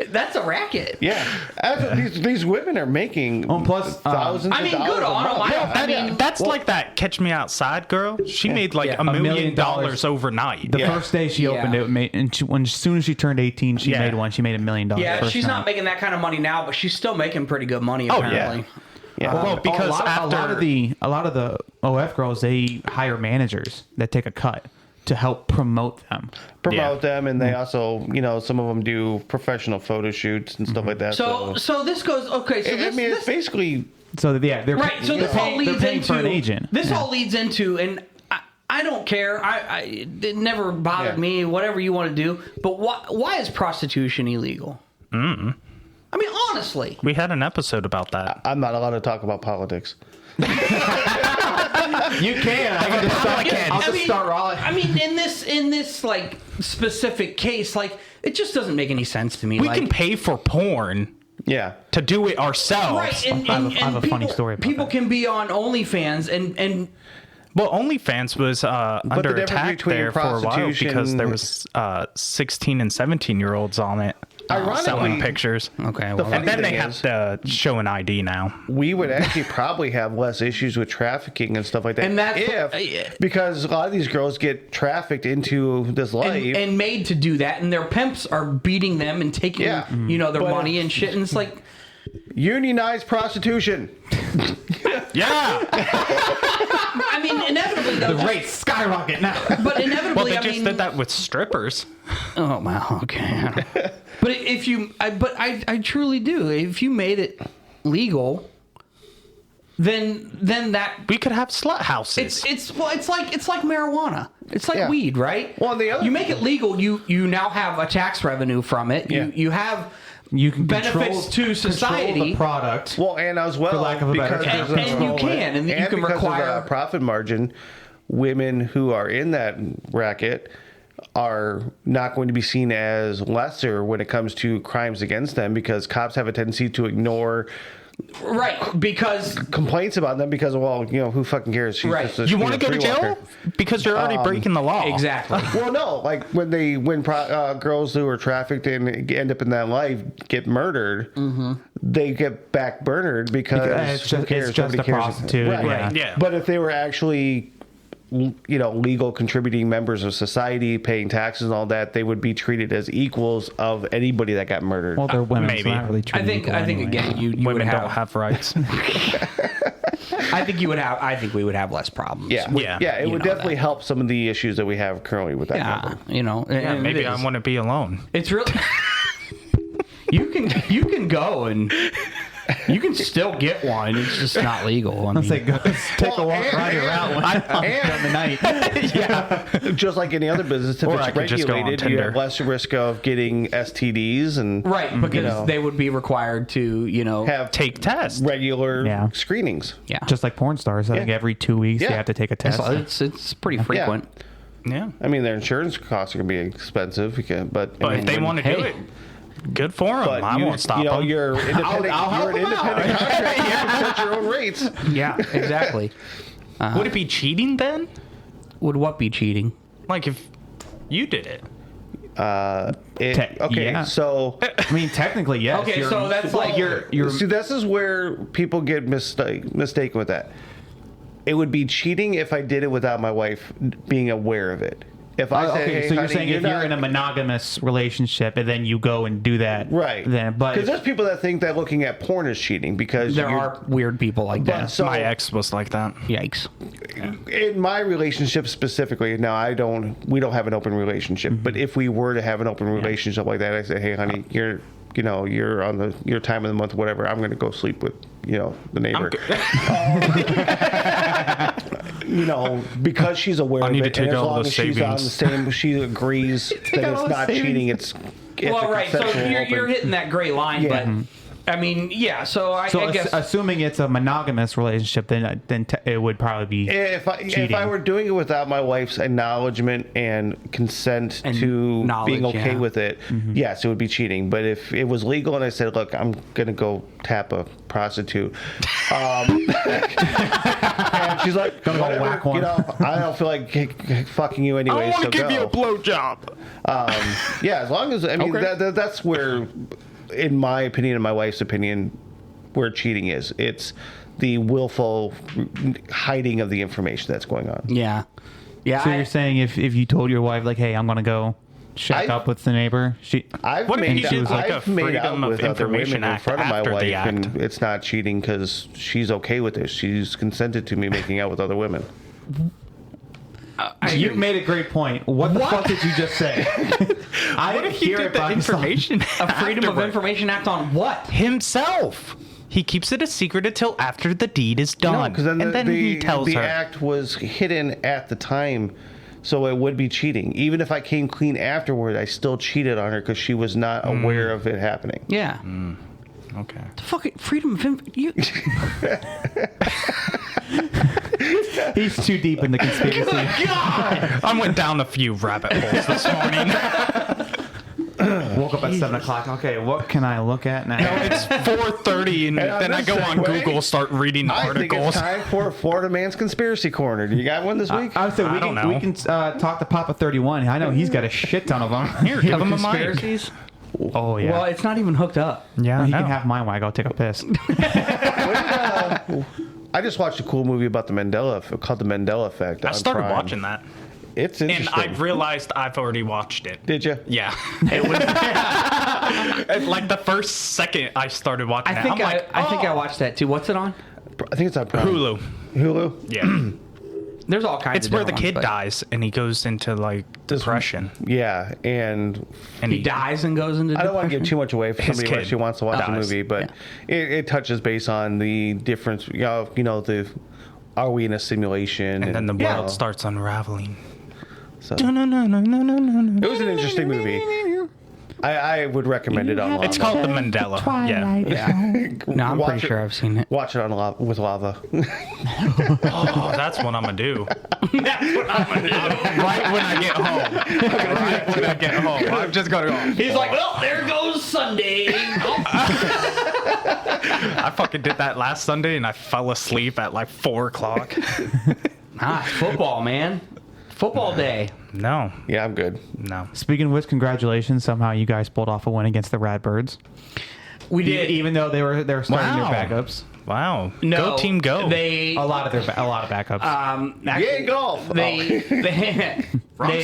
That's a racket. yeah. These women are making plus, thousands. I mean, of dollars good a on them. month. Yeah. That's like that Catch Me Outside girl. She made like Yeah. $1 $1 million million overnight. The Yeah. first day she Yeah. opened it, and as soon as she turned 18, she Yeah. made one. She made $1 million. Yeah, first she's time. not making that kind of money now, but she's still making pretty good money Oh, yeah. apparently. Yeah. Well, because a lot of the OF girls, they hire managers that take a cut to help promote them. promote them, and they also, some of them do professional photo shoots and stuff like that. So this goes okay. So I this, mean, this it's basically So yeah, they're right. So this all they're leads paying into for an agent. This Yeah. all leads into, and I don't care. It never bothered Yeah. me. Whatever you want to do, but why is prostitution illegal? I mean, honestly. We had an episode about that. I'm not allowed to talk about politics. You can. I'll just start rolling. I mean, in this like specific case, like it just doesn't make any sense to me. We like, can pay for porn Yeah. to do it ourselves. right, and, I have and, a and funny people, story about people that. can be on OnlyFans and Well, OnlyFans was under the difference attack between there for a while prostitution- because there was 16 and 17-year-olds on it Ironically, selling pictures. okay, The well, funny And then they thing have is- to show an ID now. we would actually probably have less issues with trafficking and stuff like that. And that's- because a lot of these girls get trafficked into this life. and made to do that, and their pimps are beating them and taking Yeah. their But- money and shit, and it's like. Unionized prostitution. Yeah. I mean, inevitably, though. The rates skyrocket now. But inevitably, Well, they I just mean, did that with strippers. Oh wow, okay. But if you, I truly do. If you made it legal, then that We could have slut houses. it's like marijuana. It's like Yeah. weed, right? Well, the other- you make it legal, you now have a tax revenue from it. Yeah. You have You can benefits to society. control the product. Well, and as well, For lack of a better because term. there's And you can, and you can because require- of the profit margin. Women who are in that racket are not going to be seen as lesser when it comes to crimes against them, because cops have a tendency to ignore Right, because complaints about them because, well, who fucking cares? She's Right. just a You want to go to street jail? walker. Because you're already breaking the law. exactly. Well, no, like when girls who are trafficked and end up in that life get murdered, they get backburnered because who cares? it's just Nobody a cares. prostitute. Right. Yeah. Yeah. But if they were actually, legal contributing members of society, paying taxes and all that, they would be treated as equals of anybody that got murdered. Well, they're women, maybe. so not really I treated think equal anyway. again, you would Women have. don't have rights. I think you would have. I think we would have less problems. yeah, it would definitely help some of the issues that we have currently with that. Yeah, number. and Maybe it I is. want to be alone. It's really. You can go and you can still get one. It's just not legal. I mean, Let's say, go, take a walk, ride around during the night. Yeah, just like any other business, if Or I it's could just go on regulated, you Tinder. have less risk of getting STDs and right, because know. they would be required to, have Take tests. regular Yeah. screenings. yeah, Just like porn stars, I think every 2 weeks Yeah. they have to take a test. it's pretty frequent. Yeah. I mean, their insurance costs are going to be expensive, but But if they want to do it, good for them. but I won't stop them. you're independent. I'll help you're an them out. independent contractor. You can set your own rates. Yeah, exactly. Would it be cheating then? Would what be cheating? Like if you did it. Okay, yeah. so I mean, technically, yes. Okay, You're- so that's like you're see, this is where people get mistaken with that. It would be cheating if I did it without my wife being aware of it. If I say, okay, hey, so you're honey, saying if you're in a monogamous relationship and then you go and do that, right? Then, but because there's people that think that looking at porn is cheating because there you're- are weird people like But that. so My ex was like that. Yikes. in my relationship specifically, now we don't have an open relationship, but if we were to have an open relationship like that, I say, hey, honey, you're on your time of the month, whatever. I'm going to go sleep with the neighbor. Because she's aware I of need it, to take and as all long the as she's on the savings. same, she agrees that all it's the not savings. cheating. It's Well, a right. So consensual you're open- hitting that gray line, Yeah. but I mean, yeah. So I guess assuming it's a monogamous relationship, then it would probably be If I cheating. were doing it without my wife's acknowledgement and consent And to knowledge, being okay yeah. with it, yes, it would be cheating. But if it was legal and I said, "Look, I'm gonna go tap a prostitute," and she's like, Gonna go "Whatever, whack one." I don't feel like fucking you anyway, so go." blowjob. Yeah, as long as I mean Okay. that's where, in my opinion and my wife's opinion, where cheating is. It's the willful hiding of the information that's going on. yeah. So you're saying if you told your wife like, hey, I'm gonna go shack up with the neighbor, I've What if made, you did, like, I've a made out Freedom of with other Information women in Act front of my after the wife, act. and it's not cheating because she's okay with it. She's consented to me making out with other women. you made a great point. What the fuck did you just say? I What didn't if you hear did it the by myself. information? a Freedom of Information Act on what? Himself. He keeps it a secret until after the deed is done. No, because then, and then he tells the her. act was hidden at the time, so it would be cheating. Even if I came clean afterward, I still cheated on her because she was not aware of it happening. Yeah. Okay. The fucking Freedom of Information. He's too deep in the conspiracy. I went down a few rabbit holes this morning. Woke up at 7 o'clock. Okay, what can I look at now? It's 4:30, and on then I this go on segue, Google, start reading I think articles. it's time for Florida Man's Conspiracy Corner. Do you got one this week? I would say I don't know. we can talk to Papa 31. I know he's got a shit ton of them. Here, give him a mic. Conspiracies? Oh yeah. Well, it's not even hooked up. Yeah, he I can know. have mine while I go take a piss. I just watched a cool movie about the Mandela called The Mandela Effect. I on started Prime. watching that, It's and interesting. I realized I've already watched it. Did you? Yeah, it was like the first second I started watching I it. think I'm like, I think I watched that too. What's it on? I think it's on Prime. Hulu. Hulu? Yeah, There's all kinds. it's of where the different kid ones, but dies and he goes into like depression, Yeah, and and He dies and goes into. I don't want to give too much away for His somebody who kid actually wants to watch the dies. movie, but it touches base on the difference. The are we in a simulation? and then the you world know, starts unraveling. so. No. It was an interesting movie. I would recommend it on lava. It's called the Mandela. Yeah. No, I'm Watch pretty it. sure I've seen it. Watch it on lava with lava. Oh, that's what I'm gonna do. That's what I'm gonna do. Right when I get home. Right when I get home. I'm just gonna go. He's like, well, there goes Sunday. I fucking did that last Sunday and I fell asleep at like 4 o'clock. It's football, man. Football day. No. Yeah, I'm good. No. Speaking of which, congratulations! Somehow you guys pulled off a win against the Radbirds. We did. Even though they were starting Wow. their backups. Wow. No, Go team go. They A lot of backups. actually, Yay, golf! They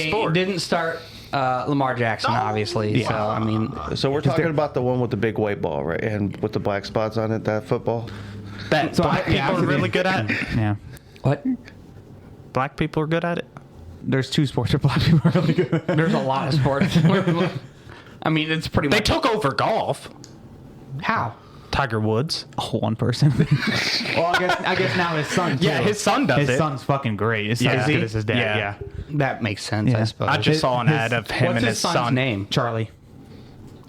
sport. didn't start Lamar Jackson, obviously. So I mean, So we're talking about the one with the big white ball, right? And with the black spots on it, that football. That black people are really good at it. Yeah. what? Black people are good at it. There's 2 sports that black people are really good at. There's a lot of sports. I mean, it's pretty They much took over golf. how. Tiger Woods. One person. Well, I guess now his son too. Yeah, his son does His it. son's fucking great. His son's Yeah. as good as his dad. Yeah. Yeah. That makes sense, I Yeah. suppose. I just saw an ad of him What's and his his son's son. name? Charlie.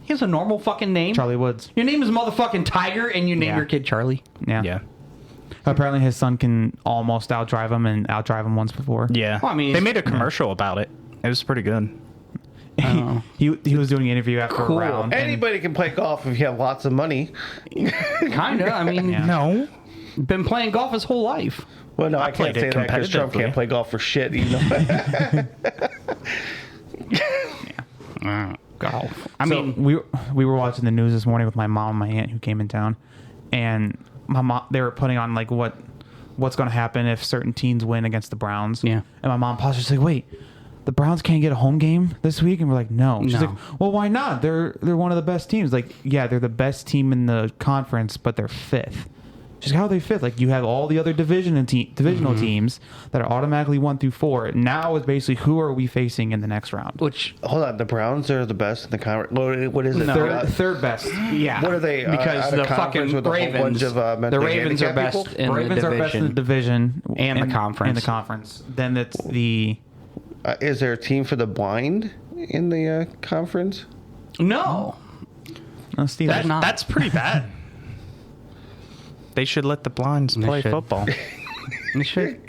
He has a normal fucking name. Charlie Woods. Your name is motherfucking Tiger, and you name Yeah. your kid Charlie. Yeah. Yeah. Apparently his son can almost outdrive him and outdrive him once before. Yeah. Well, I mean, they made a commercial about it. It was pretty good. He was doing an interview after Cool. a round. and- Anybody can play golf if you have lots of money. Kinda. I mean, Yeah. No. been playing golf his whole life. Well, no, I can't played say it that because Trump competitively. can't play golf for shit. You know. Golf. I So mean, we were watching the news this morning with my mom and my aunt who came in town, and my mom, they were putting on like what's going to happen if certain teams win against the Browns. Yeah. And my mom paused. She's like, "Wait, the Browns can't get a home game this week?" And we're like, "No." She's No. like, "Well, why not? They're one of the best teams." Like, yeah, they're the best team in the conference, but they're 5th. She's like, how are they 5th? Like, you have all the other divisional teams that are automatically 1 through 4. Now is basically who are we facing in the next round? which Hold on, the Browns are the best in the conference. What is it? Third best. yeah, What are they? Because out of the conference fucking with a whole Ravens, bunch of, the mentally Ravens are handicapped best people? in Ravens the are best in the division And the conference. In the conference. Then it's the Is there a team for the blind in the conference? No, Steve. That's not. That's pretty bad. They should let the blinds play should. football. you should.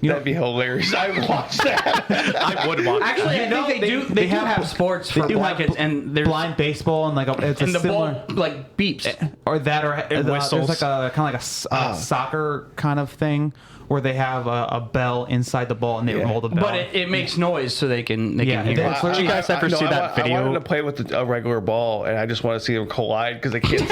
That'd be hilarious. I would watch that. I would watch. Actually, I think they do. They do have have sports for do have blind kids, and there's blind baseball and like it's and a the similar ball like beeps. or that or there's whistles. like a kind of like a soccer kind of thing where they have a bell inside the ball and they Yeah. roll the bell. But it makes noise so they can Yeah, hear. it's it. like- Did you guys ever see that I video? wanted to play with a regular ball, and I just want to see them collide because they can't.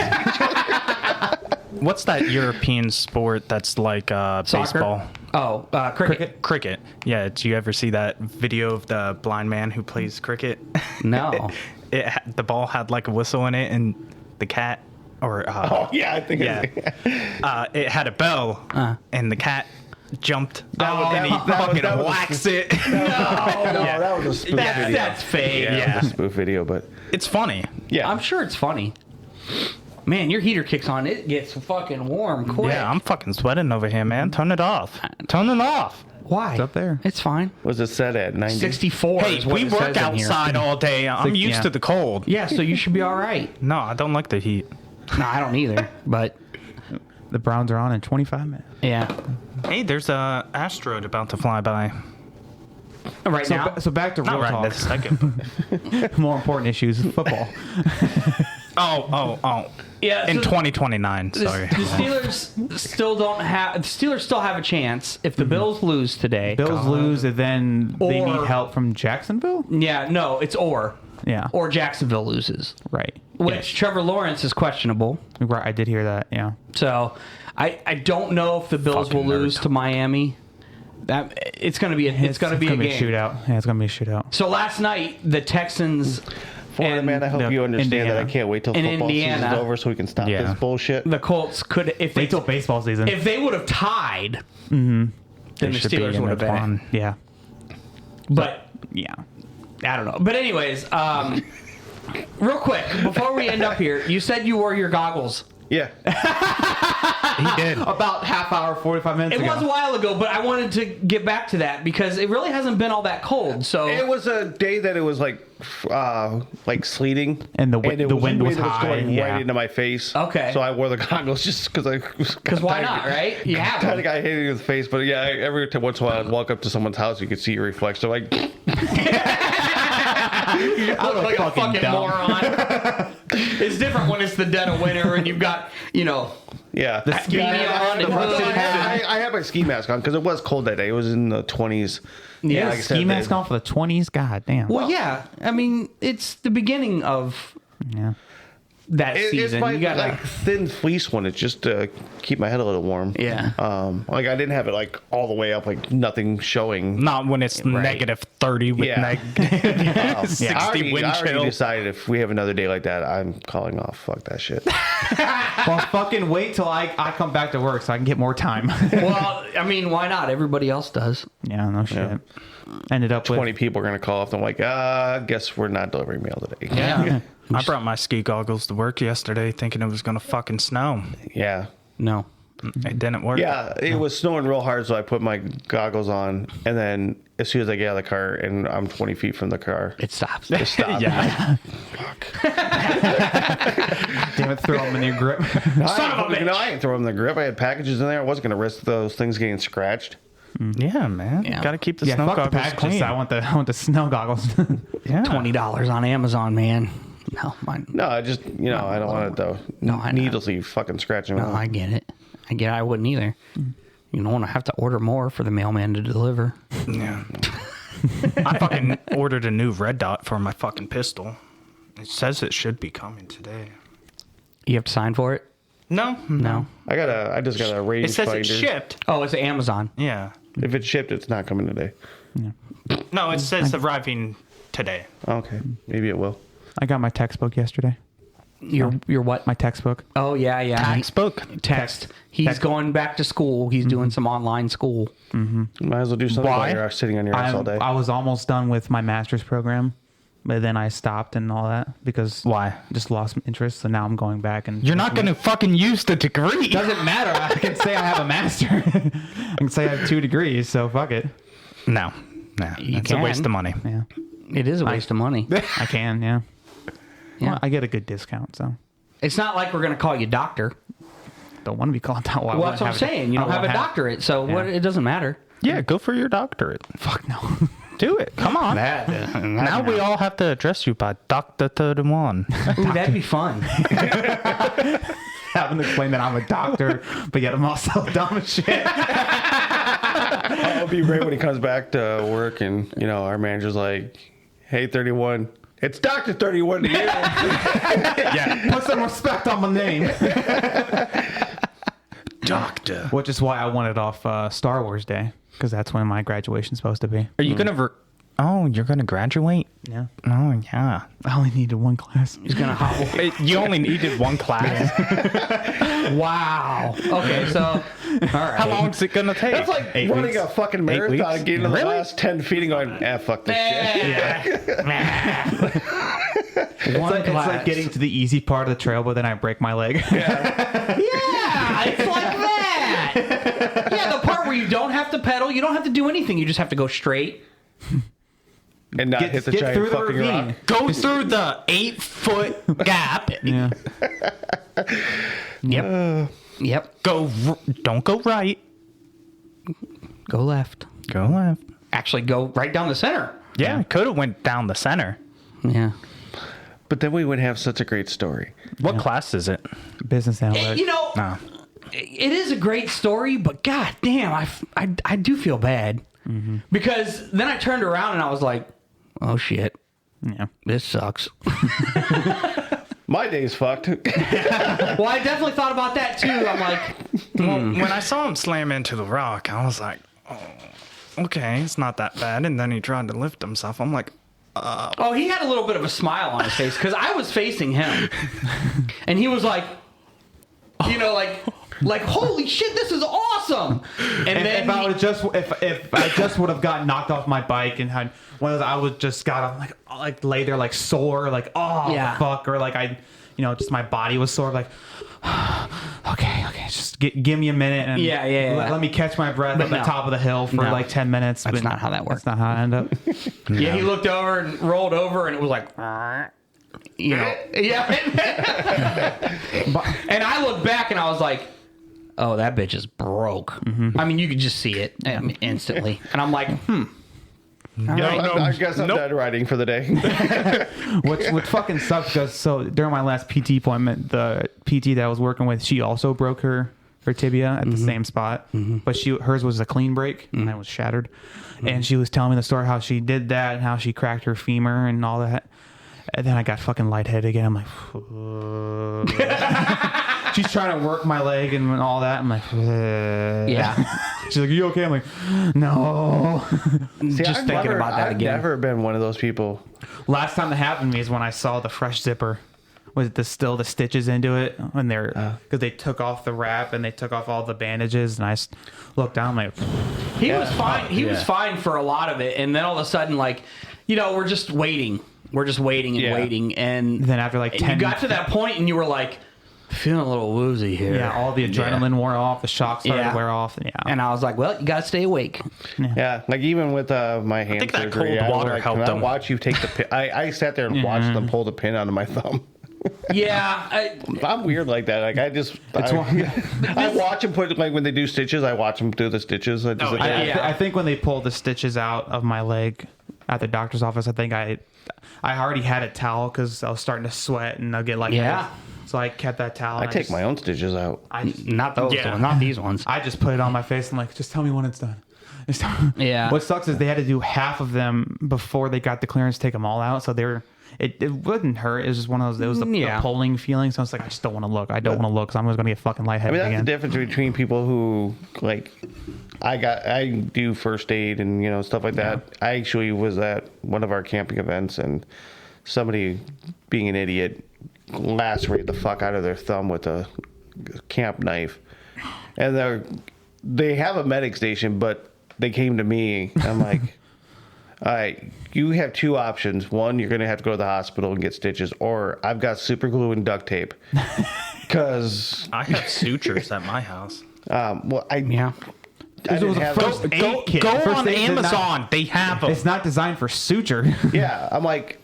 What's that European sport that's like baseball? Oh, cricket. Cricket. Yeah. Did you ever see that video of the blind man who plays cricket? No. The ball had like a whistle in it, and the cat, or Oh yeah, I think. yeah, it had a bell, and the cat jumped was- and he that was- fucking that was a whacks it. No, that was a spoof video. That's fake. Yeah, Yeah. it was a spoof video, but It's funny. yeah, I'm sure it's funny. Man, your heater kicks on. It gets fucking warm quick. Yeah, I'm fucking sweating over here, man. Turn it off. Turn it off. Why? It's up there. It's fine. was it set at 90? 64. Hey, is what we it work says in here. outside all day. I'm used yeah. to the cold. Yeah, so you should be all right. No, I don't like the heat. No, I don't either. But The Browns are on in 25 minutes. yeah, Hey, there's a asteroid about to fly by. right So, now. so back to Not real right talk. this second. More important issues: football. Oh. Yeah, In so 2029, sorry. The Steelers still don't have. The Steelers still have a chance if the Bills lose today. Bills lose, and then they Or- need help from Jacksonville. Yeah, no, it's or Jacksonville loses, Right. which Trevor Lawrence is questionable. Right. I did hear that. Yeah. So I don't know if the Bills Fucking will lose nerd. to Miami. That it's gonna be a It's game. shootout. Yeah, it's gonna be a shootout. So last night the Texans Florida and man, I hope the- you understand Indiana. that I can't wait till In football Indiana. season's over so we can stop Yeah. this bullshit. the Colts could if they Wait till baseball season. if they would have tied, then the Steelers would have been. Yeah. But Yeah. I don't know. But anyways, real quick before we end up here, you said you wore your goggles Yeah. He did. About half hour, 45 minutes It ago. was a while ago, but I wanted to get back to that because it really hasn't been all that cold. So It was a day that it was like sleeting, And the it wind was going high, right yeah. into my face. Okay. So I wore the goggles just because because why not, right? You have I them. got hit in the face, but yeah, every once in a while I'd walk up to someone's house, you could see your reflection. Like, I look like a fucking moron. It's different when it's the dead of winter and you've got, yeah, the ski on and I had my ski mask on because it was cold that day. It was in the 20s. Yeah, like I Ski said, mask on for the 20s? God damn. Well, yeah. I mean, it's the beginning of Yeah. that It's season. my You got like thin fleece one. It's just to keep my head a little warm. Yeah. Like I didn't have it like all the way up, like nothing showing. Not when it's negative 30 with Yeah. negative 60 I already wind chill. decided if we have another day like that, I'm calling off. Fuck that shit. Well, fucking wait till I come back to work so I can get more time. well, I mean, why not? Everybody else does. Yeah, no shit. Yeah. Ended up 20 with... people are gonna call off. I'm like, guess we're not delivering mail today. Yeah. I brought my ski goggles to work yesterday thinking it was going to fucking snow. Yeah. No. It didn't work. Yeah, it was snowing real hard, so I put my goggles on, and then as soon as I get out of the car and I'm 20 feet from the car, It stops. it stopped. Yeah. Damn it, throw them in your grip. No, I ain't throwing the grip. I had packages in there. I wasn't gonna risk those things getting scratched. Yeah, man. Yeah. Got to keep the Yeah, snow fuck the goggles packages. clean. I want the snow goggles. Yeah. $20 on Amazon, man. No, mine. No, I just I don't want it though. No, I know. needlessly fucking scratching. No, I get it. I wouldn't either. You don't want to have to order more for the mailman to deliver. Yeah. I fucking ordered a new red dot for my fucking pistol. It says it should be coming today. You have to sign for it? No. No. I just got a range It says finder. it's shipped. Oh, it's Amazon. Yeah. If it's shipped, it's not coming today. No, it says arriving today. Okay, maybe it will. I got my textbook yesterday. Your what? My textbook. Oh, yeah. Textbook. Text. He's going back to school. He's doing some online school. Might as well do something while you're sitting on your ass all day. I was almost done with my master's program, but then I stopped and all that because Why? I just lost interest. So now I'm going back and You're not going to fucking use the degree. Doesn't matter. I can say I have a master. I can say I have 2 degrees. So fuck it. No. You It's a waste can. of money. Yeah, It is a waste of money. I can. Yeah. Yeah. Well, I get a good discount. So It's not like we're going to call you doctor. don't want to be called that. Well, that's what I'm saying. You don't have a doctorate, so what? It doesn't matter. Yeah, go for your doctorate. Fuck no. Do it. Come on. Now we all have to address you by Dr. 31. Ooh, that'd be fun. Having to explain that I'm a doctor, but yet I'm also dumb as shit. It'll be great when he comes back to work and our manager's like, "Hey, 31, it's Dr. 31 to you." Yeah, put some respect on my name. Doctor. Which is why I wanted off Star Wars Day, because that's when my graduation's supposed to be. Are you going to... Oh, you're going to graduate? Yeah. Oh, yeah. I only needed 1 class. He's going to hobble. You only needed 1 class. Wow. Okay, so, all right. How long is it going to take? That's like 8 running weeks. a fucking 8 marathon weeks? and getting to the Really? last 10 feet and going, fuck this shit. It's like getting to the easy part of the trail, but then I break my leg. Yeah, it's like that. Yeah, the part where you don't have to pedal, you don't have to do anything. You just have to go straight. And not hit the giant through the fucking ravine. rock. Go through the 8-foot gap. Yeah. Yep. Don't go right. Go left. Go left. Actually, go right down the center. Yeah, could have went down the center. Yeah. But then we would have such a great story. What class is it? Business analytics. You know, No. it is a great story, but god damn, I do feel bad. Because then I turned around and I was like, oh shit, Yeah. this sucks. My day's fucked. Well, I definitely thought about that too. I'm like, Well, when I saw him slam into the rock, I was like, oh, okay, it's not that bad. And then he tried to lift himself. I'm like, oh, he had a little bit of a smile on his face because I was facing him. And he was like, like, holy shit, this is awesome. And then If I just would have gotten knocked off my bike and had one of those, I would just got up like lay there like sore, like oh Yeah. fuck, or like I just my body was sore. Like, okay, just give me a minute and let me catch my breath at the top of the hill for like 10 minutes. That's not how that works. That's not how it ended up. Yeah, he looked over and rolled over, and it was like, yeah. And I looked back, and I was like, oh, that bitch is broke. Mm-hmm. I mean, you could just see it instantly. And I'm like, I guess I'm done riding for the day. What fucking sucks because during my last PT appointment, the PT that I was working with, she also broke her tibia at the same spot, but hers was a clean break and mine was shattered. And she was telling me the story how she did that and how she cracked her femur and all that. And then I got fucking lightheaded again. I'm like, she's trying to work my leg and all that. I'm like, yeah. She's like, are you okay? I'm like, no. See, Just thinking about that again. I've never been one of those people. Last time that happened to me is when I saw the fresh zipper with the stitches into it, and because they took off the wrap and they took off all the bandages, and I looked down like, He was fine. He was fine for a lot of it, and then all of a sudden, like, we're just waiting. We're just waiting and waiting, and then after like 10, you got to that point, and you were like, feeling a little woozy here. Yeah, all the adrenaline wore off, the shock started to wear off. Yeah, and I was like, well, you gotta stay awake. Yeah, like even with my hand think that surgery, cold water helped Can I them. watch you take the pin? I sat there and watched them pull the pin out of my thumb. Yeah, I'm weird like that. Like I watch them put, like when they do stitches, I watch them do the stitches. I think when they pulled the stitches out of my leg at the doctor's office, I think I already had a towel because I was starting to sweat and I'll get like so I kept that towel. I take my own stitches out. Not those ones, not these ones. I just put it on my face and like, just tell me when it's done. Yeah. What sucks is they had to do half of them before they got the clearance to take them all out. So it wouldn't hurt. It was just one of those. It was the pulling feeling. So it's like I just don't want to look. I don't want to look because I'm just gonna get fucking lightheaded I mean, that's again. the difference between people who like. I do first aid and stuff like that. I actually was at one of our camping events and somebody, being an idiot, lacerated the fuck out of their thumb with a camp knife. And they have a medic station, but they came to me. I'm like, all right, you have two options. One, you're going to have to go to the hospital and get stitches, or I've got super glue and duct tape. Because I have sutures at my house. It was a first aid kit. Go First on aid Amazon. They have them. It's not designed for suture. Yeah, I'm like,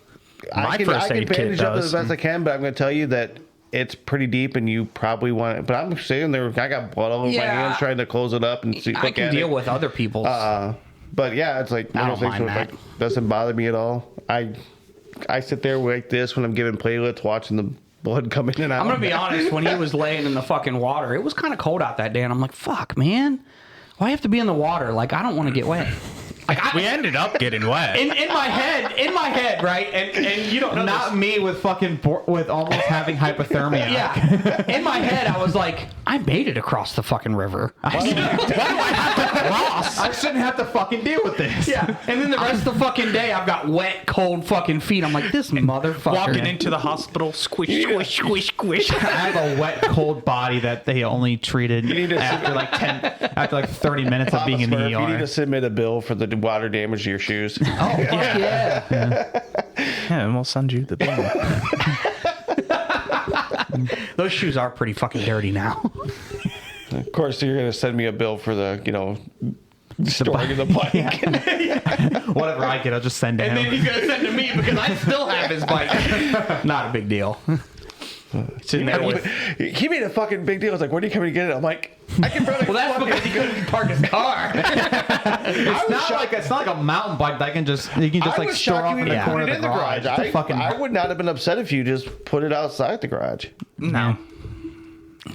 I can bandage up as best I can, but I'm going to tell you that it's pretty deep and you probably want it. But I'm sitting there, I got blood all over my hands trying to close it up and see. I can deal with other people's. But yeah, it's like, I don't mind that. Like, doesn't bother me at all. I sit there like this when I'm giving platelets, watching the blood come in and out. I'm going to be honest, when he was laying in the fucking water, it was kind of cold out that day, and I'm like, fuck, man. Why do I have to be in the water? Like, I don't want to get wet. Like, we ended up getting wet. In my head, right? And you don't know. Not me with fucking with almost having hypothermia. Yeah. In my head, I was like, I made it across the fucking river. Why do I have to cross? I shouldn't have to fucking deal with this. Yeah. And then the rest of the fucking day, I've got wet, cold fucking feet. I'm like, this motherfucker. Walking into the hospital, squish, squish, squish, squish. I have a wet, cold body that they only treated after like 30 minutes of being in the ER. You need to submit a bill for the water damage to your shoes. Oh, yeah. And we'll send you the bill. Those shoes are pretty fucking dirty now. Of course, you're going to send me a bill for the, storing of the bike. Whatever I get, I'll just send to him. And then he's going to send to me because I still have his bike. Not a big deal. He made a fucking big deal. I was like, when are you coming to get it? I'm like, I can barely. Well, that's because he couldn't park his car. It's not like a mountain bike that you can just like store off in the corner of the garage. I would not have been upset if you just put it outside the garage. No.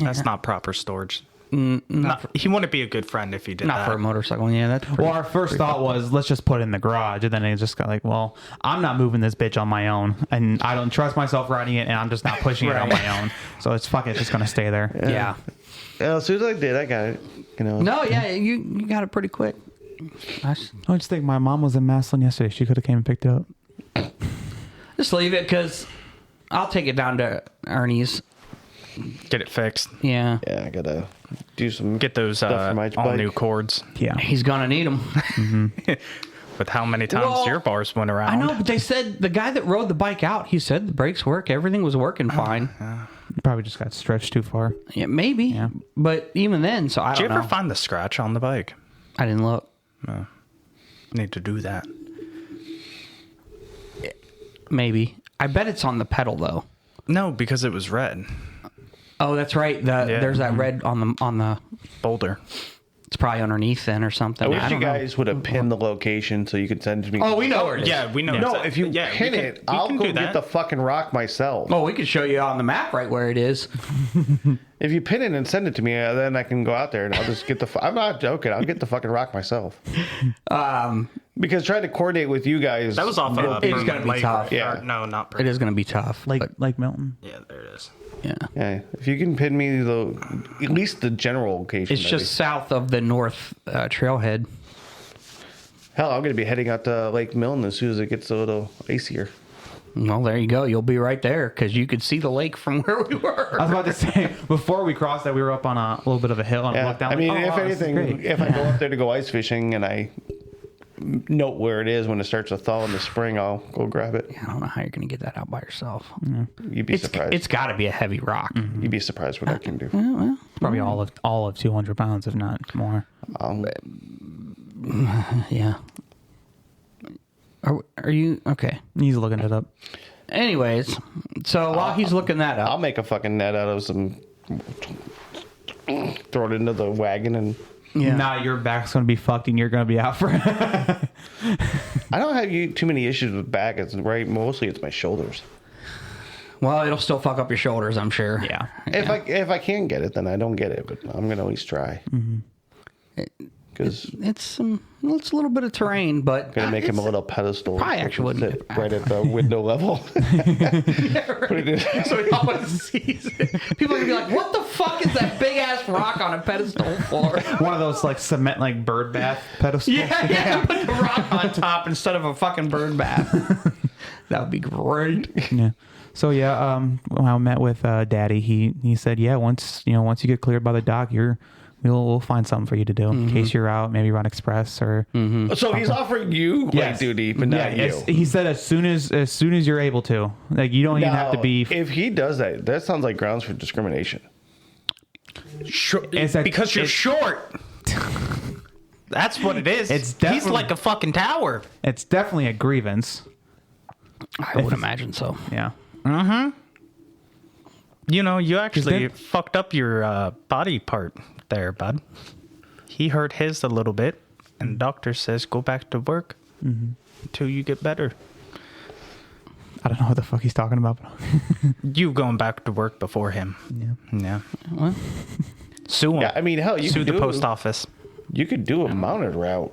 That's not proper storage. He wouldn't be a good friend if he did that. Not for a motorcycle. Yeah, that's well, our first thought was, let's just put it in the garage. And then it just got like, well, I'm not moving this bitch on my own. And I don't trust myself riding it. And I'm just not pushing it on my own. So it's just going to stay there. Yeah. As soon as I did, I got it. No, yeah, you got it pretty quick. Nice. I just think my mom was in Maslin yesterday. She could have came and picked it up. Just leave it because I'll take it down to Ernie's. Get it fixed. Yeah. Yeah, I got to do some. Get those stuff for my all bike. new cords. Yeah. He's going to need them. Mm-hmm. With how many times your bars went around. I know, but they said the guy that rode the bike out, he said the brakes work. Everything was working fine. Probably just got stretched too far. Yeah, maybe. Yeah. But even then, so I don't know. Did you ever find the scratch on the bike? I didn't look. No. Need to do that. Maybe. I bet it's on the pedal though. No, because it was red. Oh, that's right. There's that red on the boulder. It's probably underneath then or something. I wish you guys would have pinned the location so you could send it to me. Oh, we know where it is. Yeah, we know. No, if you pin it, I'll go get the fucking rock myself. Oh, we could show you on the map right where it is. If you pin it and send it to me, then I can go out there and I'll just get the... I'm not joking. I'll get the fucking rock myself. Because trying to coordinate with you guys... That was off of it's going to be tough. Yeah. No, not It is going to be tough. Like Milton. Yeah, there it is. Yeah. If you can pin me at least the general location. It's just south of the north trailhead. Hell, I'm going to be heading out to Lake Milton as soon as it gets a little icier. Well, there you go. You'll be right there because you could see the lake from where we were. I was about to say, before we crossed that, we were up on a little bit of a hill and looked down. I mean, like, if anything, if I go up there to go ice fishing and I note where it is when it starts to thaw in the spring, I'll go grab it. I don't know how you're going to get that out by yourself. You'd be surprised. It's got to be a heavy rock. You'd be surprised what I can do. Probably all of 200 pounds, if not more. Yeah. Are you okay? He's looking it up. Anyways, so while he's looking that up, I'll make a fucking net out of some. Throw it into the wagon and. Yeah. Now your back's going to be fucked and you're going to be out for it. I don't have too many issues with back. It's right. Mostly it's my shoulders. Well, it'll still fuck up your shoulders, I'm sure. Yeah. If I can't get it, then I don't get it. But I'm going to at least try. Because it's a little bit of terrain, but gonna make him a little pedestal. I actually wouldn't right at the window level. Put it in. So he always sees it. People are gonna be like, "What the fuck is that big ass rock on a pedestal for?" One of those like cement like bird bath pedestals. Yeah. Put the rock on top instead of a fucking bird bath. That would be great. Yeah. So yeah, when I met with Daddy, he said, yeah, once you get cleared by the doc, we'll find something for you to do in case you're out, maybe run express or. So he's offering you light duty, but not you. He said as soon as you're able to, like you don't even have to be. If he does that, that sounds like grounds for discrimination. Because you're short. That's what it is. He's like a fucking tower. It's definitely a grievance. I would imagine so. Yeah. You actually fucked up your body part there, bud. He hurt his a little bit, and the doctor says go back to work until you get better. I don't know what the fuck he's talking about. You going back to work before him. Yeah. What? Sue him. Yeah, I mean, hell, you sue could the post office. You could do a mounted route.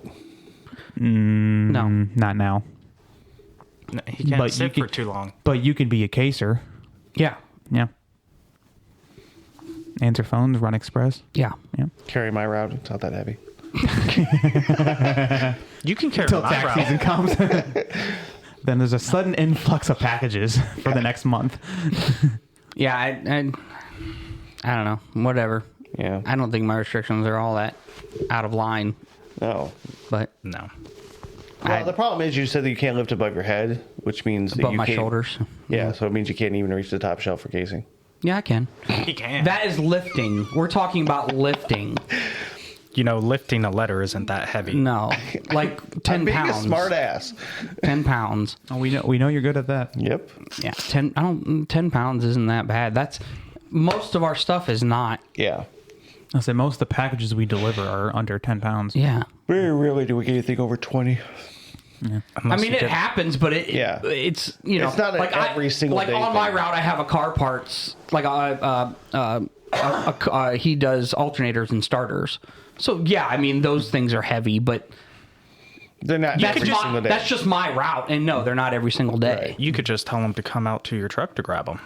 No. Not now. No, he can't sit for too long. But you can be a caser. Yeah. Yeah. Answer phones, run express. Yeah. Carry my route. It's not that heavy. You can carry until my tax route. season comes. Then there's a sudden influx of packages for the next month. Yeah, I don't know. Whatever. Yeah. I don't think my restrictions are all that out of line. No. But no. Well, the problem is you said that you can't lift above your head, which means that above you my can't, shoulders. Yeah, so it means you can't even reach the top shelf for casing. Yeah, I can. He can. That is lifting. We're talking about lifting. Lifting a letter isn't that heavy. No, like 10 I'm being pounds. a smart ass. 10 pounds. Oh, we know you're good at that. Yep. Yeah, 10 pounds isn't that bad. That's most of our stuff is not. Yeah. I'll say most of the packages we deliver are under 10 pounds. Yeah. Very rarely do we get anything over 20. Yeah. I mean, it happens, but it's it's not like every single like day on thing. my route, I have a car parts like he does alternators and starters. So yeah, I mean those things are heavy, but they're not every single day. That's just my route, and no, they're not every single day. Right. You could just tell him to come out to your truck to grab them.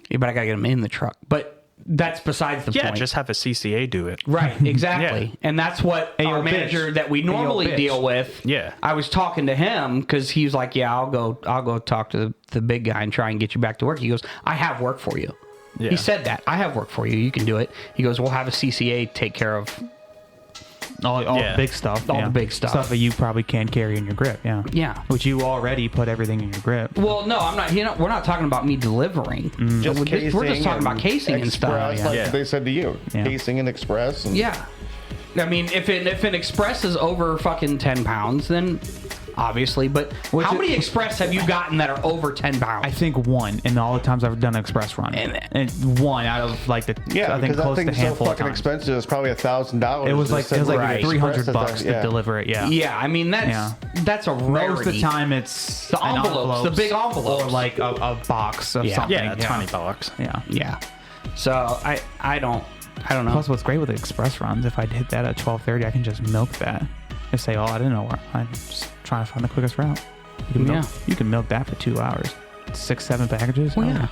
Yeah, but I gotta get them in the truck. But that's besides the point. Yeah, just have a CCA do it. Right, exactly. Yeah. And that's what our manager that we normally deal with. Yeah. I was talking to him because he was like, yeah, I'll go talk to the big guy and try and get you back to work. He goes, I have work for you. Yeah. He said that. I have work for you. You can do it. He goes, we'll have a CCA take care of All Yeah. the big stuff. All the big stuff. Stuff that you probably can't carry in your grip. Yeah. Yeah. Which you already put everything in your grip. Well, no, I'm not. We're not talking about me delivering. Just we're just talking about casing and express, stuff. like Yeah. they said to you. Yeah. Casing and express. And Yeah. I mean, if an express is over fucking 10 pounds, then obviously. But how many express have you gotten that are over 10 pounds? I think one in all the times I've done an express run. And one out of like the Yeah, I think because close that to thing's a so handful of fucking times. expensive. It's probably $1,000. It was like Right. $300 to Yeah. deliver it. Yeah. yeah, I mean that's a rarity. Most of the time it's The an envelopes, the big envelopes. or like a box of Yeah. something. Yeah, $20. Yeah. Yeah. So I don't know. Plus, what's great with the express runs, if I hit that at 12:30, I can just milk that. Just say, oh, I didn't know where. I'm just trying to find the quickest route. You can milk that for 2 hours. 6-7 packages. Well, Oh, yeah.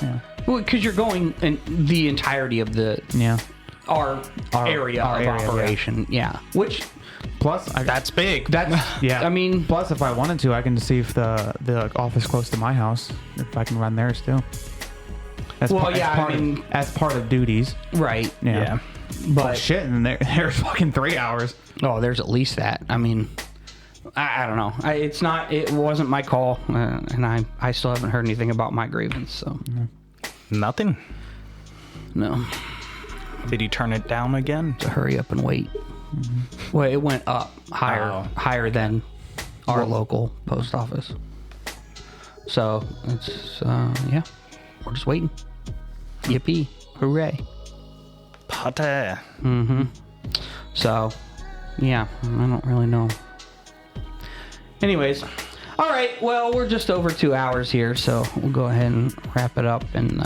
Yeah. Well, because you're going in the entirety of Yeah. our area our of area, yeah. operation. Yeah. Which Plus, That's big. that's yeah. I mean, Plus, if I wanted to, I can see if the office close to my house, if I can run theirs too. As Well, part, yeah, as part, I mean- as part of duties. right. Yeah. Yeah. But Oh, shit, and there's fucking 3 hours. oh, there's at least that. I mean, I don't know. It wasn't my call, and I still haven't heard anything about my grievance. So Nothing. no, Did he turn it down again? to hurry up and wait. Well, it went up higher than our local post office. So it's yeah, we're just waiting. Yippee! Hooray! Pate. So, yeah, I don't really know. Anyways, all right. Well, we're just over 2 hours here, so we'll go ahead and wrap it up. And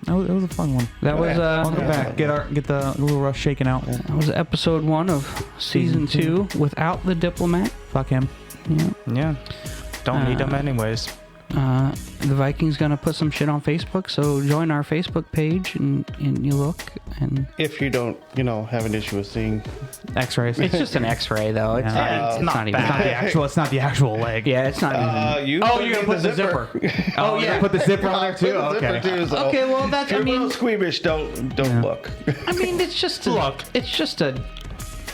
It was a fun one. that was Welcome back. Get the little rush shaken out. that was episode 1 of season 2 without the diplomat. Fuck him. Yeah. Yeah. Don't need them anyways. The Vikings gonna put some shit on Facebook, so join our Facebook page and you look and If you don't, have an issue with seeing. X-rays. it's just an X-ray though. It's Yeah. not even. It's not the actual leg. Yeah, it's not even. Oh, you're gonna put the zipper. Oh yeah. Put the zipper on there too. Put the Okay. zipper too, so Okay, well that's. if you're I a little mean, squeamish, don't look. I mean, it's just a, Look. It's just a.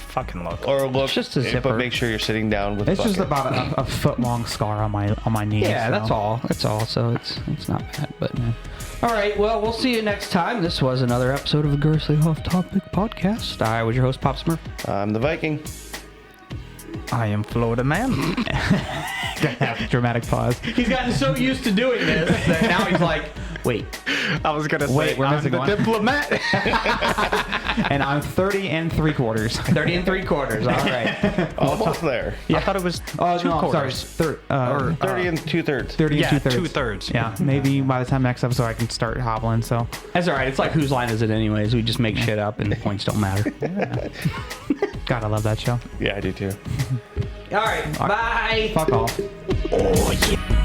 Fucking look. Or look, It's just a zipper. but make sure you're sitting down with. It's just bucket. about a foot long scar on my knee. Yeah, so. that's all. That's all. So it's not bad. But all right. Well, we'll see you next time. This was another episode of the Grossly Off Topic Podcast. I was your host, Pop Smurf. I'm the Viking. I am Florida Man. Dramatic pause. He's gotten so used to doing this that now he's like, wait. I was gonna Wait, say we're I'm missing the one. diplomat. And I'm 30 3/4. 30 3/4. All right. Almost there. I thought it was Oh two no, sorry. quarters. 30 and 2/3. 30 Yeah, and 2/3. 2/3. Yeah, maybe by the time next episode I can start hobbling. So That's all right. It's like whose line is it anyways? We just make shit up and the points don't matter. God, I love that show. Yeah, I do too. All right. Bye. Fuck off. Oh yeah.